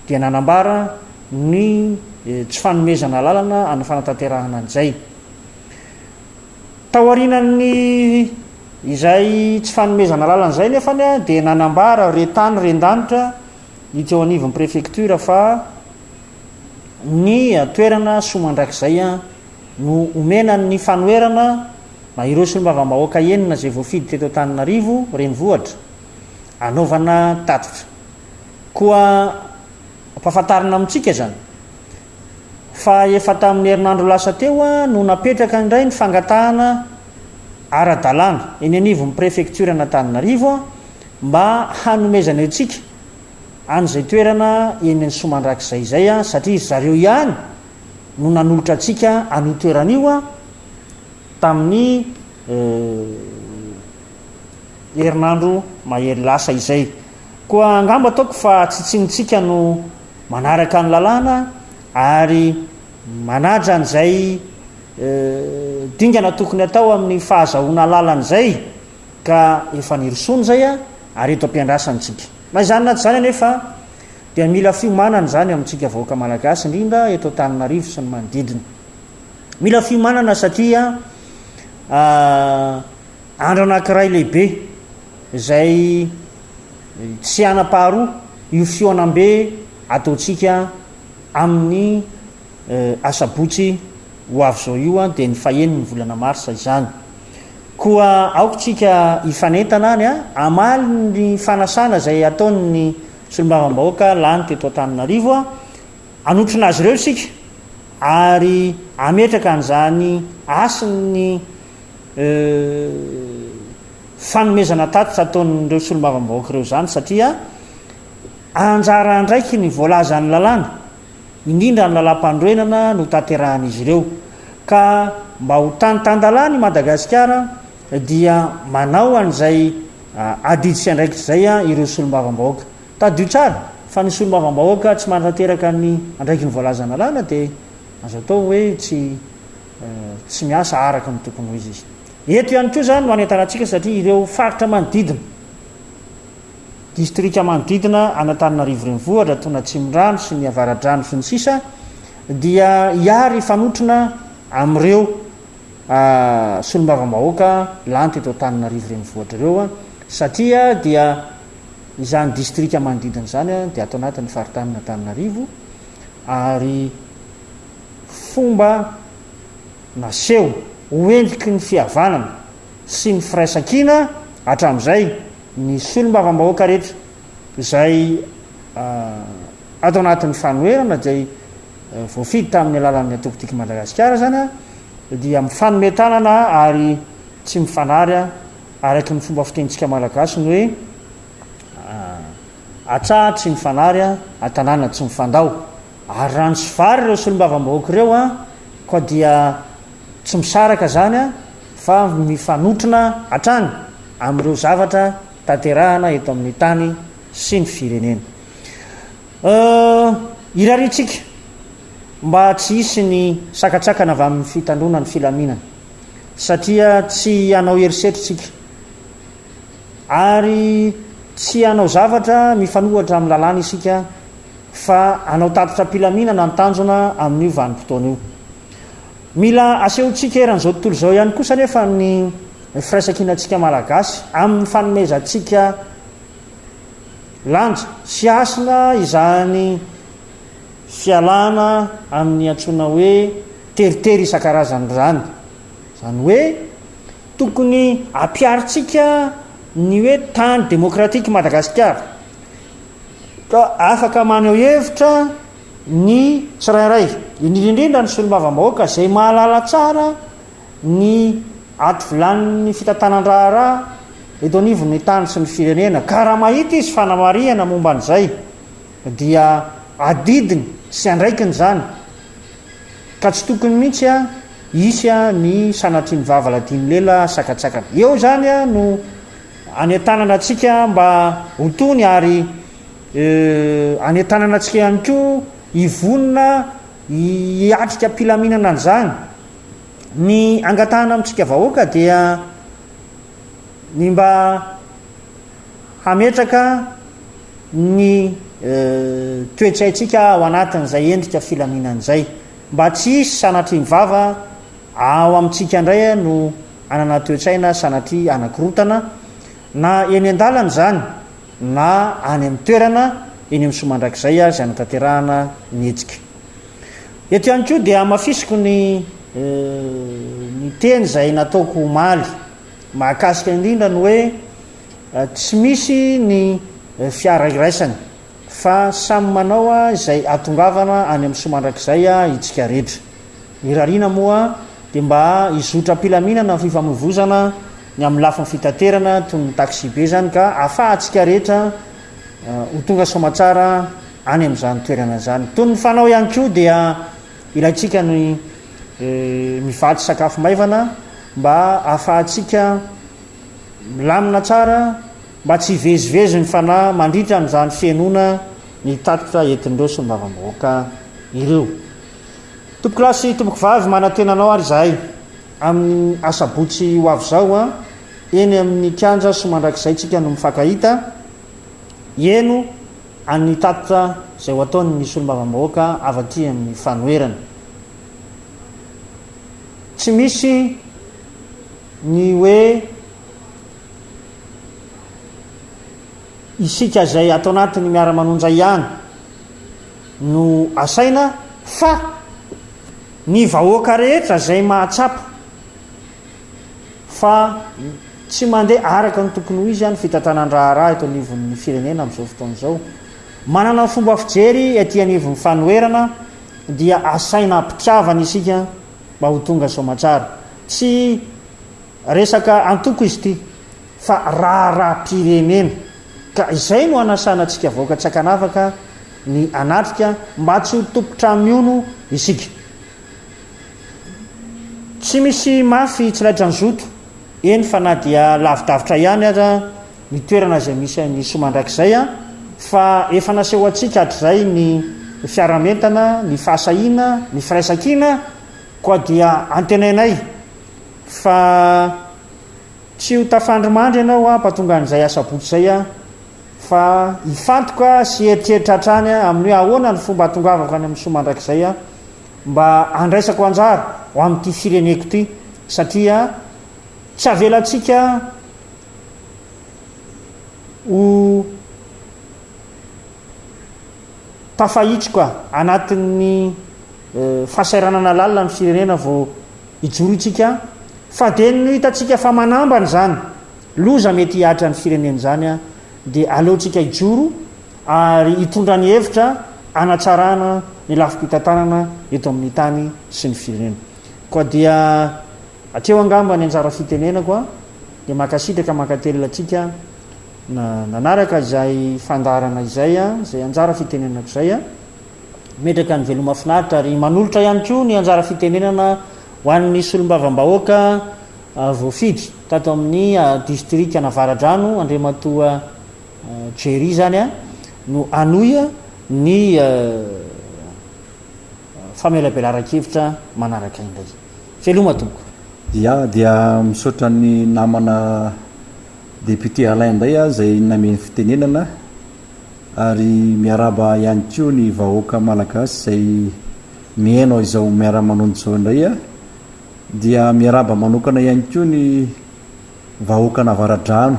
dia nanambara ny tsy fanomezana lalana amin'ny fanatanterahana an'izay. Taorianan'ny izay tsy fanomezana lalan'izay nefany a dia nanambara retany rendanitra iteo anivon'ny préfectura fa ny toerana somandrakizay a no omena ny fanoerana na ireo solombavambahoaka enina zay voafidy teto Antananarivo renivohitra anaovana tatitra koa ampahafantarina amintsika zany fa efa tamin'ny herinandro lasa teo a no napetraka indray ny fangatahana ara-dalàna eny anivon'ny préfecture Antananarivo a mba hanomezana antsika an'izay toerana eny ny somandrakizay izay a satria zareo ihany no nanolotra atsika an'io toeran'io a tamin'ny herinandro mahery lasa izay koa angamba ataoko fa tsitsinitsika no manaraka ny lalàna ary manaja an'izay dingana tokony atao amin'ny fahazahoana lalan'izay ka efa nirosony zay a ary eto ampiandrasantsika mazany naty zany anefa dia mila fiomanana zany amintsika vahoaka malagasy indrindra eto Antananarivo sy ny manodidina mila fiomanana satria andro anankiray lehibe zay tsy anam-paharoa io fionam-be ataotsika amin'ny asabotsy ho avy zao io a dia ny faheniny volana marsa izany koa aokotsika hifanentana any a amaly ny fanasana zay ataony solombavambahoaka lany teto Antananarivo a anotrina azy ireo isika ary ametraka an'izany asiny fanomezana tatitra ataon'ireo solombavambahoaka ireo zany satria anjara ndraiky ny voalazany lalàna indrindra ny lalam-pandroenana no tanterahan'izy ireo ka mba ho tanitandalàny Madagasikara dia manao an'izay adidy sy andraikitra zay a ireo solombavambahoaka tadio tsara fa ny solombavambahoaka tsy manatanteraka ny andraiky ny voalazana lalàna dia azo atao hoe tsy miasa araka ny tokony ho izy izy eto ihany koa zany no anentanantsika satria ireo faritra manodidina distrika manodidina Antananarivo renivohitra tona Tsimorano sy ny Avaradrano sy ny sisa dia hiary fanotrona amin'ireo solombavambahoaka lany teto Antananarivo renivohitra ireo a satria dia izany distrika manodidina zany a dia atao anatin'ny faritany Antananarivo ary fomba naseho hoendiky ny fihavanana sy ny firaisan-kina hatramin'izay ny solombavambahoaka rehetra izay atao anatin'ny fanoerana zay voafidy tamin'ny alalan'ny atokotiky Madagasikara zany a dia mifanometanana ary tsy mifanary a araky ny fomba fitentsika malagasy ny hoe atsaha tsy mifanary a atanàna tsy mifandao ary rano sy vary ireo solombavambahoaka ireo a koa dia tsy misaraka zany a fa mifanotrona hatrany amin'ireo zavatra tanterahana eto amin'ny tany sy ny firenena iraritsika mba tsy hisy ny sakatsakana avy amin'ny fitandrona ny filaminana satria tsy hanao herisetritsika ary tsy hanao zavatra mifanohatra amin'ny lalàna isika fa hanao tatitra mpilaminana ny tanjona amin'io vanim-potoana io mila asehontsika eran'izao tontolo zao ihany kosa nefa ny firaisan-kinantsika malagasy amin'ny fanomezantsika lanja sy asina izany fialana amin'ny antsoina hoe teritery isan-karazany zany zany hoe tokony ampiaritsika ny hoe tany demokratika Madagasikara ka afaka maneho hevitra ny tsirairay indrindrindrindra ny solombavambahoaka zay mahalala tsara ny ato vilanin'ny fitantanan-draharaha eto anivon'ny tany sy ny firenena ka raha mahita izy fanamariana momba an'izay dia adidiny sy andraikiny zany ka tsy tokony mihitsy a isy a ny sanatry ny vavaladiany lela sakatsakana eo zany a no anentanana atsika mba hotony ary anentanana atsika ihany koa hivonina hiatrika mpilaminana an'izany ny angatahana amintsika vahoaka dia ny mba hametraka ny toetsaitsika ao anatin'izay endrika filaminan'izay mba tsy hisy sanatry ny vava ao amintsika indray no anana toetsaina sanatria anankirotana na eny an-dalana zany na any amin'ny toerana eny amin'ny somandrakizay a zay anatanterahana nyhetsika. Eto ihany koa dia mafisiko ny teny zay nataoko maly mahakasika indrindra ny hoe tsy misy ny fiara iraisany fa samy manao a izay atongavana any amin'ny somandrakizay a itsika rehetra. Irariana moa dia mba izotra mpilaminana fifamovozana ny amin'ny lafiny fitaterana toy ny taxi be zany ka afahantsika rehetra ho tonga somatsara any amin'izany toerana zany. Toy ny fanao ihany koa dia ilayntsika ny mivatsy sakafo maivana mba afahantsika milamina tsara mba tsy hivezivezy ny fanahy mandritra n'izany fianona ny tatitra entin'ireo sy mivava-bahoaka ireo. Tompoko lahy sy tompoko vavy mana-tenanao ary zahay amin'ny asabotsy ho avy zao a eny amin'ny kianja somandrakizay tsika no mifankahita eno any tatitra zay ho ataony nisy olo-mivava-bahoaka avy aty amin'ny fanoerana. Tsy misy ny hoe isika zay atao anatin'ny Miara Manonja ihany no asaina fa ny vahoaka rehetra zay mahatsapa fa tsy mandeha araka ny tokony ho izy any fitantanandraharaha eto anivon'ny firenena amin'izao fotoana izao. Manana fomba fijery ety anivon'ny fanoerana dia asaina ampitiavana isika mba ho tonga somatsara. Tsy resaka antoko izy ty fa raharam-pirenena ka izay no anasanantsika vahoaka tsy akanafaka ny anatrika mba tsy ho tompotra miono isika. Tsy misy mafy tsy laitra ny zoto eny fa na dia lavidavitra ihany aza ny toerana zay misy ny somandrakizay a fa efa naseho atsika hatrizay ny fiaramentana, ny fahasahiana, ny firaisan-kina koa dia antenainay fa tsy ho tafandromandry ianao a mpahatonga an'izay asabotsy zay a fa hifantoka sy eritreritra hatrany amin'ny hoe ahoana ny fomba hatongavako any amin'ny somandrakizay a mba andraisako anjara ho amin'ity fireneko ty satria tsy avelantsika ho tafahitsika anatin'ny fahasairanana lalina ny firenena vao hijoro itsika fa dia no hitatsika fa manambany zany loza mety hiatra ny firenena zany a dia aleontsika hijoro ary hitondra ny hevitra anatsarana ny lafim-pitantanana eto amin'ny tany sy ny firenena. Koa dia atreo angamba ny anjara fitenenako a dia makasitraka makatelina atsika na nanaraka izay fandarana izay a zay anjara fitenenako izay a metraka ny veloma finaritra ary manolotra ihany koa ny anjara fitenenana ho an'ny solombavam-bahoaka voafidy tato amin'ny distrika Navaradrano Andriamatoa Jery zany a no anoia ny famelabelaran-kevitra manaraka indray. Veloma tompoko. Dia misaotra ny namana député Alain indray a zay nameny fitenenana ary miaraba ihany koa ny vahoaka malagasy zay mihaino izao Miara Manonja zao indray a dia miaraba manokana ihany koa ny vahoaka Navaradrano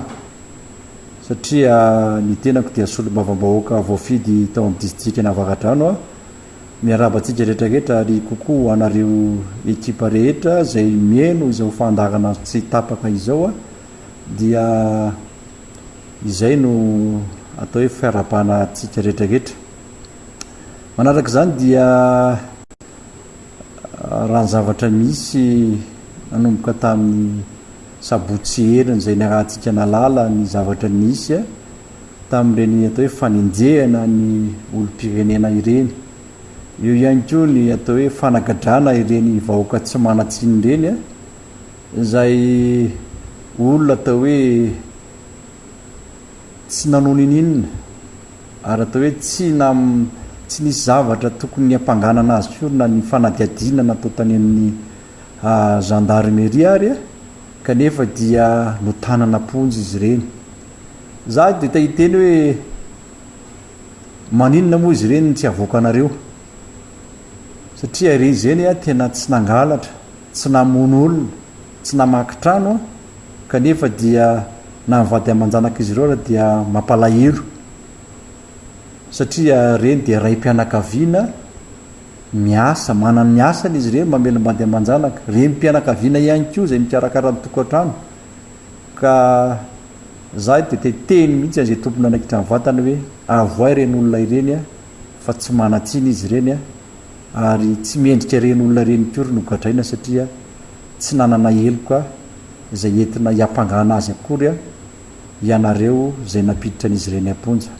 satria ny tenako dia solombavam-bahoaka voafidy tao amin'ny distrika Navaradrano a miaraba atsika rehetrarehetra ary kokoa anareo ekipa rehetra zay mihaino izao fandarana tsy tapaka izao a dia izay no atao hoe fiarabana atsika rehetrarehetra. Manaraka zany dia raha ny zavatra misy nanomboka tamin'ny sabotsy heriny zay niarahantsika nalala ny zavatra nisy a tamin'ireny atao hoe fanenjehana ny olom-pirenena ireny. Eo ihany koa ny atao hoe fanagadrana ireny vahoaka tsy manatsiny ireny a zay olona atao hoe tsy nanonin'inona ary atao hoe tsy nisy zavatra tokony ny ampanganana azy fiorina ny fanadiadiana natao tany amin'ny gendarmerie ary a kanefa dia no tanana ponjy izy ireny. Za dia tahiteny hoe maninona moa izy ireny tsy avoaka anareo satria ireny zeny a tena tsy nangalatra tsy namono olona tsy namakitrano kanefa dia na mivady aman-janaka izy ireo raha dia mampalahelo satria reny dia ray mpianakaviana miasa manany miasany izy ireny mamelombady aman-janaka reny mpianakaviana ihany koa zay mikarakara ny tokantrano ka zay de teteny mihitsy azay tompony anaikitra nyvatana hoe avoay reny olona ireny fa tsy manatsiny izy ireny ary tsy miendrika reny olona reny kory nogadraina satria tsy nanana heloka zay entina hiampangana azy akory ianareo zay napiditra an'izy ireny amponja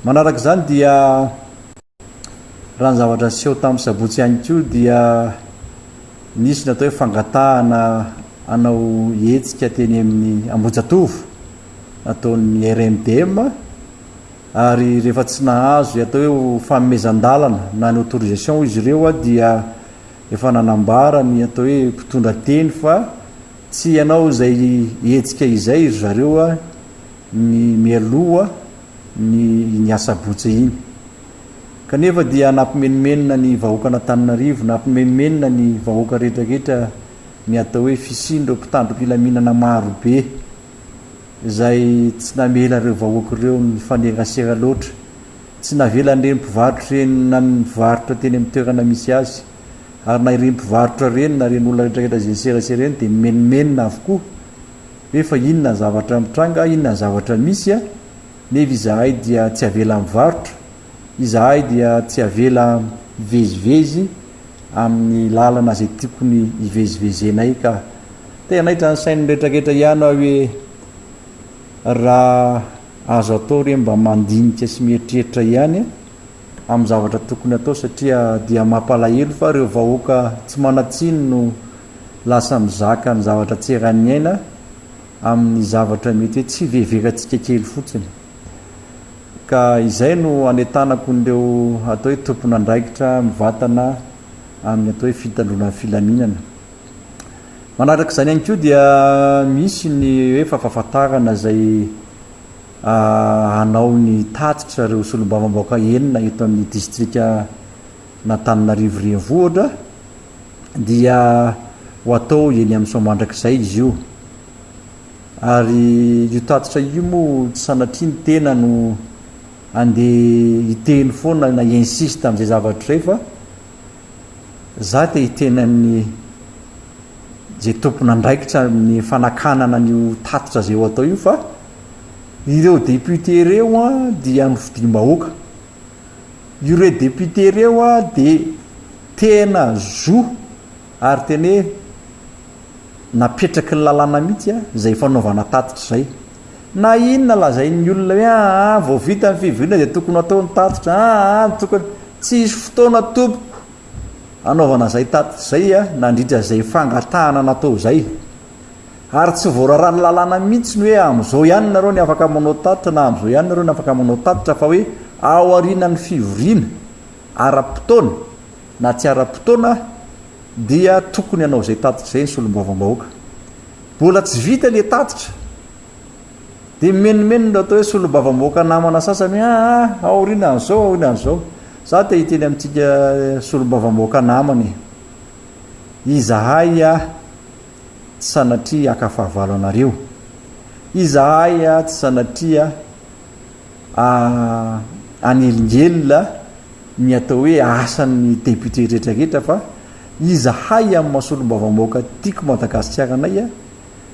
manaraka zany dia raha ny zavatra seho tamin'ny sabotsy ihany koa dia nisy natao hoe fangatahana anao hetsika teny amin'ny Ambojatovo nataon'ny RMDM ary rehefa tsy nahazo atao hoe fanomezan-dalana na ny autorisation izy ireo dia efa nanambara ny atao hoe mpitondra teny fa tsy ianao zay hetsika izay ry zareo ny mialoha ny asabotsy iny kanefa dia nampimenomenina ny vahoaka Antananarivo nampimenomenina ny vahoaka rehetrarehetra ny atao hoe fisindro mpitandrom-pilaminana marobe zay tsy namela reo vahoaka ireo ny fanegasera loatra tsy navelan'ireny mpivarotra reny na mivarotra teny amin'ny toerana misy azy ary na ireny mpivarotra reny na reny olona rehetrarehetra zay serasera reny dia menomenina avokoa hoe fa inona zavatra mitranga inona zavatra misy nefa izahay dia tsy avela mivarotra izahay dia tsy avela vezivezy amin'ny lalana zay tiakony ivezivezenay ka tenaitra ny sainy rehetrarehetra ihany hoe raha azo atao re mba mandinika sy mieritreritra ihany amin'ny zavatra tokony atao satria dia mampalahelo fa reo vahoaka tsy manatsiny no lasa mizaka ny zavatra tseran'ny aina amin'ny zavatra mety hoe tsy veveratsika kely fotsiny ka izay no anetanako nireo atao hoe tompona andraikitra mivatana amin'ny atao hoe fitandrona filaminana manaraka izany ihany koa dia misy ny hoe fahafahafantarana zay anao ny tatitra reo solombavambaoka enina eto amin'ny distrika n'Antananarivo renivohitra dia ho atao eny amin'ny soamandrakizay izy io ary io tatitra io moa tsy sanatriny tena no andeha hiteny foana na insiste amin'izay zavatra zay fa za te hitenan'ny zay tompona andraikitra ny fanakanana n'io tatitra zay ho atao io fa ireo député reo dia nofidim-bahoaka ireo député reo dia tena zo ary tena hoe napetraky ny lalàna mihitsy zay fanaovana tatitra zay na inona lazain'ny olona hoe vao vita ny fivoriana dia tokony atao ny tatitra tokony tsy isy fotoana tompoko anaovana zay tatitra zay nandritra zay fangatahana natao zay ary tsy voararany lalàna mihitsy ny hoe am'izao ihany nareo ny afaka manao tatitra na am'izao ihany nareo ny afaka manao tatitra fa hoe ao arinany fivoriana ara-potoana na tsy ara-potoana dia tokony anao zay tatitra zay ny solombavambahoaka mbola tsy vita le tatitra dia menomenona atao hoe solombavambahoaka namana sasany ao arina an'izao ao arina an'izao za te hiteny amintsika solombavambahoaka namany izahay tsy sanatria akafahavalo anareo izahay tsy sanatria anelingelona ny atao hoe asan'ny député rehetrarehetra fa izahay amin'ny mahasolombavambahoaka tiako Madagasikara anay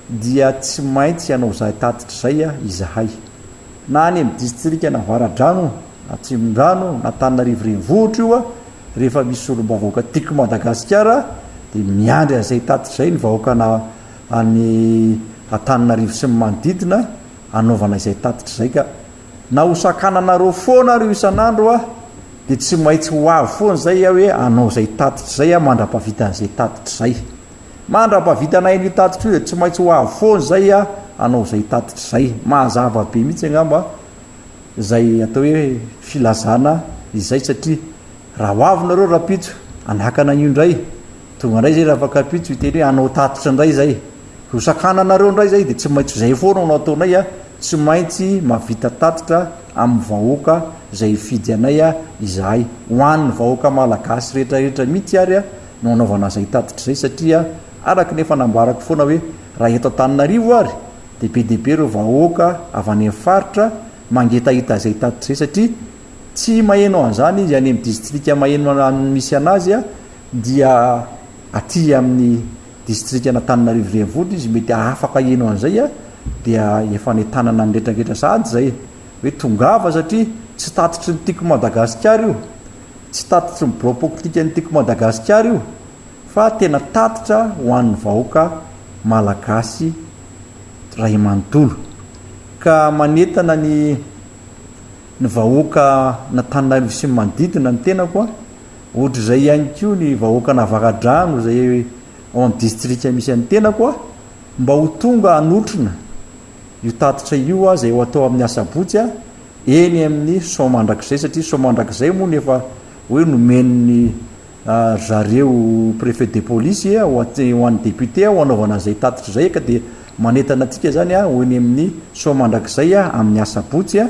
dia tsy maintsy anao zay tatitra zay izahay na any amin'ny distrika na Varadrano Atsimondrano na Antananarivo renivohitra io rehefa misy solombavambahoaka tiako Madagasikara dia miandry an'izay tatitra zay ny vahoaka any Antananarivo sy ny manodidina anaovana izay tatitra zay ka na hosakananareo foana reo isan'andro dia tsy maintsy ho avy foana zay hoe anao zay tatitra zay mandra-pavitan'izay tatitra zay mandra-pavitanay io tatitra io dia tsy maintsy ho avy foana zay anao zay tatitra zay mahazava be mihitsy angamba zay atao hoe filazana izay satria raha ho avy nareo rapitso anakana io indray tonga indray zay raha afaka pitso hiteny hoe anao tatitra indray zay hosakananareo indray zay dia tsy maintsy zay foana no ataonay tsy maintsy mavita tatitra amin'ny vahoaka zay fidy anay izahay ho an'ny vahoaka malagasy rehetrarehetra mihitsy ary no anaovana zay tatitra zay satria araky nefa namboarako foana hoe raha eto Antananarivo ary de be dehibe reo vahoaka avy any amin'ny faritra mangetahita zay tatitra zay satria tsy maheno an'izany izy any amin'ny distrika maheno misy anazy a dia aty amin'ny distrika n'Antananarivo renivohitra izy mety afaka eno an'izay a dia efa ny tanana ny retraretra sady zay hoe tongava satria tsy tatitry ny tiako Madagasikara io, tsy tatitry ny bloc-politika ny tiako Madagasikara io, fa tena tatitra ho an'ny vahoaka malagasy ray amanontolo ka manetana ny vahoaka n'Antananarivo sy manodidina ny tenako a ohatra zay ihany koa ny vahoaka Navaradrano zay ao amin'ny distrika misy an'ny tenako a mba ho tonga hanotrona io tatitra io a zay ho atao amin'ny asabotsy a eny amin'ny somandrakizay satria somandrakizay moa nefa hoe nomen'ny zareo préfet de police ho an'ny député ho anaovana zay tatitra zay ka de manetana atsika zany a ho eny amin'ny somandrakizay a amin'ny asabotsy a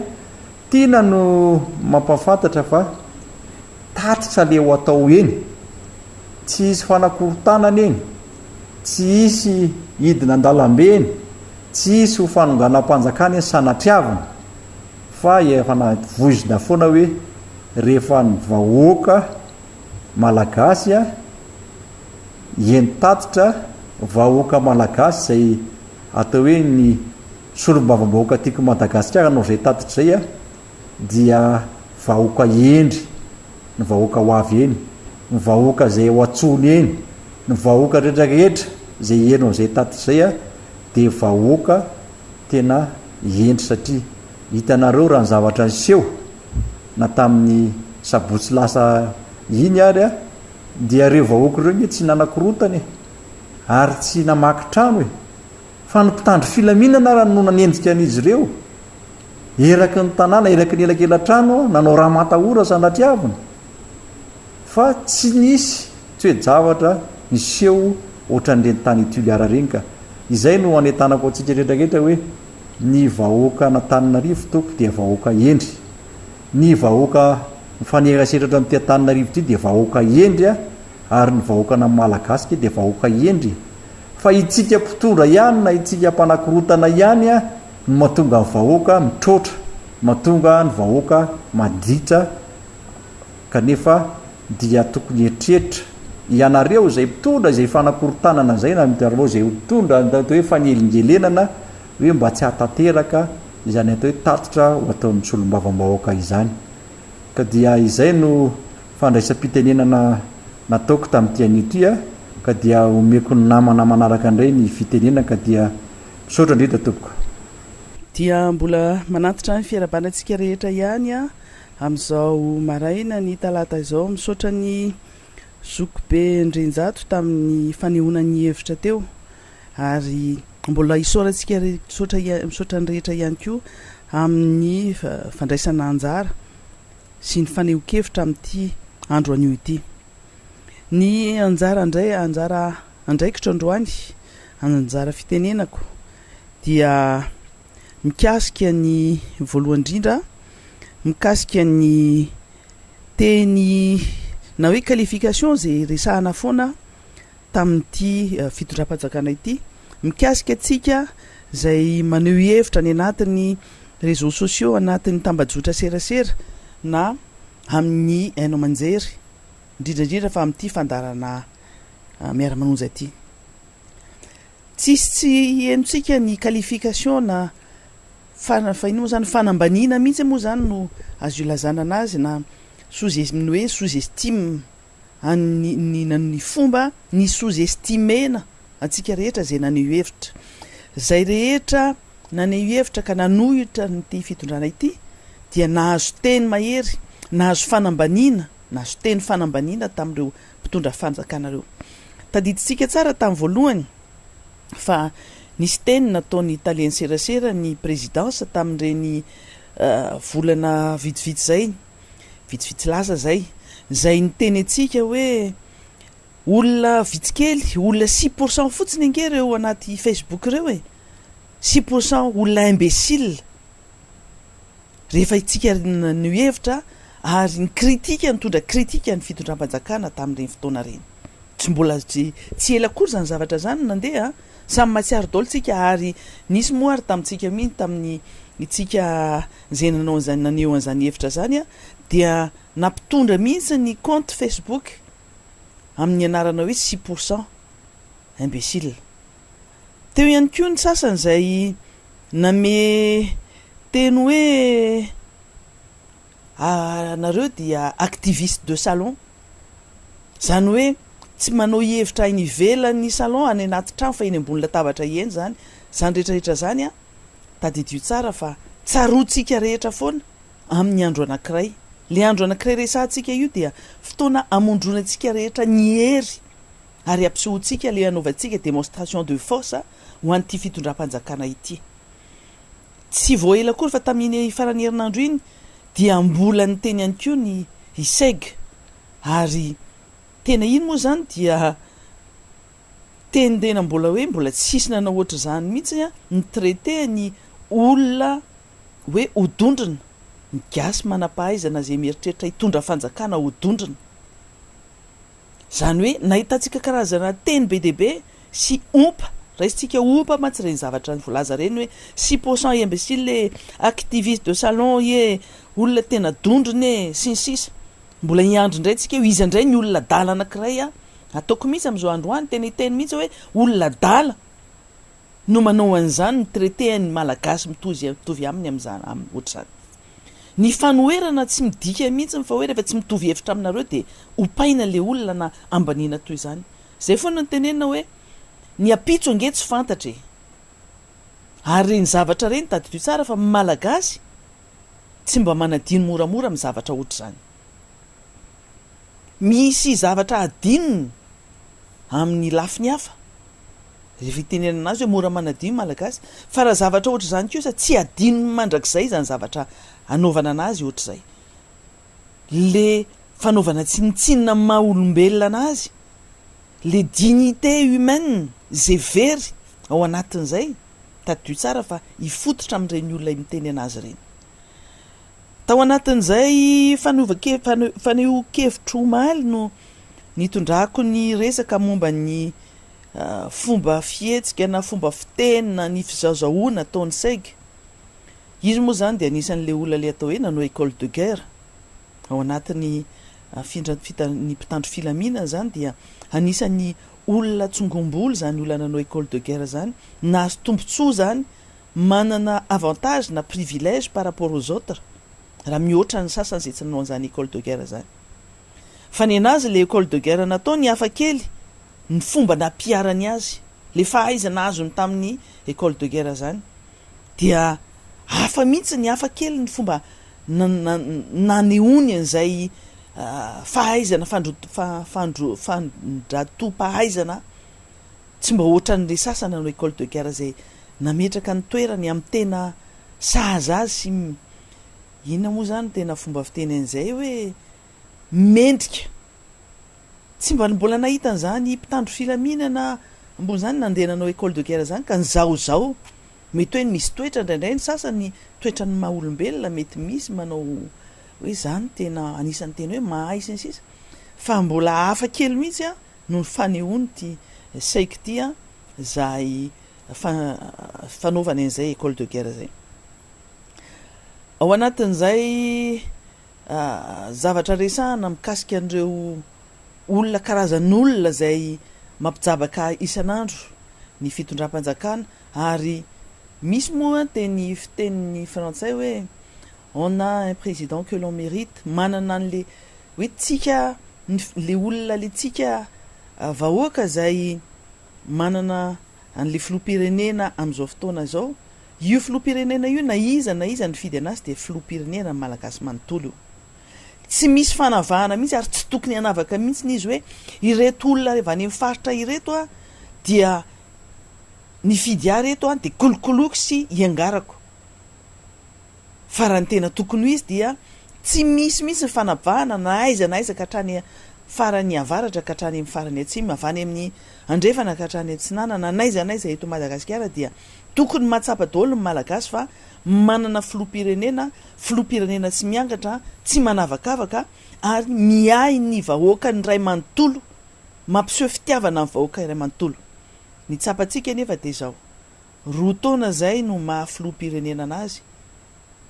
tiana no mampafantatra fa tatitra le ho atao eny tsy hisy fanakorontanana eny, tsy hisy hidina an-dalambe eny, tsy hisy ho fanonganam-panjakana eny sanatriavana fa efa navoizina foana hoe rehefa ny vahoaka malagasy a eny tatitra vahoaka malagasy zay atao hoe ny solombavam-bahoaka tiako Madagasikara anao zay tatitra zay a dia vahoaka endry ny vahoaka ho avy eny, ny vahoaka zay ho atsony eny, ny vahoaka rehetrarehetra zay enao zay tatitra zay a de vahoaka tena endry satria hitanareo raha ny zavatra niseho na tamin'ny sabotsy lasa iny ary a dia reo vahoaka reo ny tsy nanakorotany ary tsy namaky trano fa ny mpitandro filaminana raha no nanendrika an'izy ireo eraky ny tanàna eraky ny elakela-trano nanao raha matahora sanatriavana fa tsy nisy tsy hoe zavatra niseho ohatran'ireny tany Tuliara reny ka izay no anetanako atsika rehetrarehetra hoe ny vahoaka n'Antananarivo toko dia vahoaka endry, ny vahoaka mifanerasiratra amin'ity Antananarivo ity dia vahoaka endry a ary ny vahoaka na Malagasy dia vahoaka endry fa itsika mpitondra ihany na itsika mpanakorotana ihany a no mahatonga ny vahoaka mitrotra, mahatonga ny vahoaka maditra kanefa dia tokony eritreretra ianareo zay mpitondra zay fanakorotanana zay na mitareo zay mpitondra atao hoe fanelingelenana hoe mba tsy hatateraka izany atao hoe tatitra ho atao amin'ny solombavam-bahoaka izany ka dia izay no fandraisam-pitenenana nataoko tamin'ity an'ity a ka dia omeko ny namana manaraka indray ny fitenenana ka dia misaotra indrindra tompoko dia mbola manatitra ny fiarabanantsika rehetra ihany a amin'izao maraina ny talata izao misaotra ny zokobe Ndrenjato tamin'ny fanehoanany hevitra teo ary mbola isaorantsika misaotra ny rehetra ihany koa amin'ny fandraisana anjara sy ny faneho-kevitra amin'ity andro anio ity ny anjara indray anjara andraikitra androany anjara fitenenako dia mikasika ny voalohany indrindra mikasika ny teny na hoe qualification zay resahana foana tamin'ity fitondram-panjakana ity mikasika atsika zay maneho hevitra ny anatin'ny réseaux sociaux anatin'ny tambajotra serasera na amin'ny haino aman-jery indrindrandrindra fa amin'ity fandarana Miara Manonja ity tsisy tsy henontsika ny qualification na ino moa zany fanambanina mihitsy moa zany no azo ilazana anazy na hoe sous-estime ny fomba ny sous-estimena atsika rehetra zay naneho hevitra zay rehetra naneho hevitra ka nanohitra nyty fitondrana ity dia nahazo teny mahery nahazo fanambanina nahazo teny fanambanina tamin'ireo mpitondra fanjakanareo tadiditsika tsara tamin'ny voalohany fa nisy teny nataony italien serasera ny présidence tamin'ireny volana vitsivitsy zay vitsivitsy lasa zay ny teny atsika hoe olona vitsikely olona 6% fotsiny ange reo anaty Facebook reo 6% olona imbécile rehefa itsika ny hevitra ary ny kritika nitondra kritika ny fitondram-panjakana tamin'ireny fotoana reny tsy mbola tsy ela kory zany zavatra zany nandeha samy matsiaro dolo tsika ary nisy moa ary tamintsika mihitsy tamin'ny itsika zay nanao an'izany naneo an'izany hevitra zany a dia nampitondra mihitsy ny compte Facebook amin'ny anarana hoe 6% imbécile. Teo ihany koa ny sasany izay name teny hoe nareo dia activiste de salon, zany hoe tsy manao hevitra iny ivelany salon any anaty trano fa eny ambony latabatra eny zany rehetrarehetra zany a tadidio tsara fa tsarotsika rehetra foana amin'ny andro anankiray. Le andro anankiray resantsika io dia fotoana amondronantsika rehetra ny hery ary ampisehoantsika le anaovantsika démonstration de force ho an'ity fitondram-panjakana ity. Tsy voaela kory fa tamin'ny farany herinandro iny dia mbola ny teny ihany koa ny iseg, ary tena iny moa zany dia tendena mbola hoe mbola tsisy nanao ohatra zany mihitsy a ny traité ny olona hoe hodondrina ny gasy manam-pahaizana zay mieritreritra hitondra fanjakana hodondrina. Zany hoe nahitantsika karazana teny be deaibe sy ompa raisitsika ompa matsy reny zavatra ny volaza reny hoe 6% imbécile le activiste de salon ye olona tena dondriny sinsisa. Mbola hiandro indray tsika izy indray ny olona dala anankiray a ataoko mihitsy amin'izao andro any teny mihitsy hoe olona dala no manao an'izany ny traité ny malagasy mitovy aminy amin'izany ohatr'izany. Ny fanoherana tsy midika mihitsy fa hoe rehefa tsy mitovy hevitra aminareo dia opaina le olona na ambaniana toy izany. Zay foana ny tenenina hoe ny apitso ange tsy fantatra ary reny zavatra reny tadidio tsara fa malagasy tsy mba manadino moramora amin'ny zavatra ohatr'izany. Misy zavatra adinony amin'ny lafiny hafa rehefa itenenana azy hoe mora manadino malagasy, fa raha zavatra ohatr'izany kosa tsy adinony mandrakizay zany zavatra anaovana anazy ohatr'izay. Le fanaovana tsinitsinina amin'ny maha olombelona anazy, le dignité humaine zay very ao anatin'izay tadidio tsara fa hifototra amin'ireny olona miteny anazy reny. Tao anatin'izay faneho-kevitro omaly no nitondrako ny resaka momba ny fomba fihetsika na fomba fitenina ny fizaozahoana ataon'ny seg. Izy moa zany dia anisan'le olona le atao hoe nanao école de guerre ao anatin'ny ny mpitandro filaminana zany dia anisan'ny olona tsongom-bolo zany olona nanao école de guerre zany nahazo tombontsoa zany manana avantage na privilège par rapport aux autres raha mihoatra ny sasany zay tsy nanao an'izany école de guerre zany. Fa ny anazy le école de guerre natao ny hafa kely ny fomba nampiarany azy, le fahaizana azony tamin'ny école de guerre zany dia hafa mihitsy ny hafa kely ny fomba naneony an'izay fahaizana fandrato-pahaizana tsy mba ohatran'le sasany nanao école de guerre zay nametraka ny toerany amin'ny tena sahaza azy sy inona moa zany tena fomba fiteny an'izay hoe mendrika. Tsy mba mbola nahita an'izany mpitandro filaminana ambony zany nandeha nanao école de guerre zany ka nizao mety hoe misy toetra indraindray ny sasany toetra ny maha olombelona mety misy manao hoe zany tena anisan'ny tena hoe mahay sy ny sisa, fa mbola hafa kely mihitsy a no fanehoany ty saiko ty a zay fanaovana an'izay école de guerre zay. Ao anatin'izay zavatra resahana mikasika an'ireo olona karazan'olona zay mampijabaka isan'andro ny fitondram-panjakana ary misy moa teny fitenin'ny frantsay hoe on a un président que l'on mérite, manana an'le hoe tsika le olona le tsika vahoaka zay manana an'le filoham-pirenena amin'izao fotoana zao. Io filoham-pirenena io na iza ny fidy anazy dia filoham-pirenena ny malagasy manontolo io. Tsy misy fanavahana mihitsy ary tsy tokony hanavaka mihitsy n'izy hoe ireto olona rehefa any amin'ny faritra ireto a dia ny fidy ahy reto a dia kolokoloiko sy iangarako. Fa raha ny tena tokony ho izy dia tsy misy mihitsy ny fanavahana na aiza ka hatrany farany avaratra ka hatrany amin'ny farany atsimo, avany amin'ny andrefana ka hatrany atsinana na naiza eto Madagasikara dia tokony mahatsapa daholo ny malagasy fa manana filoham-pirenena tsy miangatra, tsy manavakavaka ary miay ny vahoaka ny ray manontolo mampiseho fitiavana amin'ny vahoaka iray manontolo. Ny tsapantsika nefa dia izao, roa taona zay no mahafiloam-pirenena anazy,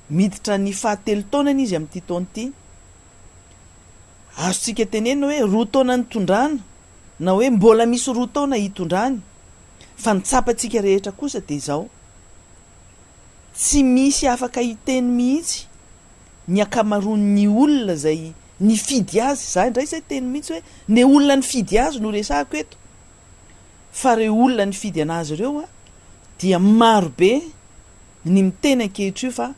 miditra ny fahatelo taonany izy amin'ity taona ity. Azontsika tenena hoe roa taona nitondrana, na hoe mbola misy roa taona hitondrany, fa ny tsapantsika rehetra kosa dia izao, tsy misy afaka hiteny mihitsy ny akamaroan'ny olona zay nifidy azy. Za indray zay teny mihitsy hoe ny olona nifidy azy no resahako eto, fa reo olona nifidy anazy ireo dia marobe ny miteny ankehitr'io fa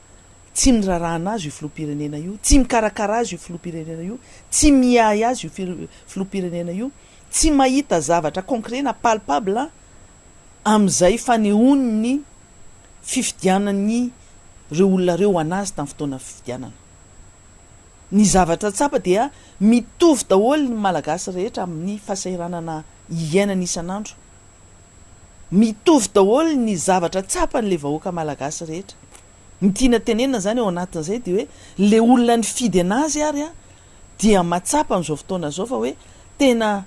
tsy mirarahana azy io filoham-pirenena io, tsy mikarakara azy io filoham-pirenena io, tsy miahy azy io filoham-pirenena io, tsy mahita zavatra concret na palpable amin'izay fanehoany ny fifidianany reo olona reo anazy tamin'ny fotoana fifidianana. Ny zavatra tsapa dia mitovy daholo ny malagasy rehetra amin'ny fahasahiranana iainana isan'andro. Mitovy daholo ny zavatra tsapa n'le vahoaka malagasy rehetra. Ny tiana tenenina zany eo anatin'izay dia hoe le olona nifidy anazy ary dia matsapa amin'izao fotoana zao fa hoe tena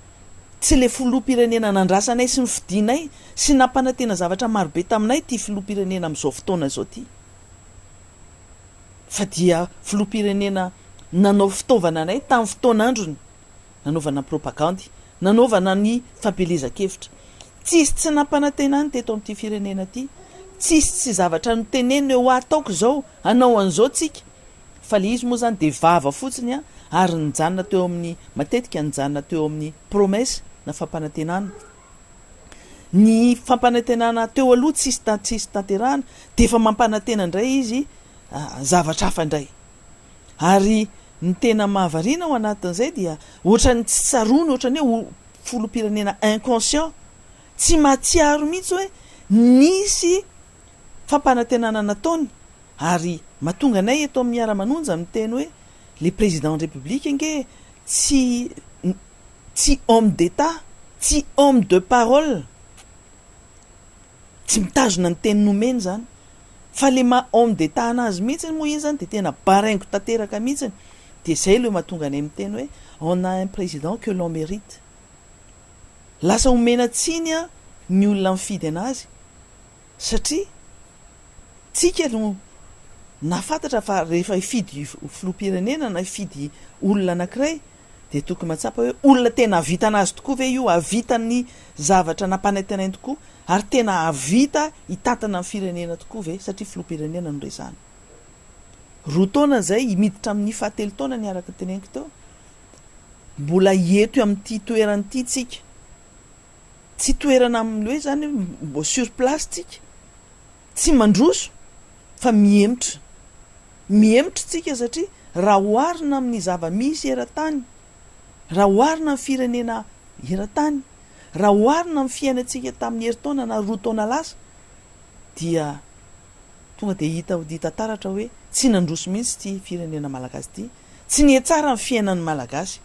tsy le filoham-pirenena nandrasanay sy nifidianay sy nampanantena zavatra marobe taminay ty filoham-pirenena amin'izao fotoana zao ty, fa dia filoham-pirenena nanao fitaovana anay tamin'ny fotoan'androny, nanaovana propagandy, nanaovana ny fampelezan-kevitra. Tsisy tsy nampanantena any teto amin'ity firenena ty, tsisy tsy zavatra no tenenina eo ataoko zao, anao an'izao tsika, fa le izy moa zany de vava fotsiny ary nijanona teo amin'ny, matetika nijanona teo amin'ny promesse na fampanantenana. Ny fampanantenana teo aloha tsisy tanterahana, de efa mampanantena indray izy zavatra hafa indray. Ary ny tena mahavariana ao anatin'izay dia ohatrany tsy tsarony, ohatrany hoe filoham-pirenena inconscient, tsy mahatsiaro mihitsy hoe nisy fampanantenana nataony. Ary mahatonga anay eto amin'ny Miara Manonja miteny hoe le président de république nge tsy homme d'état, tsy homme de parole, tsy mitazona ny teny nomeny zany, fa le homme d'état anazy mihitsy moa izy zany de tena baraingo tanteraka mihitsy. De zay le mahatonga anay miteny hoe on a un président que l'on mérite. Lasa omena tsiny ny olona mifidy anazy satria tsika no nafantatra fa rehefa hifidy filoham-pirenena na hifidy olona anankiray de tokony matsapa hoe olona tena havita anazy tokoa ve io, havita ny zavatra nampanantenany tokoa, ary tena havita hitantana amin'ny firenena tokoa ve, satria filoham-pirenena no resahana. Roa taona zay miditra amin'ny fahatelo taona ny araka teneniko teo, mbola eto amin'ity toerana ity tsika, tsy toerana amin'ny hoe zany mbo sur place tsika, tsy mandroso fa mihemitra tsika, satria raha oharina amin'ny zava-misy eran-tany, raha oharina amin'ny firenena eran-tany, raha oharina amin'ny fiainantsika tamin'ny herintaona na roa taona lasa, dia tonga de hita dita taratra hoe tsy nandroso mihitsy ty firenena malagasy ty, tsy nihatsara amin'ny fiainan'ny malagasy.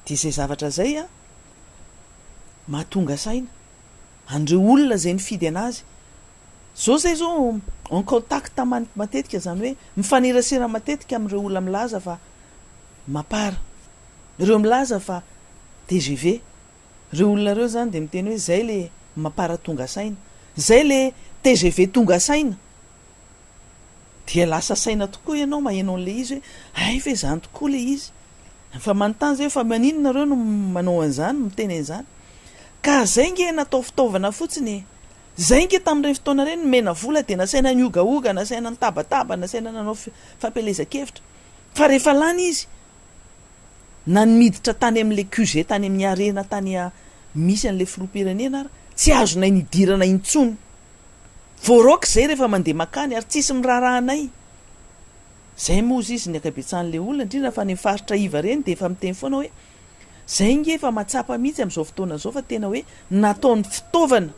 De zay zavatra zay mahatonga saina andreo olona zay nifidy anazy. Zao zay zao en contact matetika, zany hoe mifanerasera matetika amin'ireo olona milaza fa mapara, ireo milaza fa TGV, reo olona reo zany de miteny hoe zay le mapara tonga saina, zay le TGV tonga saina. Dia lasa saina tokoa ianao mahenao an'le izy hoe ay fe zany tokoa le izy, fa manontany zay fa maninona reo no manao an'izany, miteny an'izany. Ka zay nge natao fitaovana fotsiny, zay nge tamin'ireny fotoana ireny mena vola de nasaina niogaoga, nasaina nitabataba, nasaina nanao fampelezan-kevitra. Fa rehefa lany izy na miditra tany amin'le QG, tany amin'ny arena, tany misy an'le filoham-pirenena ary tsy azonay nidirana intsony. Voaraoka zay rehefa mandeha makany ary tsisy mirarahanay. Zay moa izy ny akabetsan'le olona, indrindra fa ny faritra iva reny de efa miteny foana hoe zay nge efa matsapa mihitsy amin'izao fotoana zao, fa tena hoe nataony fitaovana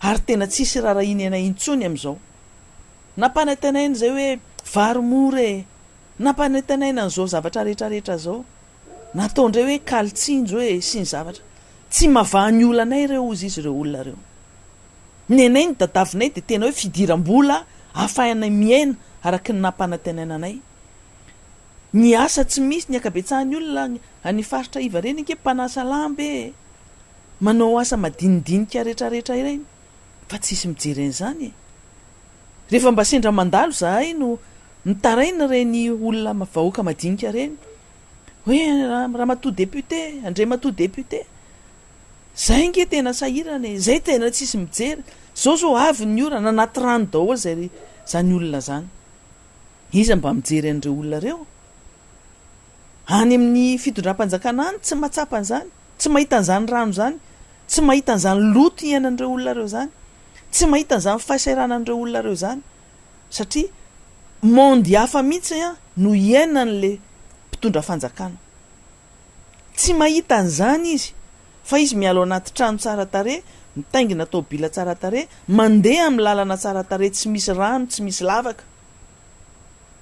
ary tena tsisy rarahiny anay intsony amin'izao. Nampanantenaina zay hoe varomore, nampanantenaina an'izao zavatra rehetrarehetra zao, nataondray hoe kalitsinjo hoe sy ny zavatra. Tsy mavahany olanay reo izy ireo olona reo. Ny anay ny dadavinay de tena hoe fidiram-bola ahafahanay miaina araky ny nampanantenaina anay. ny asa tsy misy ny akabetsahan'ny olona any faritra iva reny nke mpanasa lambe manao asa madinidinika rehetrarehetra ireny fa tsisy mijeren'izany rehefa mba sendra mandalo zahay no mitaraina reny olona vahoaka madinika reny hoe raha matoa député andre matoa député zay nge tena sahirana zay tena tsisy mijery zao avy ny ora nanaty rano daholo zany olona zany iza mba mijery an'ireo olona reo any amin'ny fitondram-panjakana any tsy mahatsapa an'izany tsy mahita an'izany rano zany tsy mahita an'izany loto iainan'ireo olona reo zany tsy mahita an'izany fahasairanan'ireo olona reo zany satria mondy hafa mihitsy no iainan'le mpitondra fanjakana tsy mahita an'izany izy fa izy mialo anaty trano tsara tare mitaingina tobila tsara tare mandeha amin'ny lalana tsara tare tsy misy rano tsy misy lavaka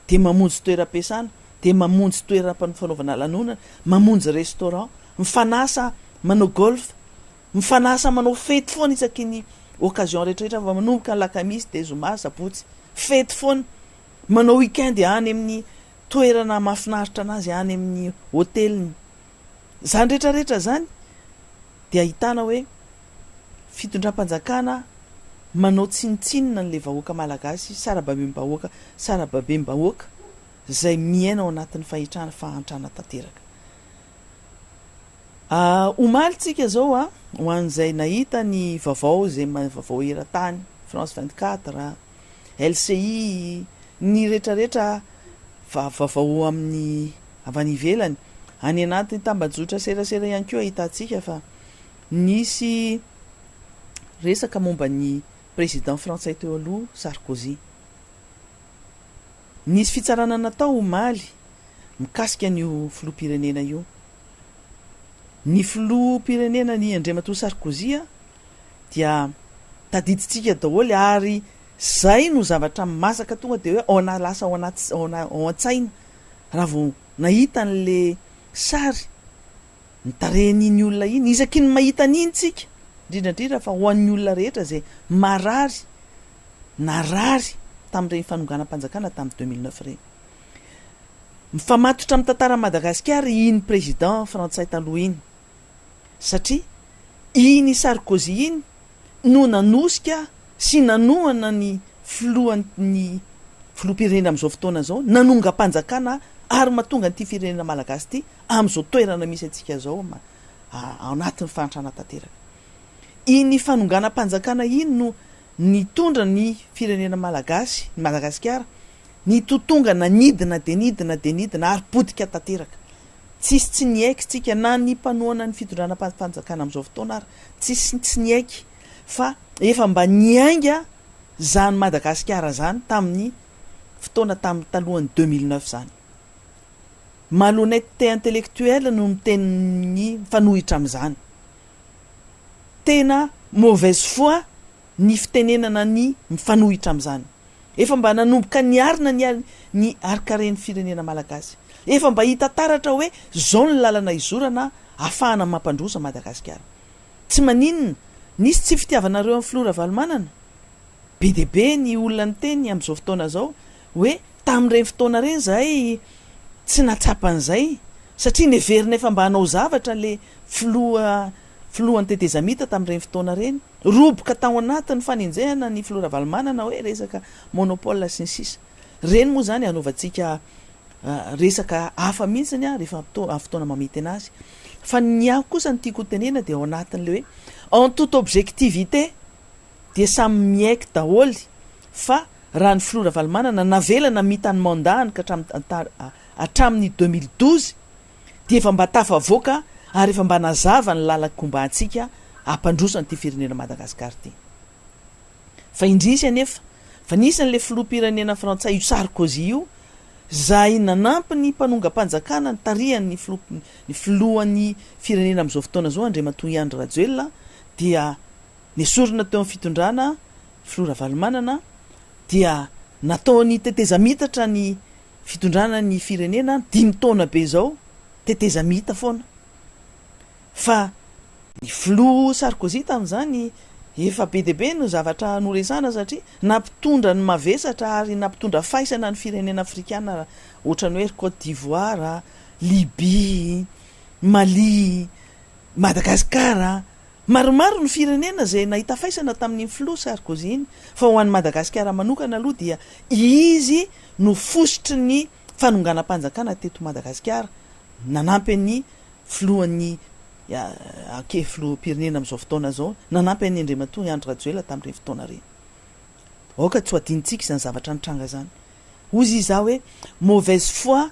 de mamonjy toeram-piasana de mamonjy toeram-panaovana lanonana mamonjy restaurant mifanasa manao golf mifanasa manao fety foana isaky ny occasion rehetrarehetra fa manomboka ny lakamisy de zoma sabotsy fety foana manao weekend any amin'ny toerana mahafinaritra anazy any amin'ny hoteliny zany rehetrarehetra zany de ahitana hoe fitondram-panjakana manao tsinitsinina n'le vahoaka malagasy sarababem-bahoaka sarababem-bahoaka zay miaina ao anatin'ny fahitrana fahantrana tanteraka omalitsika zao ho an'izay nahita ny vaovao zay vaovao era-tany France 24 LCI ny rehetrarehetra vaovao amin'ny avany ivelany any anatin'ny tambajotra serasera ihany koa ahitantsika fa nisy resaka momba ny président frantsay teo aloha Sarkozy nisy fitsarana natao omaly mikasika an'io filoham-pirenena io ny filoham-pirenena ny Andriamatoa Sarkozy dia tadiditsika daholo ary zay no zavatra masaka tonga de hoe ao lasa ao anaty ao an-tsaina raha vao nahita an'le sary nitaren'iny olona iny isaky ny mahita an'iny tsika indrindrandrindra fa ho an'ny olona rehetra zay marary narary tamin'ireny fanonganam-panjakana tamin'ny 2009 reny mifamatotra amin'ny tantara Madagasikara iny président frantsay taloha iny satria iny Sarkozy iny no nanosika sy nanohana ny filohan'ny filoham-pirenena amin'izao fotoana zao nanongam-panjakana ary mahatonga n'ity firenena malagasy ity amin'izao toerana misy atsika zao ao anatin'ny fahantrana tanteraka iny fanonganam-panjakana iny no nitondra ny firenena malagasy Madagasikara ny totonga nanidina de nidina de nidina ary podika tanteraka tsisy tsy niaiky tsika na ny mpanohana ny fitondrana fanjakana amin'izao fotoana ary tsy niaiky fa efa mba niainga zany Madagasikara zany tamin'ny fotoana talohan'ny 2009 zany malhonnêteté intellectuelle no mitenin'ny fanohitra amin'izany tena mauvaise foi ny fitenenana ny mifanohitra amin'izany efa mba nanomboka niarina ny arikaren'ny firenena malagasy efa mba hita taratra hoe zao ny lalana izorana ahafahana mampandrosa Madagasikara tsy maninona nisy tsy fitiavanareo amin'ny flora valomanana be de be ny olona ny teny amin'izao fotoana zao hoe tamin'ireny fotoana reny zay tsy natsapan'izay satria neverina efa mba hanao zavatra le filohan'ny tetezamita tamin'ireny fotoana reny roboka tao anatin'ny fanenjehana ny flora valomanana hoe resaka monopole sy ny sisa reny moa zany hanaovantsika resaka hafa mihitsiny rehefa fotoana mamety anazy fa ny aho kosa ny tiako tenena de ao anatin'le hoe en toute objectivité de samy miaiky daholy fa raha ny flora valomanana navelana mitany mandany ka hatramin'ny 2012 de efa mba tafavoaka ary efa mba nazava ny lalakombantsika ampandrosany ty firenena Madagasikara ty fa indrisy anefa fa nisan'le filoham-pirenena frantsay io Sarkozy io zay nanampy ny mpanonga-panjakana ny tarihan'ny filohan'ny firenena amin'izao fotoana zao Andriamatoa Andry Rajoelina dia nesorina teo amin'ny fitondrana flora valomanana dia nataony tetezamintatra ny fitondrana ny firenena 5 taona be zao tetezamita foana fa ny filoha Sarkozy tamin'izany efa be debe no zavatra noresana satria nampitondra ny mavesatra ary nampitondra faisana ny firenena afrikana ohatrany hoe Côte d'Ivoire, Libye, Mali, Madagasikara, maromaro ny firenena zay nahita faisana tamin'ny influence Sarkozy iny. Fa ho an'ny Madagasikara manokana aloha dia izy no fositry ny fanonganam-panjakana teto Madagasikara, nanampy ny filohan'ny filoha-pirenena amin'izao fotoana zao, nanampy any Andriamatoa Andry Rajoelina tamin'ireny fotoana reny. Aoka tsy ho adinitsika izany zavatra nitranga zany. Ozy iza hoe mauvaise foi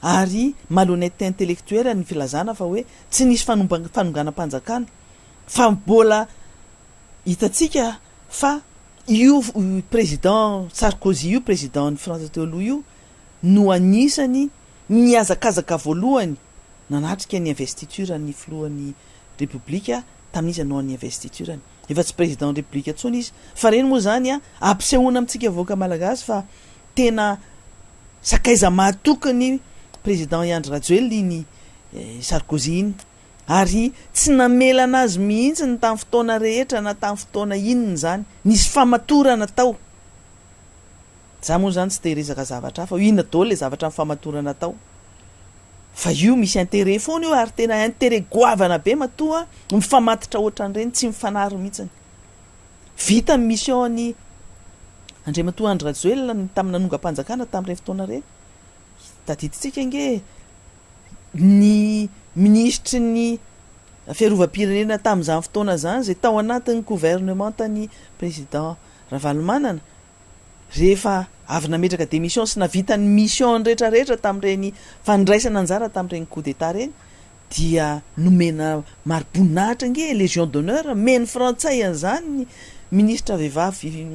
ary malhonnêteté intellectuelle ny filazana fa hoe tsy nisy fanonganam-panjakana, fa mbola hitatsika fa io président Sarkozy io, président ny Frantsa teo aloha io, no anisany niazakazaka voalohany nanatrika ny investiture ny filohan'ny république tamin'izy anao ny investiture efa tsy président république atsony izy fa reny moa zany ampisehoana amintsika voaka malagasy fa tena sakaiza mahatokany président Andry Rajoelina iny Sarkozy iny, ary tsy namela anazy mihitsy ny tamin'ny fotoana rehetra na tamin'ny fotoana inony zany, nisy famatorana tao. Za moa zany tsy te resaka zavatra fa inona daholo le zavatra amin'ny famatorana tao, fa io misy intérêt foana io ary tena intérêt goavana be matoa mifamatitra ohatran'ireny tsy mifanary mihitsiny. Vita ny mission ny Andriamatoa Andry Rajoelina tamin'ny nanonga-panjakana tamin'ireny fotoana reny. Tadiditsika nge ny ministry ny fiarovam-pirenena tamin'izany fotoana zany zay tao anatin'ny gouvernement tany président Ravalomanana, rehefa avy nametraka démission sy navita ny mission rehetrarehetra tamin'ireny fandraisana anjara tamin'ireny coup d'état reny, dia nomena mari-boninahitra nge légion d'honneur meny frantsay an'izany ny ministra vehivavy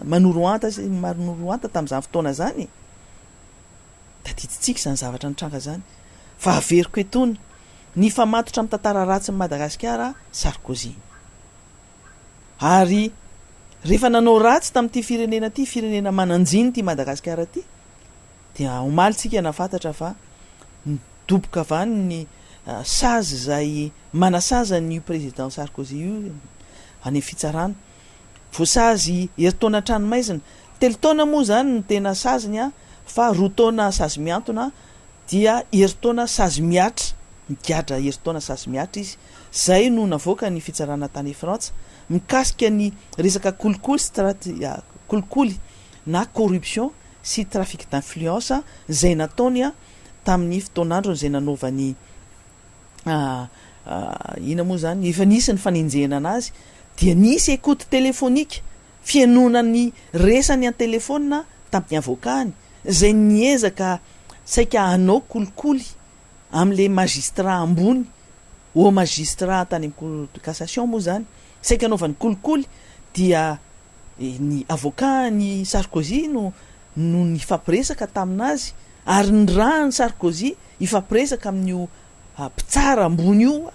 manoroanta tamin'izany fotoana zany. Tadiditsika zany zavatra nitranga zany, fa averiko etony ny famatotra amin'ny tantara ratsy ny Madagasikara Sarkozy. Ary rehefa nanao ratsy tamin'ity firenena ty, firenena mananjiny ty Madagasikara ty, dia omalitsika nafantatra fa nidoboka avany ny sazy zay manasaza ny président Sarkozy io any fitsarana. Voasazy heritaona tranomaizina, telo taona moa zany ny tena saziny fa roa taona sazy miantona dia heritaona sazy miatra, migadra heritaona sazy miatra izy. Zay no navoaka ny fitsarana tany Frantsa mikasika ny resaka kolikoly na corruption sy trafic d'influence zay nataony tamin'ny fotoanandro zay nanaovany ina moa zany efa nisy ny fanenjehana anazy, dia nisy écoute téléphonique fianonany resany an telefona tamin'ny avokany zay niezaka saika anao kolikoly amin'le magistrat ambony o magistrat tany amin'ny cassation moa zany saika anaovany kolikoly, dia ny avocat ny Sarkozy no nifampiresaka taminazy ary ny raha ny Sarkozy ifampiresaka amin'io mpitsara ambony io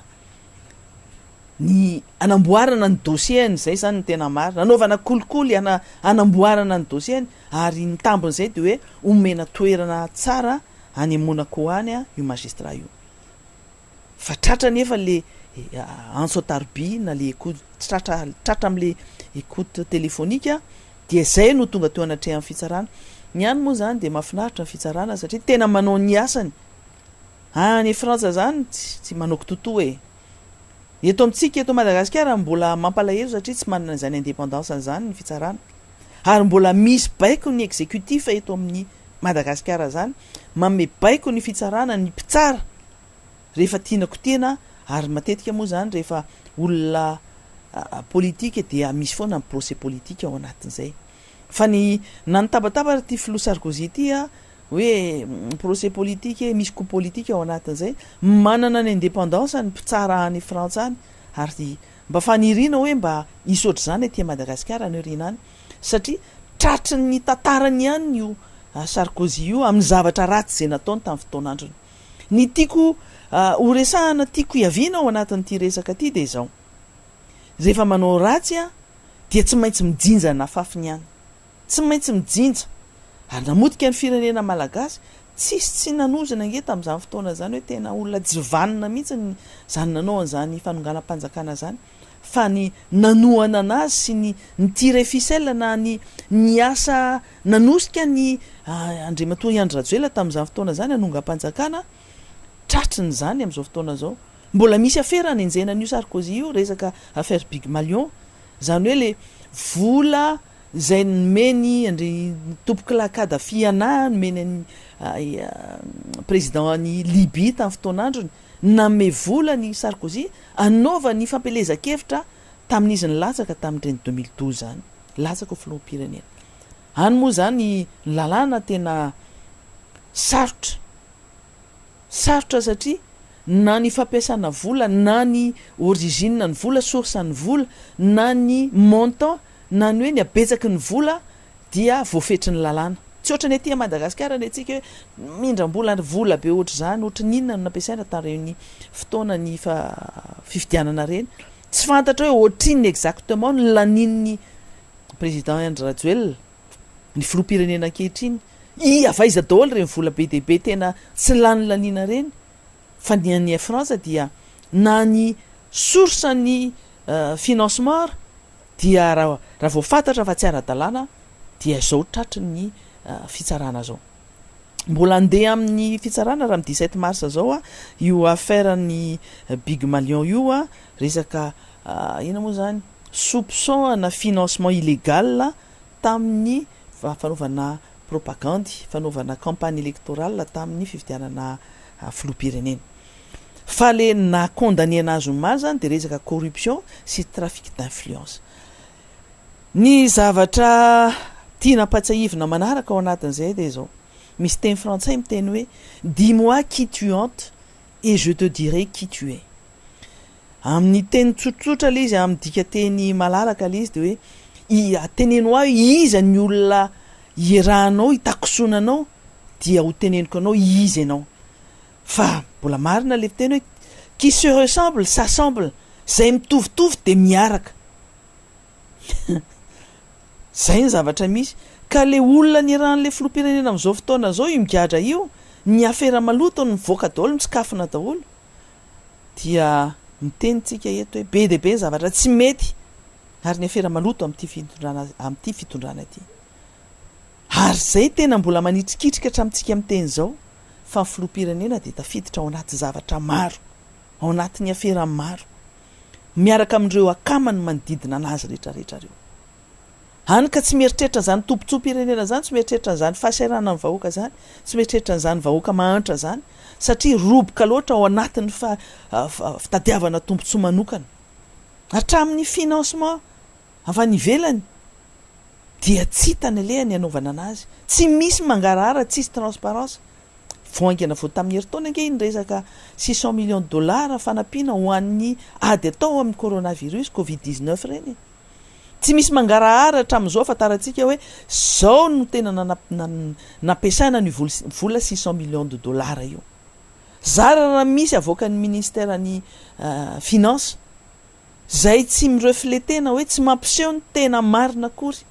ny anamboarana ny dossier zay zany ny tena marina, anaovana kolikoly anamboarana ny dossier ary ny tambon'izay de hoe omena toerana tsara any Monaco any io magistrat io. Fa tratra nefa le ansotarbi na le écoute tratra amin'le écoute téléphonique dia zay no tonga teo anatrehan'ny fitsarana. Ny any moa zany de mahafinaritra ny fitsarana satria tena manao ny asany. Any Frantsa zany tsy manao kitoto eto amintsika eto Madagasikara mbola mampalahelo satria tsy manana zany indépendance zany ny fitsarana, ary mbola misy baiko ny exécutif eto amin'ny Madagasikara zany manome baiko ny fitsarana ny mpitsara rehefa tianako tena, ary matetika moa zany rehefa olona politique dia misy foana ny procès politique ao anatin'izay. Fa ny nanotabataba ty filoha Sarkozy ty hoe procès politique misy coup politique ao anatin'izay, manana ny indépendance ny mpitsara any Frantsa any, ary mba fanirina hoe mba isotry zany aty Madagasikara ny rina any satria tratry ny tantarany ihany io Sarkozy io amin'ny zavatra ratsy zay nataony tamin'ny fotoanandrony. Ny tiako horesahana tiako hiaviana ao anatin'ity resaka ty de zao: rehefa manao ratsy dia tsy maintsy mijinja na fafiny ihany, tsy maintsy mijinja. Ary namotika ny firenena malagasy tsisy tsy nanozana nge tamin'izany fotoana zany hoe tena olona jivanina mihitsy zany nanao an'izany fanonganam-panjakana zany, fa ny nanoana anazy sy ny tire ficelle na ny asa nanosika ny Andriamatoa Andry Rajoelina tamin'izany fotoana zany anongam-panjakana tratriny zany amin'izao fotoana zao mbola misy afera ny enjenan'io Sarkozy io resaka affaire Big Malion zany hoe le vola zay nomeny andry tompoky lakadafi ana nomeny président ny Libye tamin'ny fotoan'androny name vola ny Sarkozy anaova ny fampelezan-kevitra tamin'izy ny latsaka tamin'ireny 2012 zany latsaka ho filoham-pirenena any moa zany lalàna tena sarotra satria na ny fampiasana vola na ny origine ny vola source ny vola na ny montant na ny hoe ny abetsaky ny vola dia voafetry ny lalàna tsy ohatra ny aty Madagasikara ny atsika hoe mindram-bola vola be ohatra zany ohatra n'inona no nampiasaina tamin'ireny fotoana ny fifidianana reny tsy fantatra hoe ohatrin'ny exactement ny lanin'ny président Andry Rajoelina ny filoham-pirenena ankehitriny avaiza daholo reny vola be dehibe tena tsy lany lanina reny fa ny France dia na ny source ny financement dia raha vao fantatra fa tsy ara-dalàna dia zao tratry ny fitsarana zao mbola andeha amin'ny fitsarana raha 17 mars zao io affaire ny Big Malion io resaka ina moa zany soupçon na financement illégal tamin'ny fanaovana propagande fanaovana campagne électorale tamin'ny fifidianana filoham-pirenena fa le na condamné anazy omaly zany de resaka corruption sy trafic d'influence ny zavatra tiana patsahivina manaraka ao anatin'izay de zao misy teny frantsay miteny hoe dis-moi qui tu hantes et je te dirai qui tu es amin'ny teny tsotsotra le izy amin'ny dika teny malalaka le izy de hoe ateneno ao iza ny olona ierahanao itakosonanao dia ho teneniko anao izy ianao fa mbola marina le fiteny hoe qui se ressemble s'assemble zay mitovitovy de miaraka zay ny zavatra misy ka le olona ny rahan'le filoham-pirenena amin'izao fotoana zao io migadra io ny afera maloto ny mivoaka daholo mitsikafona daholo dia mitenyntsika eto hoe be de be ny zavatra tsy mety ary ny afera maloto amin'ity fitondrana ity ary zay tena mbola manitrikitrika hatramintsika miteny zao fa ny filoham-pirenena de tafiditra ao anaty zavatra maro ao anatin'ny afera maro miaraka amin'ireo akamany manodidina anazy rehetrarehetra reo hany ka tsy mieritreritra zany tompontsom-pirenena zany tsy mieritreritra zany fahasairana ny vahoaka zany tsy mieritreritra zany vahoaka mahantra zany satria roboka loatra ao anatin'ny fitadiavana tompontsoa manokana hatramin'ny financement avy any ivelany dia tsy hitany alehany anaovana anazy tsy misy mangarahara tsisy transparence voaingana vo tamin'ny herintaona ange iny resaka 600 millions de dollars fanampiana ho an'ny ady atao amin'ny coronavirus covid-19 reny tsy misy mangarahara hatramin'izao fatarantsika hoe zao no tena nampiasaina ny vola 600 millions de dollars io zara raha misy avoaka ny ministère ny finance zay tsy mirefletena hoe tsy mampiseho ny tena marina akory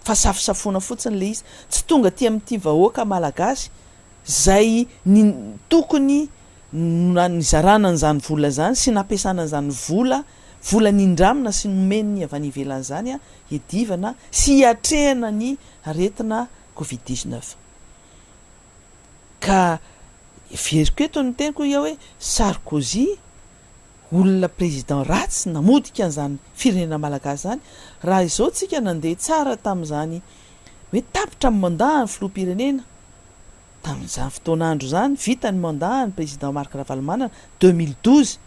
fa safosafona fotsiny le izy tsy tonga ty amin'ity vahoaka malagasy zay ny tokony nyzarana n'izany vola zany sy nampiasana n'izany vola nindramina sy nomeny avy any ivelany zany edivana sy hiatrehana ny aretina covid-19 ka veriko eto ny teniko ia hoe Sarkozy olona président ratsy namodika an'izany firenena malagasy zany raha izao tsika nandeha tsara tamin'izany hoe tapitra amin'ny mandahany filoham-pirenena tamin'izany fotoan'andro zany vita ny mandahany président Marc Ravalomanana 2012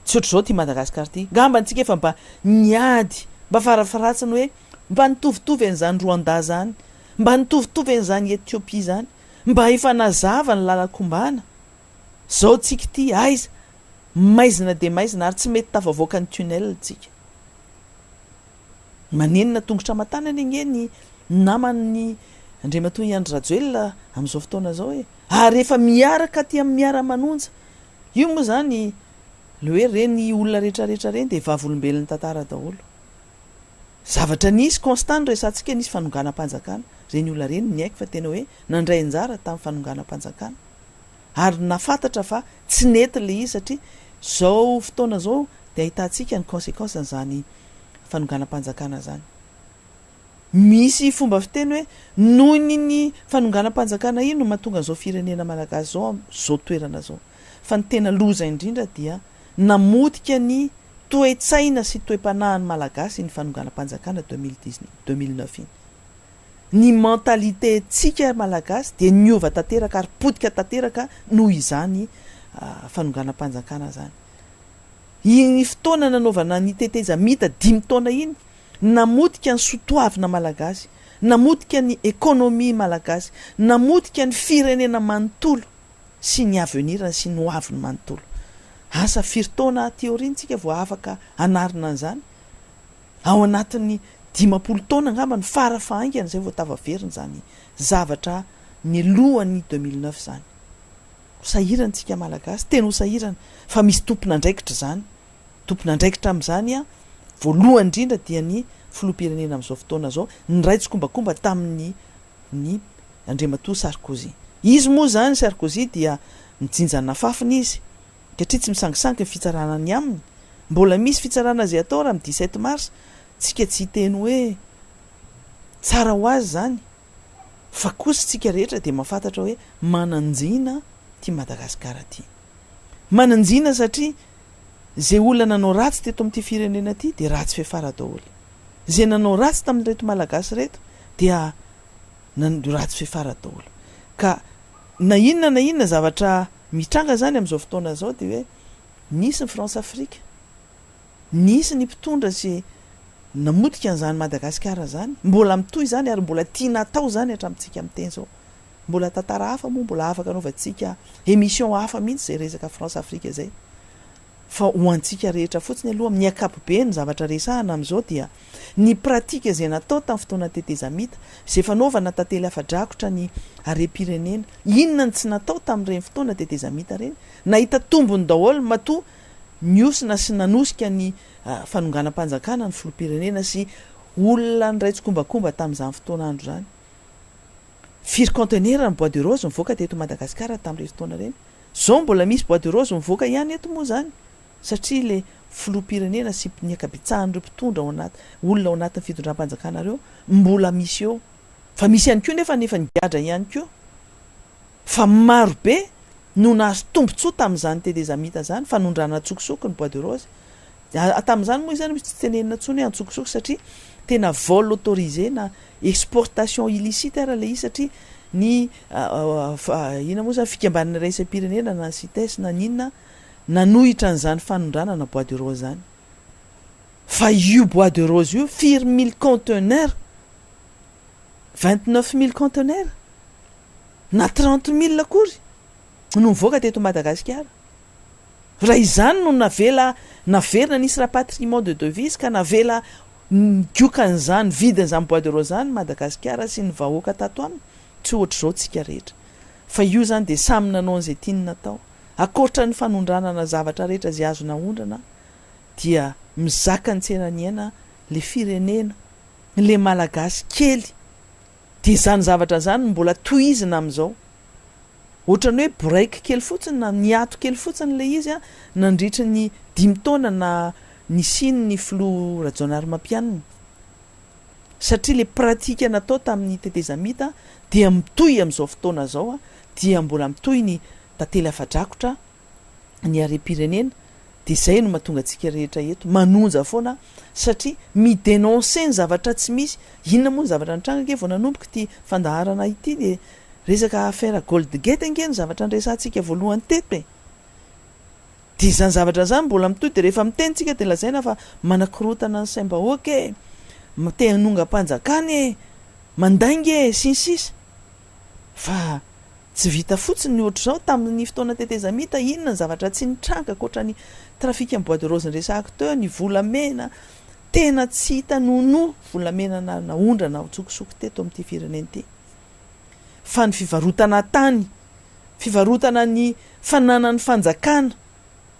tsy ohatr' zao ty Madagasikara ty ngamba antsika efa mba niady mba farafaratsiny hoe mba nitovitovy an'izany Rwanda zany mba nitovitovy an'izany Ethiopie zany mba efa nazava ny lalakombana zao tsika ty aiza maizina de maizina ary tsy mety tafavoaka ny tunnel tsika manenina tongotra matanany enge ny naman'ny Andriamatoa Andry Rajoelina amin'izao fotoana zao hoe ary efa miaraka ty amin'ny Miara Manonja io moa zany le hoe reny olona rehetrarehetra reny de vavolombelon'ny tantara daholo zavatra nisy constant resantsika nisy fanonganam-panjakana reny olona reny ny haiko fa tena hoe nandray anjara tamin'ny fanonganam-panjakana ary nafantatra fa tsy nety le izy satria zao fotoana zao dia ahitantsika ny conséquence n'izany fanonganam-panjakana zany. Misy fomba fiteny hoe noho ny fanonganam-panjakana iny no mahatonga an'izao firenena malagasy zao toerana zao. Fa ny tena loza indrindra dia namotika ny toe-tsaina sy toe-panahany malagasy ny fanonganam-panjakana 2009 iny. Ny mentalité tsika malagasy dia niova tanteraka ary potika tanteraka noho izany fanonganam-panjakana zany. Iny fotoana nanaovana ny teteza mita 5 taona iny namotika ny sotoavina malagasy, namotika ny ekonomia malagasy, namotika ny firenena manontolo sy ny avenir sy ny hoaviny manontolo. Asa firitaona teoriantsika vao afaka anarina an'izany. Ao anatin'ny 50 taona angamba ny farafahaingana izay vao tavaverina zany zavatra ny lohan'ny 2009 zany. Hosahirantsika malagasy, tena hosahirana fa misy tompona andraikitra zany. Tompona andraikitra amin'izany voalohany indrindra dia ny filoham-pirenena amin'izao fotoana zao niraitsy kombakomba tamin'ny Andriamatoa Sarkozy. Izy moa zany Sarkozy dia nijinjana fafiny izy satria tsy misangisangy ny fitsaranany aminy. Mbola misy fitsarana izay atao raha 17 mars tsika tsy hiteny hoe tsara ho azy zany, fa kosa tsika rehetra dia mahafantatra hoe mananjina ty Madagasikara ty. Mananjina satria zay olona nanao ratsy teto amin'ity firenena ty dia ratsy fiafara daholo. Zay nanao ratsy tamin'reto malagasy reto dia ratsy fiafara daholo. Ka na inona zavatra mitranga zany amin'izao fotoana zao dia hoe nisy ny France Afrique, nisy ny mpitondra sy namotika an'izany Madagasikara zany, mbola mitoy zany ary mbola tiana atao zany hatramintsika miteny zao. Mbola tantara hafa moa mbola afaka anaovantsika émission hafa mihitsy zay resaka France Afrique zay. Fa ho antsika rehetra fotsiny aloha amin'ny ankapobeny zavatra resahana amin'izao dia ny pratika izay natao tamin'ny fotoana teteza mita, izay fanaovana tantely afa-drakotra ny harem-pirenena, inona ny tsy natao tamin'ireny fotoana teteza mita reny, nahita tombony daholo matoa niosina sy nanosika ny fanonganam-panjakana ny filoham-pirenena sy olona niraitsy kombakomba tamin'izany fotoana andro zany. Firy conteneur ny bois de rose mivoaka teto Madagasikara tamin'ireny fotoana reny. Zao mbola misy bois de rose mivoaka ihany eto moa zany. Satria le filoham-pirenena sy ny akabetsahan'ireo mpitondra olona ao anatin'ny fitondram-panjakana reo mbola misy eo. Fa misy ihany koa nefa nigadra ihany koa. Fa maro be no nahazo tombontsoa tamin'izany teteza mita zany, fanondrana tsokosoko ny bois de rose. Tamin'izany moa izany misy tsy tenenina tsony hoe antsokosoko satria tena vol autorisé na exportation illicite ara le izy satria ny ina moa zany fikambanana iray isam-pirenena na CITES na ninona nanohitra an'izany fanondrana na bois de rose zany. Fa io bois de rose io 4 000 conteneurs, 29 000 conteneurs na 30 000 akory no mivoaka teto Madagasikara. Raha izany no naverina nisy rapatriement de devise ka navela giokan'izany vidin'izany bois de rose zany Madagasikara sy ny vahoaka tato aminy, tsy ohatr'izao tsika rehetra. Fa io zany dia samy nanao an'izay tiany natao. Akoatra ny fanondranana zavatra rehetra izay azo naondrana dia mizaka ny tsenaniaina le firenena, le malagasy kely. Dia izany zavatra zany mbola tohizina amin'izao. Ohatrany hoe break kely fotsiny na niato kely fotsiny le izy nandritra ny 5 taona na nisiny ny filoha Rajaonarimampianina. Satria le pratika natao tamin'ny teteza mita dia mitohy amin'izao fotoana zao dia mbola mitohy ny tantely afa-drakotra ny harem-pirenena. Dia izay no mahatonga antsika rehetra eto manonja foana satria midénoncer ny zavatra tsy misy. Inona moa ny zavatra nitranga ke vao nanomboka ity fandaharana ity dia resaka affaire Goldgate ange ny zavatra nresantsika voalohany teto. Dia izany zavatra zany mbola mitohy dia rehefa mitenitsika dia lazaina fa manakorotana ny saim-bahoaka te hanonga-panjakany mandaingy sinsisa. Fa tsy vita fotsiny ny ohatr'izao tamin'ny fotoana teteza mita. Inona ny zavatra tsy nitranga akoatra ny trafika amin'ny bois de rose nresahako teo, ny volamena tena tsy hita nono volamena naondrana tsokosoko teto amin'ity firenena ity. Fa ny fivarotana tany, fivarotana ny fananany fanjakana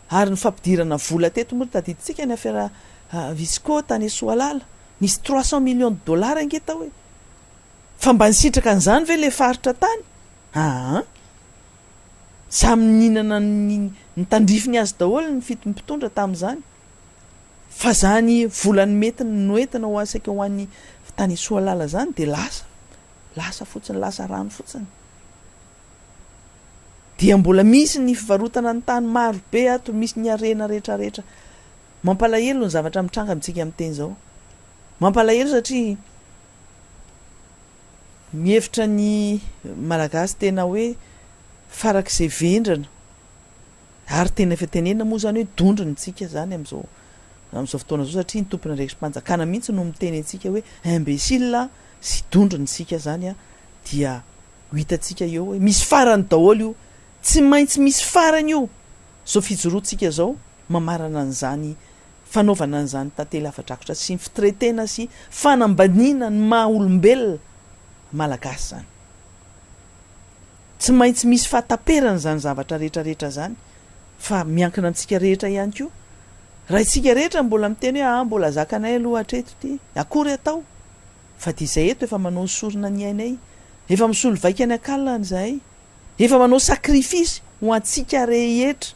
ary ny fampidirana vola teto moa tadiditsika ny affaire Visco tany Soalala nisy 300 millions de dollars ange tao hoe. Fa mba nisitraka an'izany ve le faritra tany? Samy ninana ny tandrifiny azy daholo ny mpitondra tamin'izany. fa zany volany mety noentina ho asaika ho an'ny tany soalala zany de lasa fotsiny lasa rano fotsiny dia mbola misy ny fivarotana ny tany maro be ato misy ny arena rehetrarehetra mampalahelo ny zavatra mitranga amintsika amin'ny teny zao mampalahelo satria mihevitra ny malagasy tena hoe farak'izay vendrana ary tena fitenena moa zany hoe dondriny tsika zany am'izao fotoana zao satria ny tompona rekim-panjakana mihitsy no miteny antsika hoe imbécile sy dondriny sika zany a dia hitatsika eo hoe misy farany daholo io tsy maintsy misy farany io zao fijoroantsika zao mamarana an'izany fanaovana an'izany tantely afadrakotra sy ny fitretena sy fanambanina ny maha olombelona malagasy zany tsy maintsy misy fahataperana zany zavatra rehetrarehetra zany fa miankina amintsika rehetra ihany koa raha itsika rehetra mbola miteny hoe mbola zakanay aloha hatreto ty akory atao fa dia izay eto efa manao sorona ny ainay efa misolo vaika any akalana zahay efa manao sakrifisy ho antsika rehetra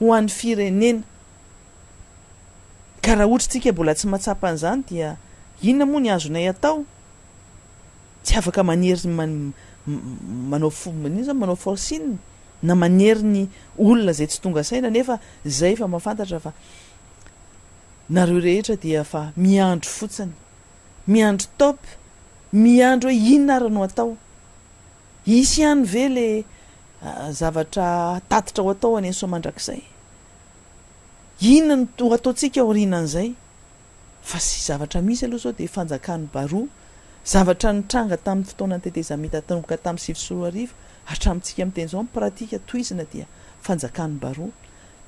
ho an'ny firenena ka raha ohatra tsika mbola tsy matsapa an'izany dia inona moa ny azonay atao tsy afaka manery manao forcine na manery ny olona zay tsy tonga saina nefa zay efa mafantatra fa nareo rehetra dia fa miandro fotsiny miandro top miandro hoe inona ary no atao isy ihany ve le zavatra tatitra ho atao any so mandrakizay inona no ataontsika orinan'izay fa sy zavatra misy aloha zao de fanjakany baroa zavatra nitranga tamin'ny fotoana nytetezamita tanomboka tamin'ny sivy sy roa arivo hatramintsika am'teny zao pratika toizina dia fanjakany baroa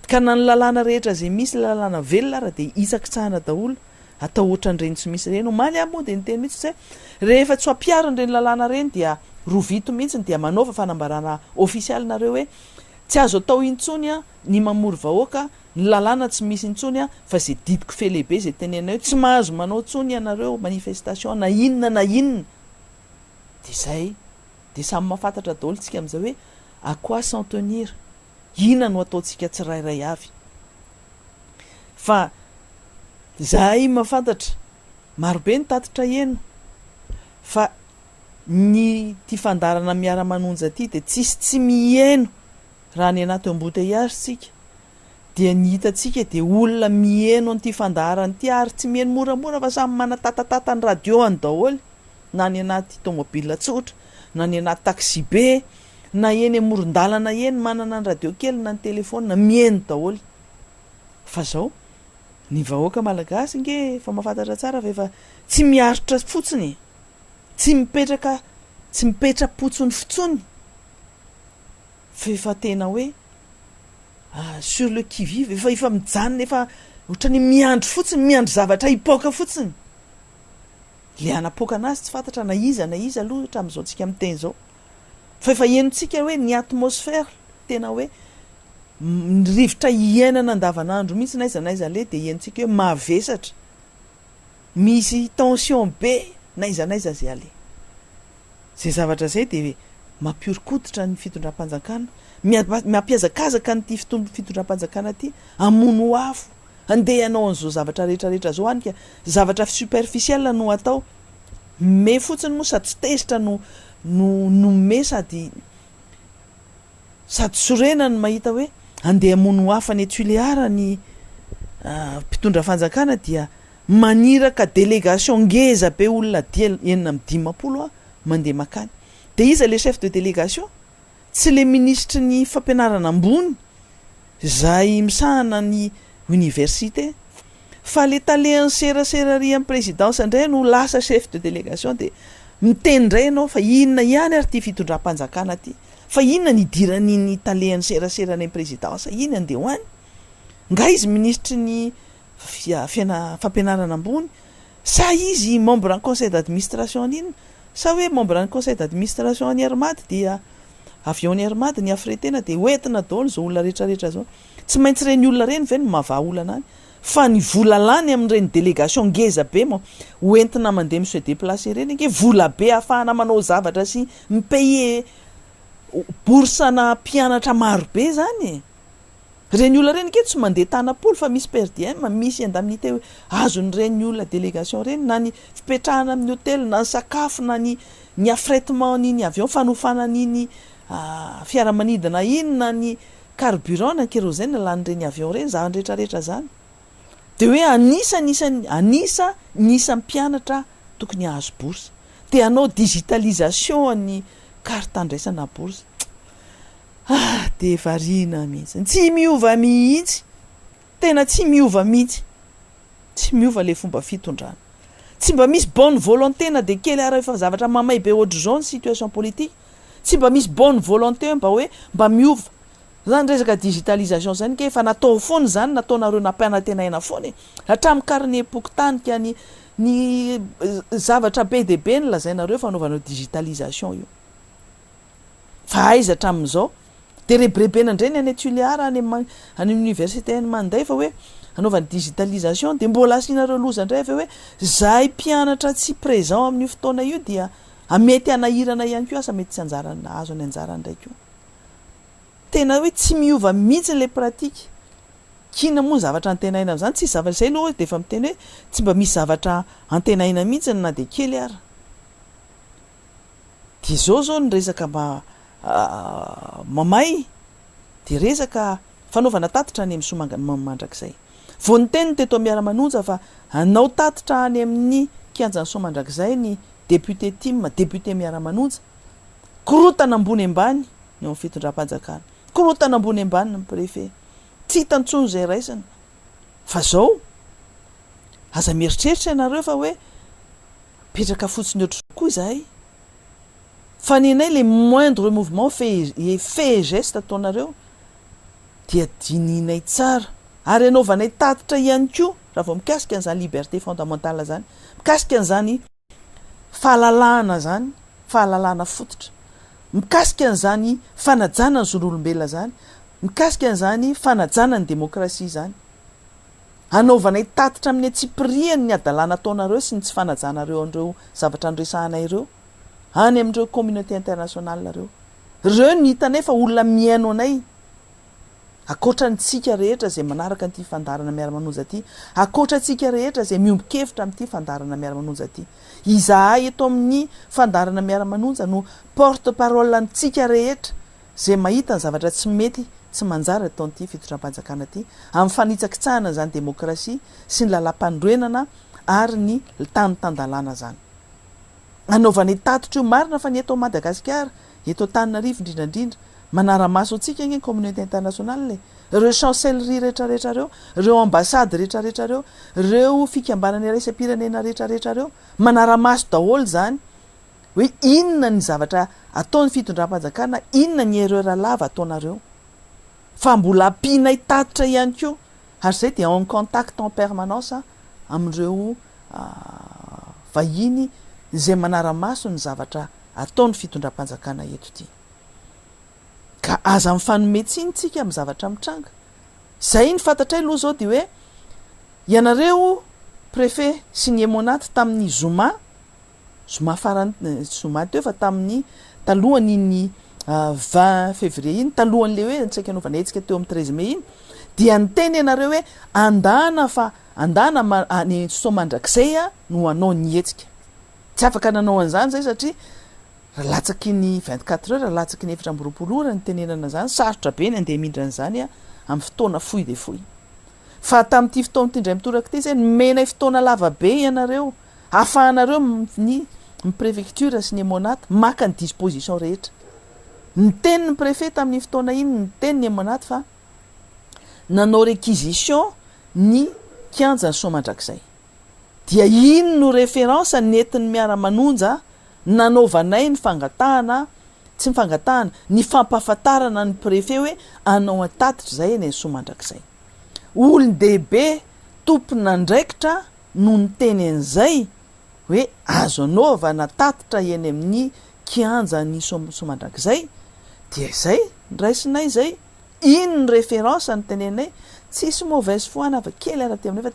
ka na ny lalàna rehetra zay misy lalàna velona ara de isakitsahana daholo atao ohatran'ireny tsy misy reny omaly moa de nyteny mihitsy zay rehefa tsy ampiarin'ireny lalàna reny dia rovito mihitsy dia manaova fanambarana ofisialinareo hoe tsy azo atao intsony a ny mamory vahoaka ny lalàna tsy misy intsony a fa zay didiko fe lehibe zay tenena hoe tsy mahazo manao tsony ianareo manifestation na inona de zay de samy mahafantatra daholo tsika am'izay hoe à quoi s'en tenir inona no ataontsika tsirairay avy fa zahay mahafantatra marobe ny tatitra eno fa ny ty fandarana miara manonja ty de tsisy tsy mieno raha ny anaty embouteillage tsika dia ny hitatsika de olona mieno an'ity fandarana ty ary tsy mieno moramora fa samy manatatatata ny radio any daholo na ny anaty tomobile tsotra na ny anaty taxi be na eny amoron-dalana eny manana ny radio kely na ny telefona mieno daholo fa zao ny vahoaka malagasy nge fa mahafantatra tsara fa efa tsy miaritra fotsiny tsy mipetra-potsony fotsony fa efa tena hoe sur le qui vive efa mijanona efa ohatrany miandro fotsiny miandro zavatra hipoaka fotsiny le anapoaka anazy tsy fantatra na iza aloha hatramin'izao tsika miteny zao fa efa enontsika hoe ny atmosfera tena hoe ny rivotra iainana andavanandro mihitsy naizanaiza le de enontsika hoe mahavesatra misy tension be naizanaiza zay ale zay zavatra zay de mampiorikoditra ny fitondram-panjakana mampiazakazaka nyty fitondram-panjakana ty amono afo andeha anao an'izao zavatra rehetrarehetra zao anyka zavatra superficiel no atao me fotsiny moa sady tsy tezitra no me sady sorena no mahita hoe andeha amono afo any Tuléar ny mpitondra fanjakana dia maniraka délégation ngeza be olona dia enina amin'ny 10 mandeha makany de iza le chef de délégation tsy le ministre ny fampianarana ambony zay misahana ny université fa le taleany seraseraria amin'ny présidence indray no lasa chef de délégation de miteny ndray ianao fa inona ihany ary ty fitondram-panjakana ty fa inona ny idiran'iny taleany serasera ny présidence iny andeha ho any nga izy ministre ny fampianarana ambony sa izy membre en conseil d'administration iny sa hoe membre en conseil d'administration ny armady dia avion ny armady ny afretena de hoentina daholo zao olona rehetrarehetra zao tsy maintsy reny olona reny ve no mava olana any fa ny vola lany amin'ireny délégation ngeza be mo hoentina mandehamise déplacer reny nge vola be ahafahana manao zavatra sy mipaye boursana mpianatra maro be zany reny olona reny ke tsy mandeha tanapolo fa misy perdien misy indemnité hoe azony reny olona délégation reny na ny fipetrahana amin'ny hôtel na ny sakafo na ny affrètement niny avion fanofana niny fiaramanidina iny na ny carburant na kérosène lan'ireny avion reny zany rehetrarehetra zany de hoe anisa mpianatra tokony ahazo bourse de anao digitalisation ny carte andraisana bourse de varina mihitsy tsy miova mihitsy tena tsy miova mihitsy tsy miova le fomba fitondrana tsy mba misy bonne volonté na de kely ara efa zavatra mamay be ohatr'izao ny situation politique tsy mba misy bonne volonté mba hoe mba miova zany resaka digitalisation zany ke efa natao foany zany nataonareo nampianatenaina foany hatramin'ny carnet pokitanika ny zavatra be de be ny lazainareo fanaovanao digitalisation io fa aiza hatramin'izao de rebrebena indreny any Tuléar any université ny manday fa hoe anaovany digitalisation de mbola asianareo loza indray fa hoe zahay mpianatra tsy présent amin'io fotoana io dia amety anahirana ihany koa asa mety tsy anjarana azo any anjarany ndraiky io tena hoe tsy miova mihitsy le pratique kina moa zavatra antenaina zany tsy zavatra zay aloha de efa miteny hoe tsy mba misy zavatra antenaina mihitsy na de kely ary de zao ny resaka mamay de resaka fanaovana tatitra any amin'ny mandrakizay vao ny teniny teto Miara Manonja fa anao tatitra any amin'ny kianjan'ny Soamandrakizay ny député Tim député Miara Manonja korotana ambony ambany ny amin'ny fitondram-panjakana korotana ambony ambany ny préfet tsy hitantsony zay raisana fa zao aza mieritreritra ianareo fa hoe petraka fotsiny ohatr koa zahay fa nenay le moindre mouvement fait geste ataonareo dia dininay tsara ary anaovanay tatitra ihany koa raha vao mikasika an'izany liberté fondamentale zany mikasika an'izany fahalalana fototra mikasika an'izany fanajana ny zon'olombelona zany mikasika an'izany fanajana ny demokrasia zany anaovanay tatitra amin'ny atsipiriany ny adalana ataonareo sy ny tsy fanajanareo an'ireo zavatra andresahanay ireo any amin'ireo communauté internationale reo ny hitanay fa olona miaino anay akoatra ny tsika rehetra zay manaraka an'ity fandarana Miara Manonja ty akoatra tsika rehetra zay miombokevitra amin'ity fandarana Miara Manonja ty izahay eto amin'ny fandarana Miara Manonja no porte parole antsika rehetra zay mahita ny zavatra tsy mety tsy manjary atao an'ity fitondram-panjakana ty amin'ny fanitsakitsahana zany demokrasia sy ny lalam-pandroenana ary ny tany-tandalana zany anaovanay tatitra io marina fa ny eto Madagasikara eto Antananarivo indrindrandrindra manara-maso antsika ny communauté internationale reo chancellerie rehetrarehetra reo ambassade rehetrarehetra reo fikambanany raisam-pirenena rehetrarehetra reo manara-maso daholo zany hoe inona ny zavatra ataon'ny fitondram-panjakana inona ny erreur lava ataonareo fa mbola ampinay tatitra ihany koa ary zay dia en contact en permanence amin'ireo vahiny zay manara-maso ny zavatra ataon'ny fitondram-panjakana eto ty ka aza mifanometsiny tsika amin'ny zavatra mitranga zay ny fantatray aloha zao de hoe ianareo préfet sy ny émonaty tamin'ny zoma teo fa tamin'ny talohany iny 20 février iny talohan'le hoe antsaika anaovana etsika teo amin'ny 13 mai iny dia nyteny ianareo hoe andana any Soamandrakizay no anao ny etsika tsy afaka nanao an'izany zay satria latsaky ny 24 heures latsaky ny 7 ora ny tenenana zany sarotra be ny andeha mindra an'izany amin'ny fotoana fohy de fohy fa tamin'ity fotoana tindray mitoraka ty zay menay fotoana lava be ianareo ahafahanareo ny préfecture sy ny émonaty maka ny disposition rehetra ny tenin'ny préfet tamin'ny fotoana iny ny teniny émonaty fa nanao réquisition ny kianjan'ny Soamandrakizay dia iny no référence nentin'ny Miara Manonja nanaovanay ny fangatahana tsy mifangatahana ny fampahafantarana ny préfet hoe anao atatitra zay eny Soamandrakizay olon-dehibe tompona ndraikitra no ny teny an'izay hoe azo anaovana tatitra eny amin'ny kianjan'ny Soamandrakizay dia zay raisinay zay iny ny référence ny tenenay tsisy mauvaise foi na kely araty aminay fa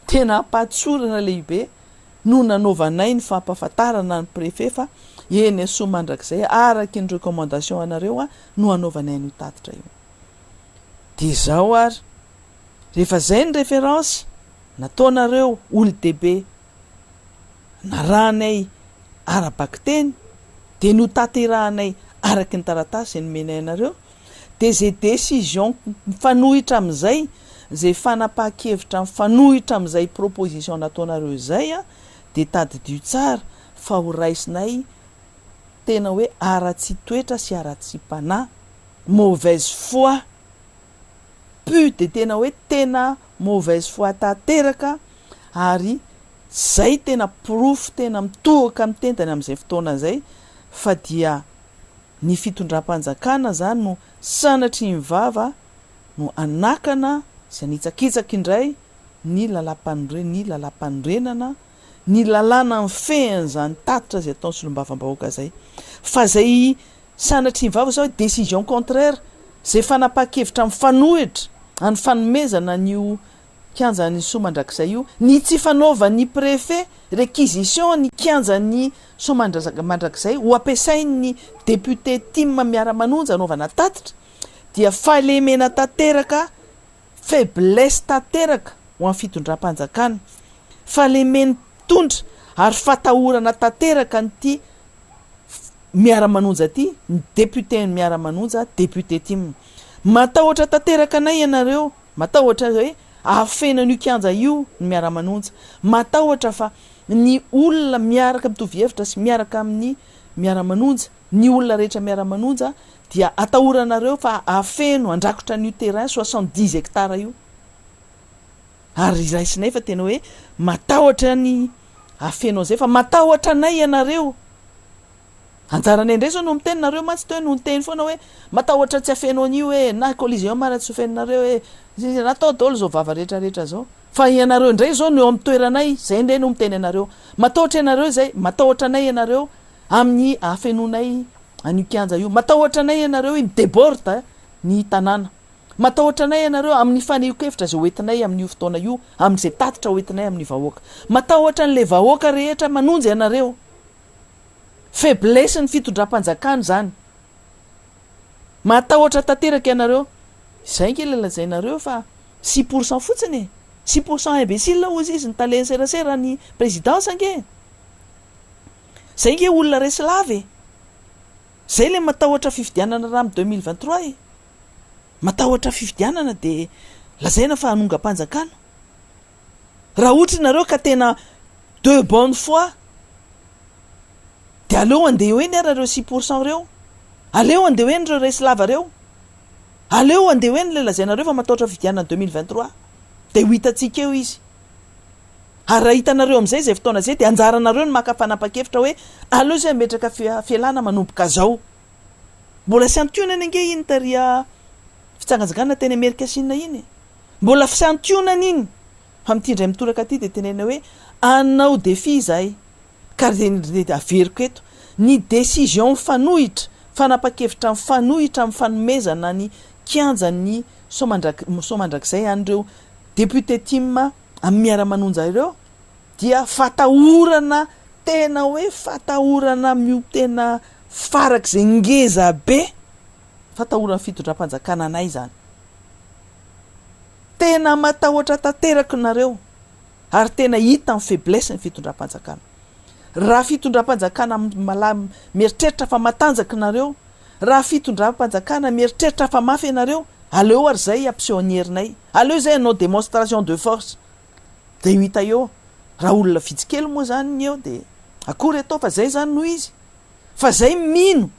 tena apatsorana lehibe no nanaovanay ny fampahafantarana ny préfet fa eny soa mandrakizay araky ny recommandation anareo a no anaovanay no tatitra io de zao ary rehefa zay ny référence nataonareo olo-dehibe na rahanay arabaky teny de no taterahanay araky ny taratasy ny menay anareo de zay décision mifanohitra am'izay zay fanapaha-kevitra mifanohitra am'izay proposition nataonareo zay a de tadidio tsara fa ho raisinay tena hoe ara-tsy toetra sy ara-tsy mpanahy mauvaise foi pu de tena hoe tena mauvaise foi tanteraka ary zay tena proof tena mitohaka am'tentany am'izay fotoana zay fa dia ny fitondram-panjakana zany no sanatry mivava no anakana sy anitsakitsaky indray ny lalam-panorenana ny lalàna ny feany zany tatitra zay ataony solombavam-bahoaka zay fa zay sanatry mivava sao hoe décision contraire zay fanapaha-kevitra mifanohitra any fanomezana nyo kianjany somandrakizay io ny tsy fanaovan'ny préfet réquisition ny kianjany somandrakizay ho ampiasain'ny député Tim Miara Manonja anaovana tatitra dia fahalemena tanteraka faiblesse tanteraka ho amin'ny fitondram-panjakana fahalemeny tondra ary fatahorana tanteraka nyty Miara Manonja ty ny député Miara Manonja député Tim matahotra tanteraka anay ianareo matahotra hoe afena n'io kianja io ny Miara Manonja matahotra fa ny olona miaraka mitovy hevitra sy miaraka amin'ny Miara Manonja ny olona rehetra Miara Manonja dia atahoranareo fa afeno andrakotra n'io terrain 70 hectares io ary raisinay fa tena hoe matahotra ny afeno zay fa matahotra anay ianareo anjaranay indray zao no miteninareo matsy toe no miteny foana hoe matahotra tsy afeno an'io hoe na collision maratsy ofeninareo hoe natao daholo zao vava rehetrarehetra zao fa ianareo indray zao no eo amin'ny toeranay zay indray no miteny anareo matahotra ianareo zay matahotra anay ianareo amin'ny afenonay an'io kianja io matahotra anay ianareo midéborde ny tanàna matahotra anay ianareo amin'ny faneho-kevitra zay hoentinay amin'io fotoana io amin'izay tatitra hoentinay amin'ny vahoaka matahotra an'le vahoaka rehetra manonjy ianareo faiblesse ny fitondram-panjakana zany matahotra tanteraka ianareo zay nge lelazainareo fa 6% fotsiny 6% imbécile ozy izy ny talen serasera ny présidence nge zay nge olona reslave zay le matahotra fifidianana raha amin'ny 2023 matahotra fifidianana de lazaina fa hanonga-panjakana raha ohatra nareo ka tena de bonne foi de aleo andeha hoe ny arareo 6% reo aleo andeha hoe nyreo reslava reo aleo andeha hoe ny le lazainareo fa matahotra fifidianana 2023 de ho hitatsika eo izy ary raha hitanareo am'izay zay fotoana zay de anjaranareo ny maka fanapa-kevitra hoe aleo zay metraka fialana manomboka zao mbola sy antionana ange iny taria fitsangajakana teny Amerika Sina iny mbola sy antionana iny fa mitindray mitoraka aty de tenena hoe anao défi zay ka de averiko eto ny décision fanohitra fanapa-kevitra mifanohitra amin'ny fanomezana ny kianjany somandrakizay an'ireo député Tim amin'ny Miara Manonja ireo dia fatahorana tena hoe fatahorana mio tena farak'izay ngeza be fatahorana fitondram-panjakana anay zany tena matahotra tanteraka nareo ary tena hita amin'ny faiblesse ny fitondram-panjakana raha fitondram-panjakana mieritreritra fa matanjaka nareo raha fitondram-panjakana mieritreritra fa mafy ianareo aleo ary zay ampiseho ny herinay aleo zay anao démonstration de force de io hita eo raha olona vitsikely moa zany ny eo de akory atao fa zay zany noho izy fa zay mino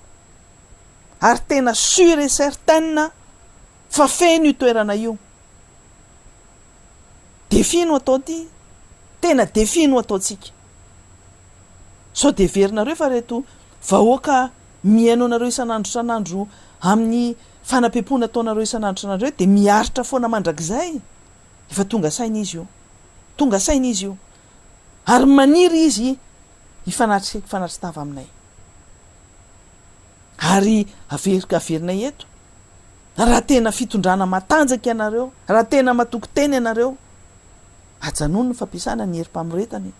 ary tena sûr et certaine fa feno io toerana io défi no atao ty tena défi no ataotsika sao de verinareo fa reto vahoaka miaino anareo isan'andro amin'ny fanapepona ataonareo isan'andro de miaritra foana mandrakizay efa tonga saina izy io tonga saina izy io ary maniry izy ifanatritava aminay ary averinay eto raha tena fitondrana matanjaka ianareo raha tena matoko teny ianareo ajanony ny fampiasana ny herim-pamoretany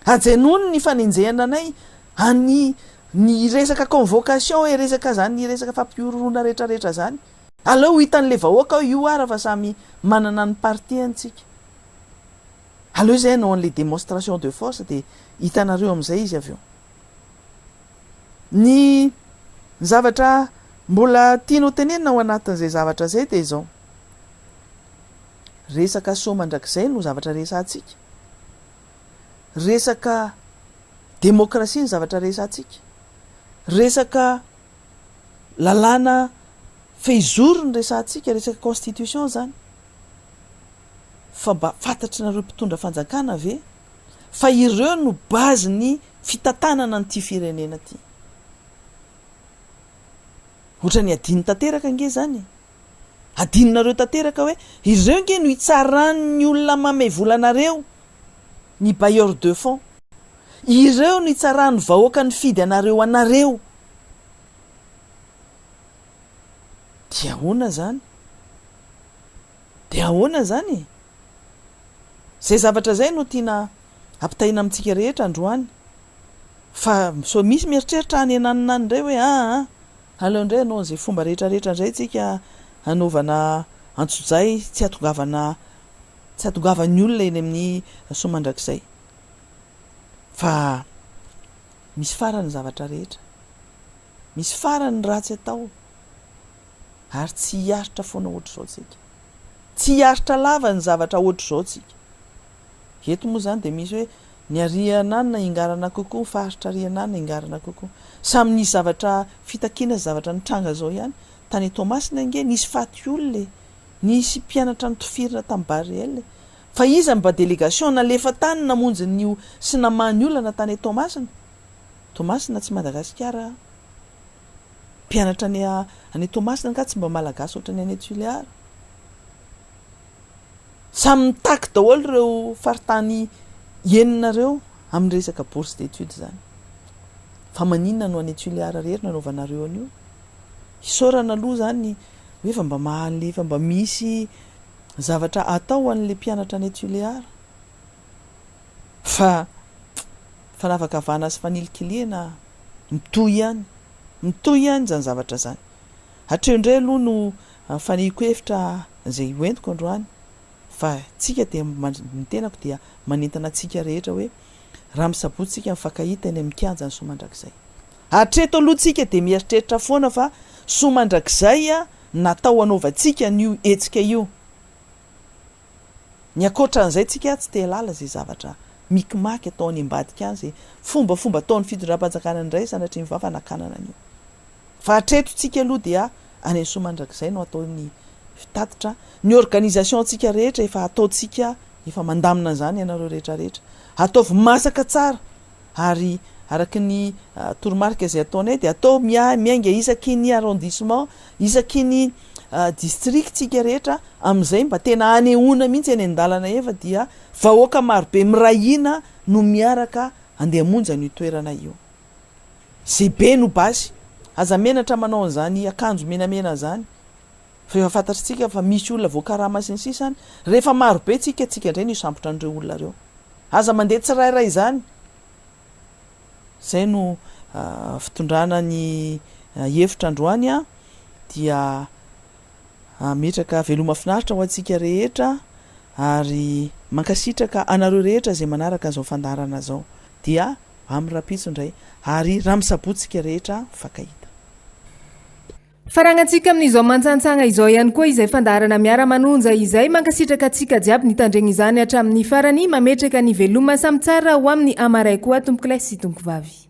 ajanony ny fanenjehana anay any ny resaka convocation e resaka zany ny resaka fampiorona rehetrarehetra zany aleo hitan'le vahoaka ao io ara fa samy manana ny partiantsika aleo zay nao an'le démonstration de force de hitanareo am'izay izy avy eo ny zavatra mbola tiano tenenina ao anatin'izay zavatra zay de zao resaka somandrakizay no zavatra resantsika resaka démocratie ny zavatra resantsika resaka lalàna fehizoro ny resantsika resaka constitution zany fa mba fantatry nareo mpitondra fanjakana ve fa ireo no bazy ny fitantanana nyity firenena ty ohatra ny adiny tanteraka nge zany adininareo tanteraka hoe ireo nge no hitsarany olona mamay volanareo ny bailleur de fond ireo no hitsarany vahoaka ny fidy anareo anareo dia ahoana zany de ahoana zany zay zavatra zay no tiana ampitahina amintsika rehetra androany fa so misy mieritreritra any ananinany ndray hoe aleo indray anao zay fomba rehetrarehetra ndray tsika anaovana antsozay tsy atongavany olona eny amin'ny somandrakizay fa misy farany zavatra rehetra misy farany ratsy atao ary tsy hiaritra foana ohatra zao tsika tsy hiaritra lava ny zavatra ohatra zao tsika eto moa zany de misy hoe ny arianany na ingarana kokoa faritra arianany na ingarana kokoa samy nisy zavatra fitakina zavatra nitranga zao ihany tany Tomasina nge nisy faty olona nisy mpianatra nytofirina tamin'ny Bariel fa iza mba délégation nalefa tany namonjy nio sy namany olana tany Tomasina tsy Madagasikara mpianatra any Tomasina ka tsy mba malagasy ohatra ny any Toliara samy mitaky daholo ireo faritany eninareo amin'ny resaka bourse d'études zany fa maninona no any Toliara rery nanaovanareo an'io isorana aloha zany hoe fa mba mahaly fa mba misy zavatra atao an'le mpianatra any Toliara fa fanavakavana sy fanilikiliana mitoy ihany zany zavatra zany hatreo indray aloha no faniko hevitra zay hoentiko androany fa tsika de ny tenako dia manentana atsika rehetra hoe raha misabotsika mifankahita eny amin'ny kianja ny somandrakizay hatreto aloha tsika de mieritreritra foana fa somandrakizay natao anaovantsika nio etsika io ny akoatran'izay tsika tsy te lala zay zavatra mikimaky ataony ambadika any zay fombafomba ataony fitondram-panjakana ndray sanatria mivava nakanana an'io fa hatreto tsika aloha dia any somandrakizay no ataony fitatitra ny organisation tsika rehetra efa ataotsika efa mandamina zany ianareo rehetrarehetra ataovy masaka tsara ary araky ny toromarika zay ataonay de atao miainga isaky ny arrondissement isaky ny district tsika rehetra am'izay mba tena anehoana mihitsy eny an-dalana efa dia vahoaka marobe mirahina no miaraka andeha monja ny toerana io zay be no basy aza menatra manao an'izany akanjo menamena zany fa efa fantatritsika fa misy olona voakarama sy ny sisany rehefa marobe tsika indray no sambotra an'ireo olona reo aza mandeha tsirairay zany zay no fitondrana ny hevitra androany dia metraka veloma finaritra ho antsika rehetra ary mankasitraka anareo rehetra zay manaraka an'izao fandarana zao dia amin'ny rapitso indray ary raha misabotsika rehetra fakahita farangantsika amin'izao mantsantsanga izao ihany koa izay fandarana Miara Manonja izay mankasitraka atsika jiaby nitandregny izany hatramin'ny farany mametraka ny veloma samy tsara ho amin'ny amaray koa tompoky lay sy tompo vavy